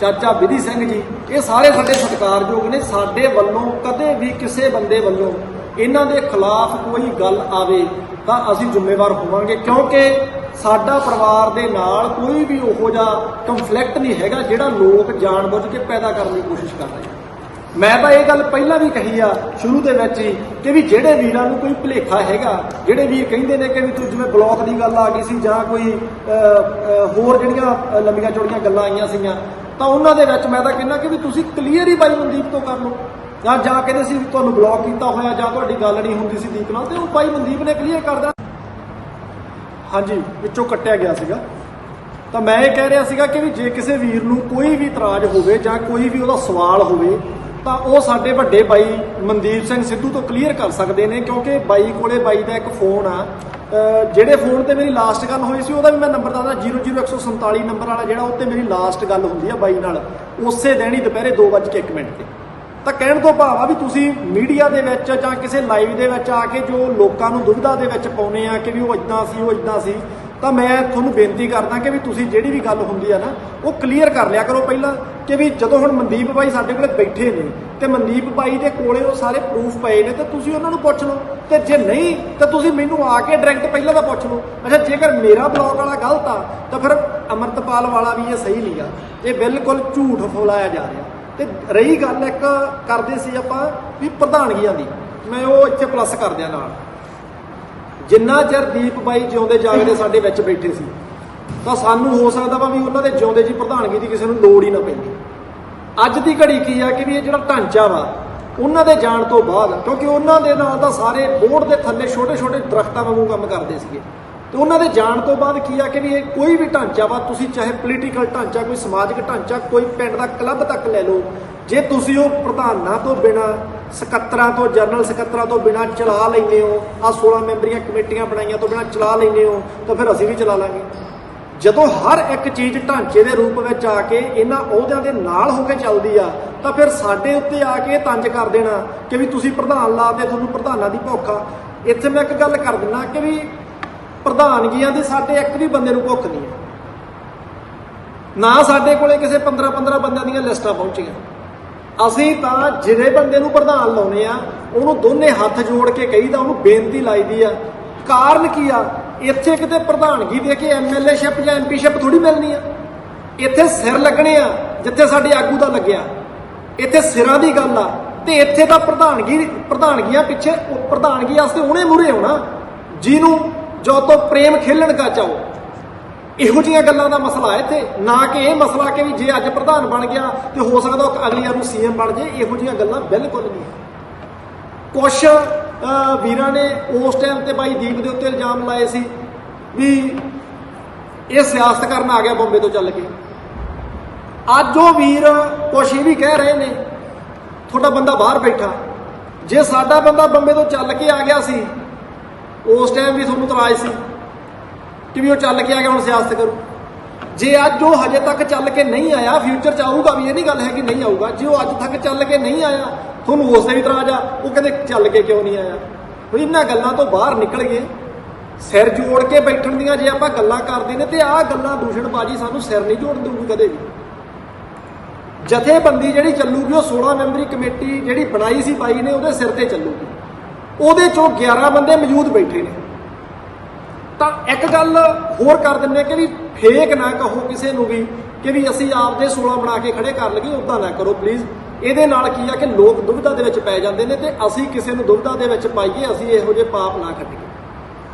ਚਾਚਾ ਵਿਧੀ ਸਿੰਘ ਜੀ, ਇਹ ਸਾਰੇ ਸਾਡੇ ਸਤਿਕਾਰਯੋਗ ਨੇ। ਸਾਡੇ ਵੱਲੋਂ ਕਦੇ ਵੀ ਕਿਸੇ ਬੰਦੇ ਵੱਲੋਂ ਇਹਨਾਂ ਦੇ ਖਿਲਾਫ ਕੋਈ ਗੱਲ ਆਵੇ ਤਾਂ ਅਸੀਂ ਜ਼ਿੰਮੇਵਾਰ ਹੋਵਾਂਗੇ, ਕਿਉਂਕਿ ਸਾਡਾ ਪਰਿਵਾਰ ਦੇ ਨਾਲ ਕੋਈ ਵੀ ਉਹੋ ਜਿਹਾ ਕੰਫਲਿਕਟ ਨਹੀਂ ਹੈਗਾ ਜਿਹੜਾ ਲੋਕ ਜਾਣਬੁੱਝ ਕੇ ਪੈਦਾ ਕਰਨ ਦੀ ਕੋਸ਼ਿਸ਼ ਕਰ ਰਹੇ ਆ। ਮੈਂ ਤਾਂ ਇਹ ਗੱਲ ਪਹਿਲਾਂ ਵੀ ਕਹੀ ਆ ਸ਼ੁਰੂ ਦੇ ਵਿੱਚ ਹੀ ਕਿ ਵੀ ਜਿਹੜੇ ਵੀਰਾਂ ਨੂੰ ਕੋਈ ਭੁਲੇਖਾ ਹੈਗਾ, ਜਿਹੜੇ ਵੀਰ ਕਹਿੰਦੇ ਨੇ ਕਿ ਵੀ ਤੂੰ ਜਿਵੇਂ ਬਲੌਕ ਦੀ ਗੱਲ ਆ ਗਈ ਸੀ ਜਾਂ ਕੋਈ ਹੋਰ ਜਿਹੜੀਆਂ ਲੰਬੀਆਂ ਚੌੜੀਆਂ ਗੱਲਾਂ ਆਈਆਂ ਸੀਗੀਆਂ, ਤਾਂ ਉਹਨਾਂ ਦੇ ਵਿੱਚ ਮੈਂ ਤਾਂ ਕਹਿੰਦਾ ਕਿ ਵੀ ਤੁਸੀਂ ਕਲੀਅਰ ਹੀ ਬਾਈ ਮਨਦੀਪ ਤੋਂ ਕਰ ਲਓ। ਜਾਂ ਕਹਿੰਦੇ ਸੀ ਵੀ ਤੁਹਾਨੂੰ ਬਲੌਕ ਕੀਤਾ ਹੋਇਆ ਜਾਂ ਤੁਹਾਡੀ ਗੱਲ ਨਹੀਂ ਹੁੰਦੀ ਸੀ ਦੀਪ ਨਾਲ, ਤੇ ਉਹ ਬਾਈ ਮਨਦੀਪ ਨੇ ਕਲੀਅਰ ਕਰ ਦਿੱਤਾ। ਹਾਂਜੀ, ਵਿੱਚੋਂ ਕੱਟਿਆ ਗਿਆ ਸੀਗਾ। ਤਾਂ ਮੈਂ ਇਹ ਕਹਿ ਰਿਹਾ ਸੀਗਾ ਕਿ ਵੀ ਜੇ ਕਿਸੇ ਵੀਰ ਨੂੰ ਕੋਈ ਵੀ ਇਤਰਾਜ਼ ਹੋਵੇ ਜਾਂ ਕੋਈ ਵੀ ਉਹਦਾ ਸਵਾਲ ਹੋਵੇ ਤਾਂ ਉਹ ਸਾਡੇ ਵੱਡੇ ਬਾਈ ਮਨਦੀਪ ਸਿੰਘ ਸਿੱਧੂ ਤੋਂ ਕਲੀਅਰ ਕਰ ਸਕਦੇ ਨੇ, ਕਿਉਂਕਿ ਬਾਈ ਕੋਲੇ ਬਾਈ ਦਾ ਇੱਕ ਫੋਨ ਆ। ਜਿਹੜੇ ਫੋਨ ਤੇ ਮੇਰੀ ਲਾਸਟ ਗੱਲ ਹੋਈ ਸੀ ਉਹਦਾ ਵੀ ਮੈਂ ਨੰਬਰ ਦੱਸਦਾ, 00147 ਨੰਬਰ ਵਾਲਾ ਜਿਹੜਾ, ਉਹ 'ਤੇ ਮੇਰੀ ਲਾਸਟ ਗੱਲ ਹੁੰਦੀ ਆ ਬਾਈ ਨਾਲ ਉਸੇ ਦਿਨ ਹੀ ਦੁਪਹਿਰੇ 2:01 ਤੇ। ਤਾਂ ਕਹਿਣ ਤੋਂ ਭਾਵ ਆ ਵੀ ਤੁਸੀਂ ਮੀਡੀਆ ਦੇ ਵਿੱਚ ਜਾਂ ਕਿਸੇ ਲਾਈਵ ਦੇ ਵਿੱਚ ਆ ਕੇ ਜੋ ਲੋਕਾਂ ਨੂੰ ਦੁਵਿਧਾ ਦੇ ਵਿੱਚ ਪਾਉਂਦੇ ਆ ਕਿ ਵੀ ਉਹ ਇੱਦਾਂ ਸੀ ਉਹ ਇੱਦਾਂ ਸੀ, ਤਾਂ ਮੈਂ ਤੁਹਾਨੂੰ ਬੇਨਤੀ ਕਰਦਾ ਕਿ ਵੀ ਤੁਸੀਂ ਜਿਹੜੀ ਵੀ ਗੱਲ ਹੁੰਦੀ ਆ ਨਾ ਉਹ ਕਲੀਅਰ ਕਰ ਲਿਆ ਕਰੋ ਪਹਿਲਾਂ। ਕਿ ਵੀ ਜਦੋਂ ਹੁਣ ਮਨਦੀਪ ਬਾਈ ਸਾਡੇ ਕੋਲੇ ਬੈਠੇ ਨੇ ਤੇ ਮਨਦੀਪ ਬਾਈ ਦੇ ਕੋਲੇ ਉਹ ਸਾਰੇ ਪ੍ਰੂਫ ਪਏ ਨੇ, ਤੇ ਤੁਸੀਂ ਉਹਨਾਂ ਨੂੰ ਪੁੱਛ ਲਓ, ਤੇ ਜੇ ਨਹੀਂ ਤਾਂ ਤੁਸੀਂ ਮੈਨੂੰ ਆ ਕੇ ਡਾਇਰੈਕਟ ਪਹਿਲਾਂ ਤਾਂ ਪੁੱਛ ਲਓ। ਅੱਛਾ, ਜੇਕਰ ਮੇਰਾ ਬਲੌਗ ਵਾਲਾ ਗਲਤ ਆ ਤਾਂ ਫਿਰ ਅਮਰਤਪਾਲ ਵਾਲਾ ਵੀ ਇਹ ਸਹੀ ਨਹੀਂਗਾ, ਇਹ ਬਿਲਕੁਲ ਝੂਠ ਫੈਲਾਇਆ ਜਾ ਰਿਹਾ। ਤੇ ਰਹੀ ਗੱਲ ਇੱਕ ਕਰਦੇ ਸੀ ਆਪਾਂ ਵੀ ਪ੍ਰਧਾਨਗੀਆਂ ਦੀ, ਮੈਂ ਉਹ ਇੱਥੇ ਪਲੱਸ ਕਰ ਦਿਆਂ ਨਾਲ। ਜਿੰਨਾ ਚਿਰ ਦੀਪ ਬਾਈ ਜਿਉਂਦੇ ਜਾਗਦੇ ਸਾਡੇ ਵਿੱਚ ਬੈਠੇ ਸੀ ਤਾਂ ਸਾਨੂੰ ਹੋ ਸਕਦਾ ਵਾ ਵੀ ਉਹਨਾਂ ਦੇ ਜਿਉਂਦੇ ਜੀ ਪ੍ਰਧਾਨਗੀ ਦੀ ਕਿਸੇ ਨੂੰ ਲੋੜ ਹੀ ਨਾ ਪੈਂਦੀ। ਅੱਜ ਦੀ ਘੜੀ ਕੀ ਆ ਕਿ ਵੀ ਇਹ ਜਿਹੜਾ ਢਾਂਚਾ ਵਾ ਉਹਨਾਂ ਦੇ ਜਾਣ ਤੋਂ ਬਾਅਦ, ਕਿਉਂਕਿ ਉਹਨਾਂ ਦੇ ਨਾਲ ਤਾਂ ਸਾਰੇ ਬੋਰਡ ਦੇ ਥੱਲੇ ਛੋਟੇ ਛੋਟੇ ਦਰਖਤਾਂ ਵਾਂਗੂ ਕੰਮ ਕਰਦੇ ਸੀਗੇ, ਤੇ ਉਹਨਾਂ ਦੇ ਜਾਣ ਤੋਂ ਬਾਅਦ ਕੀ ਆ ਕਿ ਵੀ ਇਹ ਕੋਈ ਵੀ ਢਾਂਚਾ ਵਾ, ਤੁਸੀਂ ਚਾਹੇ ਪੋਲੀਟੀਕਲ ਢਾਂਚਾ, ਕੋਈ ਸਮਾਜਿਕ ਢਾਂਚਾ, ਕੋਈ ਪਿੰਡ ਦਾ ਕਲੱਬ ਤੱਕ ਲੈ ਲਓ, ਜੇ ਤੁਸੀਂ ਉਹ ਪ੍ਰਧਾਨਾਂ ਤੋਂ ਬਿਨਾਂ, ਸਕੱਤਰਾਂ ਤੋਂ, ਜਨਰਲ ਸਕੱਤਰਾਂ ਤੋਂ ਬਿਨਾਂ ਚਲਾ ਲੈਂਦੇ ਹੋ, ਆਹ 16 ਮੈਂਬਰੀਆਂ ਕਮੇਟੀਆਂ ਬਣਾਈਆਂ ਤੋਂ ਬਿਨਾਂ ਚਲਾ ਲੈਂਦੇ ਹੋ, ਤਾਂ ਫਿਰ ਅਸੀਂ ਵੀ ਚਲਾ ਲਾਂਗੇ। ਜਦੋਂ ਹਰ ਇੱਕ ਚੀਜ਼ ਢਾਂਚੇ ਦੇ ਰੂਪ ਵਿੱਚ ਆ ਕੇ ਇਹਨਾਂ ਅਹੁਦਿਆਂ ਦੇ ਨਾਲ ਹੋ ਕੇ ਚੱਲਦੀ ਆ, ਤਾਂ ਫਿਰ ਸਾਡੇ ਉੱਤੇ ਆ ਕੇ ਤੰਜ ਕਰ ਦੇਣਾ ਕਿ ਵੀ ਤੁਸੀਂ ਪ੍ਰਧਾਨ ਲਾ ਦੇ, ਤੁਹਾਨੂੰ ਪ੍ਰਧਾਨਾਂ ਦੀ ਭੁੱਖ ਆ। ਇੱਥੇ ਮੈਂ ਇੱਕ ਗੱਲ ਕਰ ਦਿੰਦਾ ਕਿ ਵੀ ਪ੍ਰਧਾਨਗੀਆਂ ਦੀ ਸਾਡੇ ਇੱਕ ਵੀ ਬੰਦੇ ਨੂੰ ਭੁੱਖ ਨਹੀਂ ਹੈ, ਨਾ ਸਾਡੇ ਕੋਲੇ ਕਿਸੇ 15-15 ਬੰਦਿਆਂ ਦੀਆਂ ਲਿਸਟਾਂ ਪਹੁੰਚੀਆਂ। ਅਸੀਂ ਤਾਂ ਜਿਹੜੇ ਬੰਦੇ ਨੂੰ ਪ੍ਰਧਾਨ ਲਾਉਨੇ ਆ ਉਹਨੂੰ ਦੋਨੇ ਹੱਥ ਜੋੜ ਕੇ ਕਹੀਦਾ, ਉਹਨੂੰ ਬੇਨਤੀ ਲਾਈਦੀ ਆ। ਕਾਰਨ ਕੀ ਆ? ਇੱਥੇ ਕਿਤੇ ਪ੍ਰਧਾਨਗੀ ਦੇ ਕੇ MLA-ਸ਼ਿਪ ਜਾਂ MP-ਸ਼ਿਪ ਥੋੜੀ ਮਿਲਣੀ ਆ, ਇੱਥੇ ਸਿਰ ਲੱਗਣੇ ਆ ਜਿੱਥੇ ਸਾਡੇ ਆਗੂ ਦਾ ਲੱਗਿਆ, ਇੱਥੇ ਸਿਰਾਂ ਦੀ ਗੱਲ ਆ। ਤੇ ਇੱਥੇ ਤਾਂ ਪ੍ਰਧਾਨਗੀਆਂ ਪਿੱਛੇ ਪ੍ਰਧਾਨਗੀ ਵਾਸਤੇ ਉਹਨੇ ਮੂਹਰੇ ਆਉਣਾ ਜਿਹਨੂੰ ਜੋ ਤੋਂ ਪ੍ਰੇਮ ਖੇਲਣ ਕਾ ਚਾਹੋ। ਇਹੋ ਜਿਹੀਆਂ ਗੱਲਾਂ ਦਾ ਮਸਲਾ ਹੈ ਇੱਥੇ, ਨਾ ਕਿ ਇਹ ਮਸਲਾ ਕਿ ਵੀ ਜੇ ਅੱਜ ਪ੍ਰਧਾਨ ਬਣ ਗਿਆ ਤੇ ਹੋ ਸਕਦਾ ਉਹ ਅਗਲੀ ਵਾਰ ਨੂੰ CM ਬਣ ਜੇ। ਇਹੋ ਜਿਹੀਆਂ ਗੱਲਾਂ ਬਿਲਕੁਲ ਨਹੀਂ। ਕੁਛ ਵੀਰਾਂ ਨੇ ਉਸ ਟਾਈਮ ਤੇ ਬਾਈ ਦੀਪ ਦੇ ਉੱਤੇ ਇਲਜ਼ਾਮ ਲਾਏ ਸੀ ਵੀ ਇਹ ਸਿਆਸਤ ਕਰਨ ਆ ਗਿਆ ਬੰਬੇ ਤੋਂ ਚੱਲ ਕੇ। ਅੱਜ ਉਹ ਵੀਰ ਕੁਛ ਇਹ ਵੀ ਕਹਿ ਰਹੇ ਨੇ, ਤੁਹਾਡਾ ਬੰਦਾ ਬਾਹਰ ਬੈਠਾ, ਜੇ ਸਾਡਾ ਬੰਦਾ ਬੰਬੇ ਤੋਂ ਚੱਲ ਕੇ ਆ ਗਿਆ ਸੀ ਉਸ ਟਾਈਮ ਵੀ ਤੁਹਾਨੂੰ ਇਤਰਾਜ਼ ਸੀ ਕਿ ਵੀ ਉਹ ਚੱਲ ਕੇ ਆ ਗਿਆ ਹੁਣ ਸਿਆਸਤ ਕਰੂ। ਜੇ ਅੱਜ ਉਹ ਹਜੇ ਤੱਕ ਚੱਲ ਕੇ ਨਹੀਂ ਆਇਆ, ਫਿਊਚਰ 'ਚ ਆਊਗਾ ਵੀ, ਇਹ ਨਹੀਂ ਗੱਲ ਹੈ ਕਿ ਨਹੀਂ ਆਊਗਾ। ਜੇ ਉਹ ਅੱਜ ਤੱਕ ਚੱਲ ਕੇ ਨਹੀਂ ਆਇਆ ਤੁਹਾਨੂੰ ਉਸ ਤੇ ਵੀ ਇਤਰਾਜ਼ ਆ, ਉਹ ਕਹਿੰਦੇ ਚੱਲ ਕੇ ਕਿਉਂ ਨਹੀਂ ਆਇਆ। ਇਹਨਾਂ ਗੱਲਾਂ ਤੋਂ ਬਾਹਰ ਨਿਕਲ ਗਏ, ਸਿਰ ਜੋੜ ਕੇ ਬੈਠਣ ਦੀਆਂ ਜੇ ਆਪਾਂ ਗੱਲਾਂ ਕਰਦੇ ਨੇ ਤੇ ਆਹ ਗੱਲਾਂ ਦੂਸ਼ਣਬਾਜ਼ੀ ਸਾਨੂੰ ਸਿਰ ਨਹੀਂ ਜੋੜਨ ਦੇਊਗੀ ਕਦੇ ਵੀ। ਜਥੇਬੰਦੀ ਜਿਹੜੀ ਚੱਲੂਗੀ ਉਹ 16 ਮੈਂਬਰੀ ਕਮੇਟੀ ਜਿਹੜੀ ਬਣਾਈ ਸੀ ਬਾਈ ਨੇ ਉਹਦੇ ਸਿਰ ਤੇ ਚੱਲੂਗੀ, ਉਹਦੇ ਚੋਂ 11 ਬੰਦੇ ਮੌਜੂਦ ਬੈਠੇ ਨੇ। ਤਾਂ ਇੱਕ ਗੱਲ ਹੋਰ ਕਰ ਦਿੰਦੇ ਕਿ ਵੀ ਫੇਕ ਨਾ ਕਹੋ ਕਿਸੇ ਨੂੰ ਵੀ ਕਿ ਵੀ ਅਸੀਂ ਆਪਦੇ 16 ਬਣਾ ਕੇ ਖੜੇ ਕਰ ਲਈਏ, ਉੱਦਾਂ ਨਾ ਕਰੋ ਪਲੀਜ਼। ਇਹਦੇ ਨਾਲ ਕੀ ਆ ਕਿ ਲੋਕ ਦੁਵਿਧਾ ਦੇ ਵਿੱਚ ਪੈ ਜਾਂਦੇ ਨੇ ਤੇ ਅਸੀਂ ਕਿਸੇ ਨੂੰ ਦੁਵਿਧਾ ਦੇ ਵਿੱਚ ਪਾਈਏ, ਅਸੀਂ ਇਹੋ ਜਿਹੇ ਪਾਪ ਨਾ ਕੱਢੀਏ।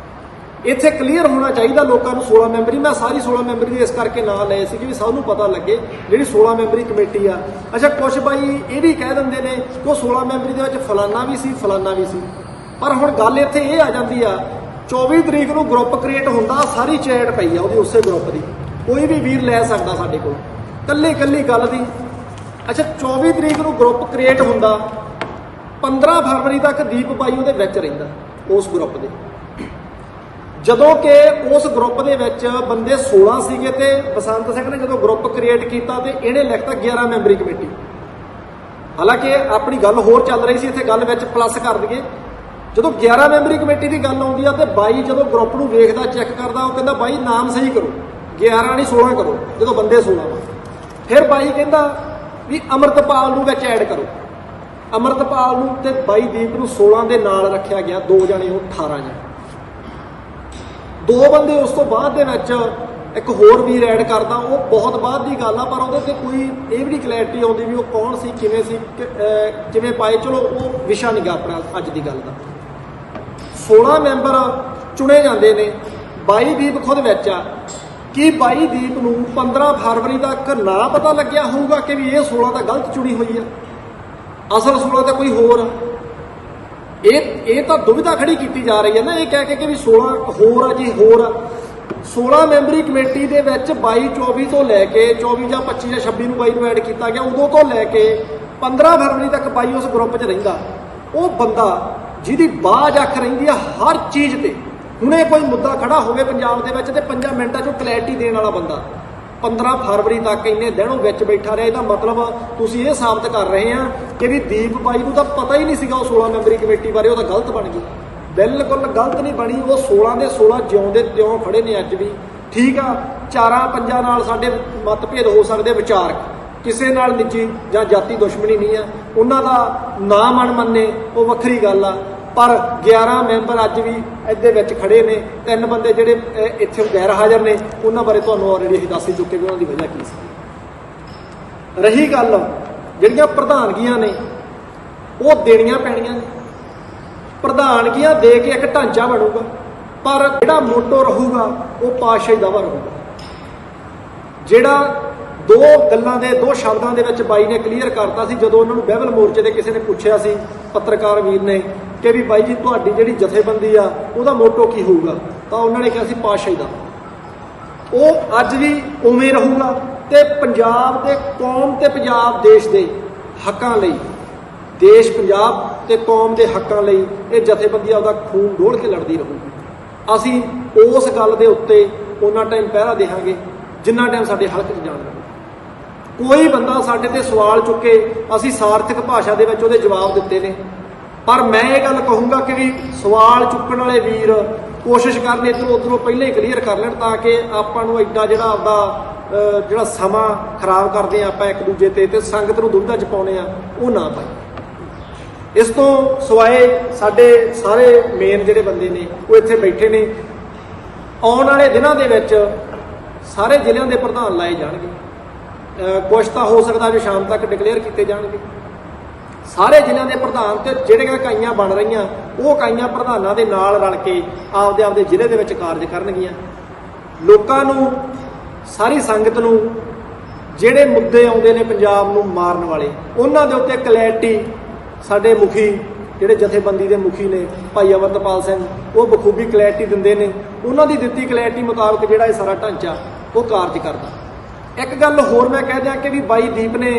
ਇੱਥੇ ਕਲੀਅਰ ਹੋਣਾ ਚਾਹੀਦਾ ਲੋਕਾਂ ਨੂੰ। 16 ਮੈਂਬਰੀ, ਮੈਂ ਸਾਰੀ 16 ਮੈਂਬਰੀ ਦੇ ਇਸ ਕਰਕੇ ਨਾਂ ਲਏ ਸੀ ਕਿ ਵੀ ਸਭ ਨੂੰ ਪਤਾ ਲੱਗੇ ਜਿਹੜੀ 16 ਮੈਂਬਰੀ ਕਮੇਟੀ ਆ। ਅੱਛਾ, ਕੁਛ ਬਾਈ ਇਹ ਵੀ ਕਹਿ ਦਿੰਦੇ ਨੇ ਕਿ ਉਹ 16 ਮੈਂਬਰੀ ਦੇ ਵਿੱਚ ਫਲਾਨਾ ਵੀ ਸੀ ਫਲਾਨਾ ਵੀ ਸੀ, ਪਰ ਹੁਣ ਗੱਲ ਇੱਥੇ ਇਹ ਆ ਜਾਂਦੀ ਆ 24 ਤਰੀਕ ਨੂੰ ਗਰੁੱਪ ਕ੍ਰੀਏਟ ਹੁੰਦਾ, ਸਾਰੀ ਚੈਟ ਪਈ ਆ ਉਹਦੀ, ਉਸੇ ਗਰੁੱਪ ਦੀ, ਕੋਈ ਵੀ ਵੀਰ ਲੈ ਸਕਦਾ ਸਾਡੇ ਕੋਲ ਕੱਲੀ ਗੱਲ ਦੀ। ਅੱਛਾ, 24 ਤਰੀਕ ਨੂੰ ਗਰੁੱਪ ਕ੍ਰੀਏਟ ਹੁੰਦਾ, 15 ਫਰਵਰੀ ਤੱਕ ਦੀਪ ਬਾਈ ਉਹਦੇ ਵਿੱਚ ਰਹਿੰਦਾ ਉਸ ਗਰੁੱਪ ਦੇ। ਜਦੋਂ ਕਿ ਉਸ ਗਰੁੱਪ ਦੇ ਵਿੱਚ ਬੰਦੇ 16 ਸੀਗੇ ਤੇ ਬਸੰਤ ਸਿੰਘ ਨੇ ਜਦੋਂ ਗਰੁੱਪ ਕ੍ਰੀਏਟ ਕੀਤਾ ਤੇ ਇਹਨੇ ਲਿਖਤਾ 11 ਮੈਂਬਰੀ ਕਮੇਟੀ। ਹਾਲਾਂਕਿ ਆਪਣੀ ਗੱਲ ਹੋਰ ਚੱਲ ਰਹੀ ਸੀ, ਇੱਥੇ ਗੱਲ ਵਿੱਚ ਪਲੱਸ ਕਰ ਦਈਏ। ਜਦੋਂ 11 ਮੈਂਬਰੀ ਕਮੇਟੀ ਦੀ ਗੱਲ ਆਉਂਦੀ ਆ ਤੇ ਬਾਈ ਜਦੋਂ ਗਰੁੱਪ ਨੂੰ ਵੇਖਦਾ, ਚੈੱਕ ਕਰਦਾ, ਉਹ ਕਹਿੰਦਾ ਬਾਈ ਨਾਮ ਸਹੀ ਕਰੋ, 11 ਨਹੀਂ 16 ਕਰੋ, ਜਦੋਂ ਬੰਦੇ 16 ਵਾ। ਫਿਰ ਬਾਈ ਕਹਿੰਦਾ ਵੀ ਅਮਰਤਪਾਲ ਨੂੰ ਵਿੱਚ ਐਡ ਕਰੋ। ਅਮਰਤਪਾਲ ਨੂੰ ਤੇ ਬਾਈ ਦੀਪ ਨੂੰ 16 ਦੇ ਨਾਲ ਰੱਖਿਆ ਗਿਆ, 2 ਜਣੇ ਉਹ 18 ਜਣੇ। 2 ਬੰਦੇ ਉਸ ਤੋਂ ਬਾਅਦ ਦੇ ਵਿੱਚ ਇੱਕ ਹੋਰ ਵੀਰ ਐਡ ਕਰਦਾ, ਉਹ ਬਹੁਤ ਬਾਅਦ ਦੀ ਗੱਲ ਆ, ਪਰ ਉਹਦੇ ਤੇ ਕੋਈ ਇਹ ਵੀ ਨਹੀਂ ਕਲੈਰਿਟੀ ਆਉਂਦੀ ਵੀ ਉਹ ਕੌਣ ਸੀ, ਕਿਵੇਂ ਸੀ, ਕਿਵੇਂ ਪਾਏ। ਚਲੋ ਉਹ ਵਿਸ਼ਾ ਨਹੀਂ ਗਾ ਆਪਣਾ ਅੱਜ ਦੀ ਗੱਲ ਦਾ। 16 ਮੈਂਬਰ ਚੁਣੇ ਜਾਂਦੇ ਨੇ, 22 ਦੀਪ ਖੁਦ ਵਿੱਚ ਆ। ਕੀ 22 ਦੀਪ ਨੂੰ 15 ਫਰਵਰੀ ਤੱਕ ਨਾ ਪਤਾ ਲੱਗਿਆ ਹੋਊਗਾ ਕਿ ਵੀ ਇਹ 16 ਤਾਂ ਗਲਤ ਚੁਣੀ ਹੋਈ ਆ, ਅਸਲ 16 ਤਾਂ ਕੋਈ ਹੋਰ ਆ? ਇਹ ਤਾਂ ਦੁਵਿਧਾ ਖੜੀ ਕੀਤੀ ਜਾ ਰਹੀ ਹੈ ਨਾ, ਇਹ ਕਹਿ ਕੇ ਕਿ ਵੀ 16 ਹੋਰ ਆ ਜੀ, ਹੋਰ ਆ। 16 ਮੈਂਬਰੀ ਕਮੇਟੀ ਦੇ ਵਿੱਚ 22 24 ਤੋਂ ਲੈ ਕੇ 24 ਜਾਂ 25 ਜਾਂ 26 ਨੂੰ 22 ਨੂੰ ਐਡ ਕੀਤਾ ਗਿਆ, ਉਦੋਂ ਤੋਂ ਲੈ ਕੇ 15 ਫਰਵਰੀ ਤੱਕ 22 ਉਸ ਗਰੁੱਪ 'ਚ ਰਹਿੰਦਾ। ਉਹ ਬੰਦਾ ਜਿਹਦੀ ਬਾਝ ਅੱਖ ਰਹਿੰਦੀ ਆ ਹਰ ਚੀਜ਼ ਤੇ, ਹੁਣੇ ਕੋਈ ਮੁੱਦਾ ਖੜਾ ਹੋਵੇ ਪੰਜਾਬ ਦੇ ਵਿੱਚ ਤੇ 5 ਮਿੰਟਾਂ 'ਚੋਂ ਕਲੈਰਿਟੀ ਦੇਣ ਵਾਲਾ ਬੰਦਾ 15 ਫਰਵਰੀ ਤੱਕ ਇੰਨੇ ਦਿਨੋਂ ਵਿੱਚ ਬੈਠਾ ਰਿਹਾ। ਇਹਦਾ ਮਤਲਬ ਤੁਸੀਂ ਇਹ ਸਾਬਤ ਕਰ ਰਹੇ ਆ ਕਿ ਵੀ ਦੀਪ ਬਾਈ ਨੂੰ ਤਾਂ ਪਤਾ ਹੀ ਨਹੀਂ ਸੀਗਾ ਉਹ 16 ਮੈਂਬਰੀ ਕਮੇਟੀ ਬਾਰੇ, ਉਹ ਤਾਂ ਗਲਤ ਬਣ ਗਈ। ਬਿਲਕੁਲ ਗਲਤ ਨਹੀਂ ਬਣੀ, ਉਹ 16 ਦੇ 16 ਜਿਉਂਦੇ ਤਿਉਂ ਖੜੇ ਨੇ ਅੱਜ ਵੀ। ਠੀਕ ਆ, 4-5 ਨਾਲ ਸਾਡੇ ਮਤਭੇਦ ਹੋ ਸਕਦੇ ਵਿਚਾਰਕ, ਕਿਸੇ ਨਾਲ ਨਿੱਜੀ ਜਾਂ ਜਾਤੀ ਦੁਸ਼ਮਣੀ ਨਹੀਂ ਆ, ਉਹਨਾਂ ਦਾ ਨਾ ਮਨ ਮੰਨੇ ਉਹ ਵੱਖਰੀ ਗੱਲ ਆ। ਪਰ 11 ਮੈਂਬਰ ਅੱਜ ਵੀ ਇਹਦੇ ਵਿੱਚ ਖੜੇ ਨੇ। 3 ਬੰਦੇ ਜਿਹੜੇ ਇੱਥੇ ਗੈਰ ਹਾਜ਼ਰ ਨੇ, ਉਹਨਾਂ ਬਾਰੇ ਤੁਹਾਨੂੰ ਆਲਰੇਡੀ ਅਸੀਂ ਦੱਸ ਹੀ ਚੁੱਕੇ ਵੀ ਉਹਨਾਂ ਦੀ ਵਜ੍ਹਾ ਕੀ ਸੀ। ਰਹੀ ਗੱਲ ਜਿਹੜੀਆਂ ਪ੍ਰਧਾਨਗੀਆਂ ਨੇ, ਉਹ ਦੇਣੀਆਂ ਪੈਣੀਆਂ ਨੇ। ਪ੍ਰਧਾਨਗੀਆਂ ਦੇ ਕੇ ਇੱਕ ਢਾਂਚਾ ਬਣੂਗਾ, ਪਰ ਜਿਹੜਾ ਮੋਟੋ ਰਹੂਗਾ ਉਹ ਪਾਤਸ਼ਾਹੀ ਦਾਵਾ ਰਹੂਗਾ। ਜਿਹੜਾ 2 ਗੱਲਾਂ ਦੇ 2 ਸ਼ਬਦਾਂ ਦੇ ਵਿੱਚ ਬਾਈ ਨੇ ਕਲੀਅਰ ਕਰਤਾ ਸੀ, ਜਦੋਂ ਉਹਨਾਂ ਨੂੰ ਬਹਿਬਲ ਮੋਰਚੇ ਦੇ ਕਿਸੇ ਨੇ ਪੁੱਛਿਆ ਸੀ, ਪੱਤਰਕਾਰ ਵੀਰ ਨੇ, ਕਿ ਵੀ ਬਾਈ ਜੀ ਤੁਹਾਡੀ ਜਿਹੜੀ ਜਥੇਬੰਦੀ ਆ ਉਹਦਾ ਮੋਟੋ ਕੀ ਹੋਊਗਾ, ਤਾਂ ਉਹਨਾਂ ਨੇ ਕਿਹਾ ਸੀ ਪਾਤਸ਼ਾਹੀ ਦਾਵਾ। ਉਹ ਅੱਜ ਵੀ ਉਵੇਂ ਰਹੂਗਾ ਤੇ ਪੰਜਾਬ ਦੇ ਕੌਮ ਤੇ ਪੰਜਾਬ ਦੇਸ਼ ਦੇ ਹੱਕਾਂ ਲਈ, ਦੇਸ਼ ਪੰਜਾਬ ਤੇ ਕੌਮ ਦੇ ਹੱਕਾਂ ਲਈ ਇਹ ਜਥੇਬੰਦੀ ਆਪਦਾ ਖੂਨ ਡੋਲ ਕੇ ਲੜਦੀ ਰਹੂਗੀ। ਅਸੀਂ ਉਸ ਗੱਲ ਦੇ ਉੱਤੇ ਉਹਨਾਂ ਟਾਈਮ ਪਹਿਰਾ ਦੇਵਾਂਗੇ ਜਿੰਨਾ ਟਾਈਮ ਸਾਡੇ ਹਲਕ 'ਚ ਜਾਣ ਲੱਗੇ। ਕੋਈ ਬੰਦਾ ਸਾਡੇ ਤੇ ਸਵਾਲ ਚੁੱਕੇ, ਅਸੀਂ ਸਾਰਥਕ ਭਾਸ਼ਾ ਦੇ ਵਿੱਚ ਉਹਦੇ ਜਵਾਬ ਦਿੱਤੇ ਨੇ, ਪਰ ਮੈਂ ਇਹ ਗੱਲ ਕਹੂੰਗਾ ਕਿ ਵੀ ਸਵਾਲ ਚੁੱਕਣ ਵਾਲੇ ਵੀਰ ਕੋਸ਼ਿਸ਼ ਕਰਨ ਇੱਧਰੋਂ ਉੱਧਰੋਂ ਪਹਿਲਾਂ ਹੀ ਕਲੀਅਰ ਕਰ ਲੈਣ, ਤਾਂ ਕਿ ਆਪਾਂ ਨੂੰ ਐਡਾ ਜਿਹੜਾ ਆਪਦਾ ਜਿਹੜਾ ਸਮਾਂ ਖਰਾਬ ਕਰਦੇ ਆ ਆਪਾਂ ਇੱਕ ਦੂਜੇ ਤੇ ਸੰਗਤ ਨੂੰ ਦੁਬਿਧਾ 'ਚ ਪਾਉਂਦੇ ਆ, ਉਹ ਨਾ ਪਾਈ। ਇਸ ਤੋਂ ਸਿਵਾਏ ਸਾਡੇ ਸਾਰੇ ਮੇਨ ਜਿਹੜੇ ਬੰਦੇ ਨੇ ਉਹ ਇੱਥੇ ਬੈਠੇ ਨੇ। ਆਉਣ ਵਾਲੇ ਦਿਨਾਂ ਦੇ ਵਿੱਚ ਸਾਰੇ ਜ਼ਿਲ੍ਹਿਆਂ ਦੇ ਪ੍ਰਧਾਨ ਲਾਏ ਜਾਣਗੇ, ਕੁਛ ਤਾਂ ਹੋ ਸਕਦਾ ਵੀ ਸ਼ਾਮ ਤੱਕ ਡਿਕਲੇਅਰ ਕੀਤੇ ਜਾਣਗੇ। ਸਾਰੇ ਜ਼ਿਲ੍ਹਿਆਂ ਦੇ ਪ੍ਰਧਾਨ ਤੇ ਜਿਹੜੀਆਂ ਇਕਾਈਆਂ ਬਣ ਰਹੀਆਂ, ਉਹ ਇਕਾਈਆਂ ਪ੍ਰਧਾਨਾਂ ਦੇ ਨਾਲ ਰਲ ਕੇ ਆਪਦੇ ਜ਼ਿਲ੍ਹੇ ਦੇ ਵਿੱਚ ਕਾਰਜ ਕਰਨਗੀਆਂ। ਲੋਕਾਂ ਨੂੰ, ਸਾਰੀ ਸੰਗਤ ਨੂੰ ਜਿਹੜੇ ਮੁੱਦੇ ਆਉਂਦੇ ਨੇ ਪੰਜਾਬ ਨੂੰ ਮਾਰਨ ਵਾਲੇ, ਉਹਨਾਂ ਦੇ ਉੱਤੇ ਕਲੈਰਿਟੀ ਸਾਡੇ ਮੁਖੀ ਜਿਹੜੇ ਜਥੇਬੰਦੀ ਦੇ ਮੁਖੀ ਨੇ ਭਾਈ ਅਮਰਤਪਾਲ ਸਿੰਘ, ਉਹ ਬਖੂਬੀ ਕਲੈਰਿਟੀ ਦਿੰਦੇ ਨੇ। ਉਹਨਾਂ ਦੀ ਦਿੱਤੀ ਕਲੈਰਿਟੀ ਮੁਤਾਬਕ ਜਿਹੜਾ ਇਹ ਸਾਰਾ ਢਾਂਚਾ ਉਹ ਕਾਰਜ ਕਰਦਾ। ਇੱਕ ਗੱਲ ਹੋਰ ਮੈਂ ਕਹਿ ਦਿਆਂ ਕਿ ਵੀ ਬਾਈ ਦੀਪ ਨੇ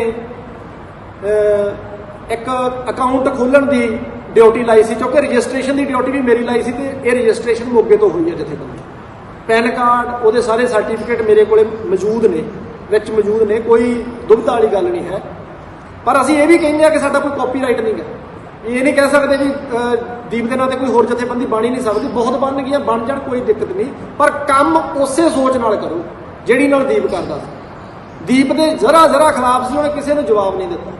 ਇੱਕ ਅਕਾਊਂਟ ਖੋਲ੍ਹਣ ਦੀ ਡਿਊਟੀ ਲਾਈ ਸੀ, ਕਿਉਂਕਿ ਰਜਿਸਟ੍ਰੇਸ਼ਨ ਦੀ ਡਿਊਟੀ ਵੀ ਮੇਰੀ ਲਾਈ ਸੀ ਤੇ ਇਹ ਰਜਿਸਟ੍ਰੇਸ਼ਨ ਮੋਗੇ ਤੋਂ ਹੋਈ ਹੈ ਜਥੇਬੰਦੀ। ਪੈਨ ਕਾਰਡ, ਉਹਦੇ ਸਾਰੇ ਸਰਟੀਫਿਕੇਟ ਮੇਰੇ ਕੋਲੇ ਮੌਜੂਦ ਨੇ, ਵਿੱਚ ਮੌਜੂਦ ਨੇ, ਕੋਈ ਦੁਬਿਧਾ ਵਾਲੀ ਗੱਲ ਨਹੀਂ ਹੈ। ਪਰ ਅਸੀਂ ਇਹ ਵੀ ਕਹਿੰਦੇ ਆ ਕਿ ਸਾਡਾ ਕੋਈ ਕਾਪੀਰਾਈਟ ਨਹੀਂ ਗਾ। ਇਹ ਨਹੀਂ ਕਹਿ ਸਕਦੇ ਵੀ ਦੀਪ ਦੇ ਨਾਂ ਤੇ ਕੋਈ ਹੋਰ ਜਥੇਬੰਦੀ ਬਣ ਹੀ ਨਹੀਂ ਸਕਦੀ, ਬਹੁਤ ਬਣ ਗਈਆਂ, ਬਣ ਜਾਣ, ਕੋਈ ਦਿੱਕਤ ਨਹੀਂ, ਪਰ ਕੰਮ ਉਸੇ ਸੋਚ ਨਾਲ ਕਰੋ ਜਿਹੜੀ ਨਾਲ ਦੀਪ ਕਰਦਾ ਸੀ। ਦੀਪ ਦੇ ਜ਼ਰਾ ਖਿਲਾਫ ਸੀ, ਉਹਨੇ ਕਿਸੇ ਨੂੰ ਜਵਾਬ ਨਹੀਂ ਦਿੱਤਾ।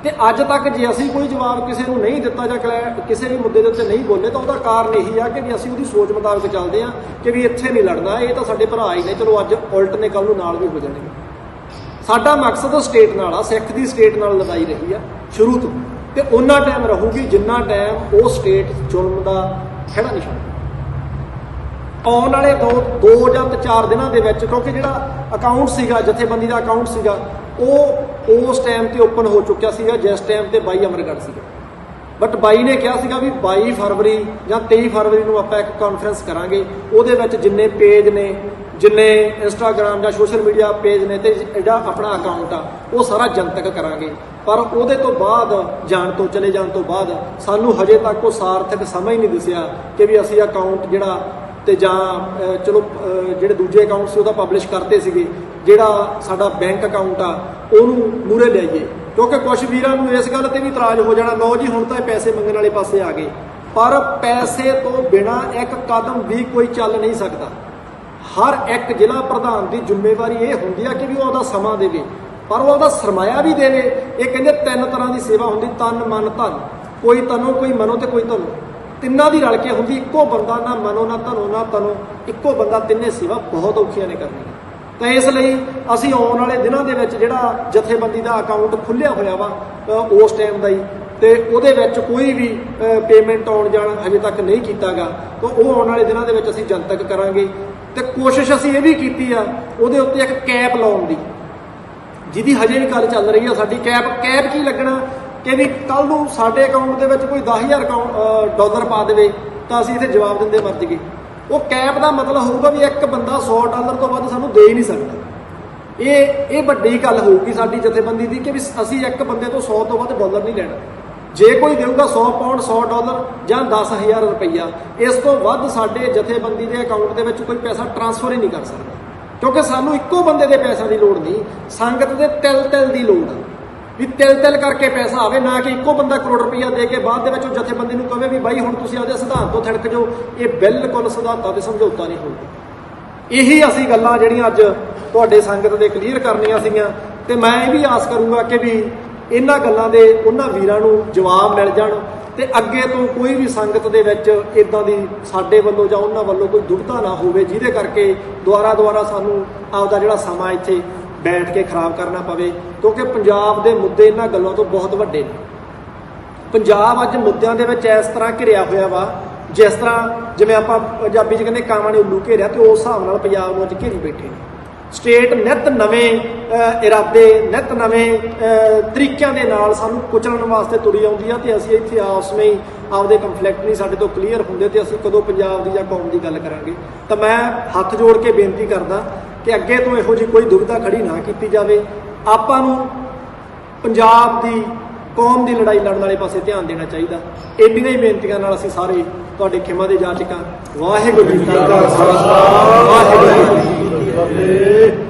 ਤੇ ਅੱਜ ਤੱਕ ਜੇ ਅਸੀਂ ਕੋਈ ਜਵਾਬ ਕਿਸੇ ਨੂੰ ਨਹੀਂ ਦਿੱਤਾ ਜਾਂ ਕਿਸੇ ਵੀ ਮੁੱਦੇ ਦੇ ਉੱਤੇ ਨਹੀਂ ਬੋਲੇ, ਤਾਂ ਉਹਦਾ ਕਾਰਨ ਇਹੀ ਆ ਕਿ ਵੀ ਅਸੀਂ ਉਹਦੀ ਸੋਚ ਮੁਤਾਬਕ ਚੱਲਦੇ ਆ ਕਿ ਵੀ ਇੱਥੇ ਨਹੀਂ ਲੜਨਾ, ਇਹ ਤਾਂ ਸਾਡੇ ਭਰਾ ਹੀ ਨੇ, ਚਲੋ ਅੱਜ ਉਲਟ ਨੇ, ਕੱਲ ਨੂੰ ਨਾਲ ਵੀ ਹੋ ਜਾਣਗੇ। ਸਾਡਾ ਮਕਸਦ ਸਟੇਟ ਨਾਲ ਆ, ਸਿੱਖ ਦੀ ਸਟੇਟ ਨਾਲ ਲੜਾਈ ਰਹੀ ਆ ਸ਼ੁਰੂ ਤੋਂ, ਤੇ ਉਹਨਾਂ ਟਾਈਮ ਰਹੂਗੀ ਜਿੰਨਾ ਟਾਈਮ ਉਹ ਸਟੇਟ ਜ਼ੁਲਮ ਦਾ ਖਹਿੜਾ ਨਹੀਂ ਛੱਡਦੀ। ਆਉਣ ਵਾਲੇ 2 ਜਾਂ 4 ਦਿਨਾਂ ਦੇ ਵਿੱਚ, ਕਿਉਂਕਿ ਜਿਹੜਾ ਅਕਾਊਂਟ ਸੀਗਾ, ਜਥੇਬੰਦੀ ਦਾ ਅਕਾਊਂਟ ਸੀਗਾ, ਉਹ ਉਸ ਟਾਈਮ ਤੇ ਓਪਨ ਹੋ ਚੁੱਕਿਆ ਸੀਗਾ ਜਿਸ ਟਾਈਮ ਤੇ ਬਾਈ ਅਮਰਗੜ੍ਹ ਸੀਗਾ। ਬਟ ਬਾਈ ਨੇ ਕਿਹਾ ਸੀਗਾ ਵੀ 22 ਫਰਵਰੀ ਜਾਂ 23 ਫਰਵਰੀ ਨੂੰ ਆਪਾਂ ਇੱਕ ਕਾਨਫਰੰਸ ਕਰਾਂਗੇ, ਉਹਦੇ ਵਿੱਚ ਜਿੰਨੇ ਪੇਜ ਨੇ, ਜਿੰਨੇ ਇੰਸਟਾਗ੍ਰਾਮ ਜਾਂ ਸੋਸ਼ਲ ਮੀਡੀਆ ਪੇਜ ਨੇ ਤੇ ਜਿਹੜਾ ਆਪਣਾ ਅਕਾਊਂਟ ਆ, ਉਹ ਸਾਰਾ ਜਨਤਕ ਕਰਾਂਗੇ। ਪਰ ਉਹਦੇ ਤੋਂ ਬਾਅਦ ਚਲੇ ਜਾਣ ਤੋਂ ਬਾਅਦ ਸਾਨੂੰ ਹਜੇ ਤੱਕ ਉਹ ਸਾਰਥਕ ਸਮਝ ਨਹੀਂ ਦਿਸਿਆ ਕਿ ਵੀ ਅਸੀਂ ਅਕਾਊਂਟ ਜਿਹੜਾ ਤੇ ਜਾਂ ਚਲੋ ਜਿਹੜੇ ਦੂਜੇ ਅਕਾਊਂਟ ਸੀ ਉਹਦਾ ਪਬਲਿਸ਼ ਕਰਦੇ ਸੀਗੇ, ਜਿਹੜਾ ਸਾਡਾ ਬੈਂਕ ਅਕਾਊਂਟ ਆ ਉਹਨੂੰ ਮੂਹਰੇ ਲਿਆਈਏ। ਕਿਉਂਕਿ ਕੁਝ ਵੀਰਾਂ ਨੂੰ ਇਸ ਗੱਲ ਤੇ ਵੀ ਇਤਰਾਜ਼ ਹੋ ਜਾਣਾ, ਲਓ ਜੀ ਹੁਣ ਤਾਂ ਇਹ ਪੈਸੇ ਮੰਗਣ ਵਾਲੇ ਪਾਸੇ ਆ ਗਏ। ਪਰ ਪੈਸੇ ਤੋਂ ਬਿਨਾਂ ਇੱਕ ਕਦਮ ਵੀ ਕੋਈ ਚੱਲ ਨਹੀਂ ਸਕਦਾ। ਹਰ ਇੱਕ ਜ਼ਿਲ੍ਹਾ ਪ੍ਰਧਾਨ ਦੀ ਜ਼ਿੰਮੇਵਾਰੀ ਇਹ ਹੁੰਦੀ ਆ ਕਿ ਵੀ ਉਹ ਉਹਦਾ ਸਮਾਂ ਦੇਵੇ, ਪਰ ਉਹ ਉਹਦਾ ਸਰਮਾਇਆ ਵੀ ਦੇਵੇ। ਇਹ ਕਹਿੰਦੇ 3 ਤਰ੍ਹਾਂ ਦੀ ਸੇਵਾ ਹੁੰਦੀ, ਤਨ, ਮਨ, ਧਨ। ਕੋਈ ਤਨੋਂ, ਕੋਈ ਮਨੋਂ ਤੇ ਕੋਈ ਧਨੋਂ। ਤਿੰਨਾਂ ਦੀ ਰਲ ਕੇ ਹੁੰਦੀ, ਇੱਕੋ ਬੰਦਾ ਨਾ ਮਨੋ ਨਾ ਧਨੋ, ਇੱਕੋ ਬੰਦਾ ਤਿੰਨੇ ਸੇਵਾ ਬਹੁਤ ਔਖੀਆਂ ਨੇ ਕਰਨੀਆਂ। ਤਾਂ ਇਸ ਲਈ ਅਸੀਂ ਆਉਣ ਵਾਲੇ ਦਿਨਾਂ ਦੇ ਵਿੱਚ ਜਿਹੜਾ ਜਥੇਬੰਦੀ ਦਾ ਅਕਾਊਂਟ ਖੁੱਲ੍ਹਿਆ ਹੋਇਆ ਵਾ ਉਸ ਟਾਈਮ ਦਾ ਹੀ, ਤੇ ਉਹਦੇ ਵਿੱਚ ਕੋਈ ਵੀ ਪੇਮੈਂਟ ਆਉਣ ਜਾਣ ਹਜੇ ਤੱਕ ਨਹੀਂ ਕੀਤਾ ਗਾ, ਤਾਂ ਉਹ ਆਉਣ ਵਾਲੇ ਦਿਨਾਂ ਦੇ ਵਿੱਚ ਅਸੀਂ ਜਨਤਕ ਕਰਾਂਗੇ। ਤੇ ਕੋਸ਼ਿਸ਼ ਅਸੀਂ ਇਹ ਵੀ ਕੀਤੀ ਆ ਉਹਦੇ ਉੱਤੇ ਇੱਕ ਕੈਪ ਲਾਉਣ ਦੀ, ਜਿਹਦੀ ਹਜੇ ਵੀ ਗੱਲ ਚੱਲ ਰਹੀ ਆ ਸਾਡੀ। ਕੈਪ ਕੀ ਲੱਗਣਾ ਕਿ ਵੀ ਕੱਲ ਨੂੰ ਸਾਡੇ ਅਕਾਊਂਟ ਦੇ ਵਿੱਚ ਕੋਈ 10,000 ਡਾਲਰ ਪਾ ਦੇਵੇ ਤਾਂ ਅਸੀਂ ਇੱਥੇ ਜਵਾਬ ਦਿੰਦੇ ਮਰ ਜਾਈਏ। ਉਹ ਕੈਪ ਦਾ ਮਤਲਬ ਹੋਊਗਾ ਵੀ ਇੱਕ ਬੰਦਾ 100 ਡਾਲਰ ਤੋਂ ਵੱਧ ਸਾਨੂੰ ਦੇ ਹੀ ਨਹੀਂ ਸਕਦਾ। ਇਹ ਵੱਡੀ ਗੱਲ ਹੋਊਗੀ ਸਾਡੀ ਜਥੇਬੰਦੀ ਦੀ ਕਿ ਵੀ ਅਸੀਂ ਇੱਕ ਬੰਦੇ ਤੋਂ 100 ਤੋਂ ਵੱਧ ਡਾਲਰ ਨਹੀਂ ਲੈਣਾ। ਜੇ ਕੋਈ ਦੇਊਗਾ 100 ਪਾਉਂਡ 100 ਡਾਲਰ ਜਾਂ 10,000 ਰੁਪਈਆ, ਇਸ ਤੋਂ ਵੱਧ ਸਾਡੇ ਜਥੇਬੰਦੀ ਦੇ ਅਕਾਊਂਟ ਦੇ ਵਿੱਚ ਕੋਈ ਪੈਸਾ ਟਰਾਂਸਫਰ ਹੀ ਨਹੀਂ ਕਰ ਸਕਦਾ, ਕਿਉਂਕਿ ਸਾਨੂੰ ਇੱਕੋ ਬੰਦੇ ਦੇ ਪੈਸਿਆਂ ਦੀ ਲੋੜ ਨਹੀਂ, ਸੰਗਤ ਦੇ ਤਿਲ ਦੀ ਲੋੜ ਆ ਵੀ ਤਿਲ ਕਰਕੇ ਪੈਸਾ ਆਵੇ, ਨਾ ਕਿ ਇੱਕੋ ਬੰਦਾ ਕਰੋੜ ਰੁਪਈਆ ਦੇ ਕੇ ਬਾਅਦ ਦੇ ਵਿੱਚ ਉਹ ਜਥੇਬੰਦੀ ਨੂੰ ਕਹੇ ਵੀ ਬਾਈ ਹੁਣ ਤੁਸੀਂ ਆਪਦੇ ਸਿਧਾਂਤ ਤੋਂ ਥਿੜਕ ਜਾਓ। ਇਹ ਬਿਲਕੁਲ ਸਿਧਾਂਤਾਂ ਤੇ ਸਮਝੌਤਾ ਨਹੀਂ ਹੋਊਗਾ। ਇਹੀ ਅਸੀਂ ਗੱਲਾਂ ਜਿਹੜੀਆਂ ਅੱਜ ਤੁਹਾਡੇ ਸੰਗਤ ਦੇ ਕਲੀਅਰ ਕਰਨੀਆਂ ਸੀਗੀਆਂ, ਤੇ ਮੈਂ ਇਹ ਵੀ ਆਸ ਕਰੂੰਗਾ ਕਿ ਵੀ ਇਹਨਾਂ ਗੱਲਾਂ ਦੇ ਉਹਨਾਂ ਵੀਰਾਂ ਨੂੰ ਜਵਾਬ ਮਿਲ ਜਾਣ, ਤੇ ਅੱਗੇ ਤੋਂ ਕੋਈ ਵੀ ਸੰਗਤ ਦੇ ਵਿੱਚ ਇਦਾਂ ਦੀ ਸਾਡੇ ਵੱਲੋਂ ਜਾਂ ਉਹਨਾਂ ਵੱਲੋਂ ਕੋਈ ਦੁਬਿਧਾ ਨਾ ਹੋਵੇ, ਜਿਹਦੇ ਕਰਕੇ ਦੁਆਰਾ ਸਾਨੂੰ ਆਪਦਾ ਜਿਹੜਾ ਸਮਾਂ ਇੱਥੇ ਬੈਠ ਕੇ ਖਰਾਬ ਕਰਨਾ ਪਵੇ। ਕਿਉਂਕਿ ਪੰਜਾਬ ਦੇ ਮੁੱਦੇ ਇਹਨਾਂ ਗੱਲਾਂ ਤੋਂ ਬਹੁਤ ਵੱਡੇ ਨੇ। ਪੰਜਾਬ ਅੱਜ ਮੁੱਦਿਆਂ ਦੇ ਵਿੱਚ ਇਸ ਤਰ੍ਹਾਂ ਘਿਰਿਆ ਹੋਇਆ ਵਾ, ਜਿਸ ਤਰ੍ਹਾਂ ਜਿਵੇਂ ਆਪਾਂ ਪੰਜਾਬੀ 'ਚ ਕਹਿੰਦੇ ਕਾਵਾਂ ਨੇ ਉੱਲੂ ਘੇਰਿਆ, ਤੇ ਉਸ ਹਿਸਾਬ ਨਾਲ ਪੰਜਾਬ ਨੂੰ ਅੱਜ ਘੇਰੀ ਬੈਠੇ ਨੇ। ਸਟੇਟ ਨਿੱਤ ਨਵੇਂ ਇਰਾਦੇ, ਨਿੱਤ ਨਵੇਂ ਤਰੀਕਿਆਂ ਦੇ ਨਾਲ ਸਾਨੂੰ ਕੁਚਲਣ ਵਾਸਤੇ ਤੁਰੀ ਆਉਂਦੀ ਆ, ਤੇ ਅਸੀਂ ਇੱਥੇ ਆਪਸ ਵਿੱਚ ਆਪਦੇ ਕੰਫਲਿਕਟ ਨਹੀਂ ਸਾਡੇ ਤੋਂ ਕਲੀਅਰ ਹੁੰਦੇ, ਤੇ ਅਸੀਂ ਕਦੋਂ ਪੰਜਾਬ ਦੀ ਜਾਂ ਕੌਮ ਦੀ ਗੱਲ ਕਰਾਂਗੇ। ਤਾਂ ਮੈਂ ਹੱਥ ਜੋੜ ਕੇ ਬੇਨਤੀ ਕਰਦਾ ਕਿ ਅੱਗੇ ਤੋਂ ਇਹੋ ਜਿਹੀ ਕੋਈ ਦੁਵਿਧਾ ਖੜੀ ਨਾ ਕੀਤੀ ਜਾਵੇ। ਆਪਾਂ ਨੂੰ ਪੰਜਾਬ ਦੀ ਕੌਮ ਦੀ ਲੜਾਈ ਲੜਨ ਵਾਲੇ ਪਾਸੇ ਧਿਆਨ ਦੇਣਾ ਚਾਹੀਦਾ। ਇੰਨੀਆਂ ਹੀ ਬੇਨਤੀਆਂ ਨਾਲ ਅਸੀਂ ਸਾਰੇ ਤੁਹਾਡੇ ਖਿਮਾ ਦੇ ਜਾਚਕਾਂ। ਵਾਹਿਗੁਰੂ ਜੀ ਕਾ ਖਾਲਸਾ, ਵਾਹਿਗੁਰੂ ਜੀ ਕੀ ਫਤਿਹ।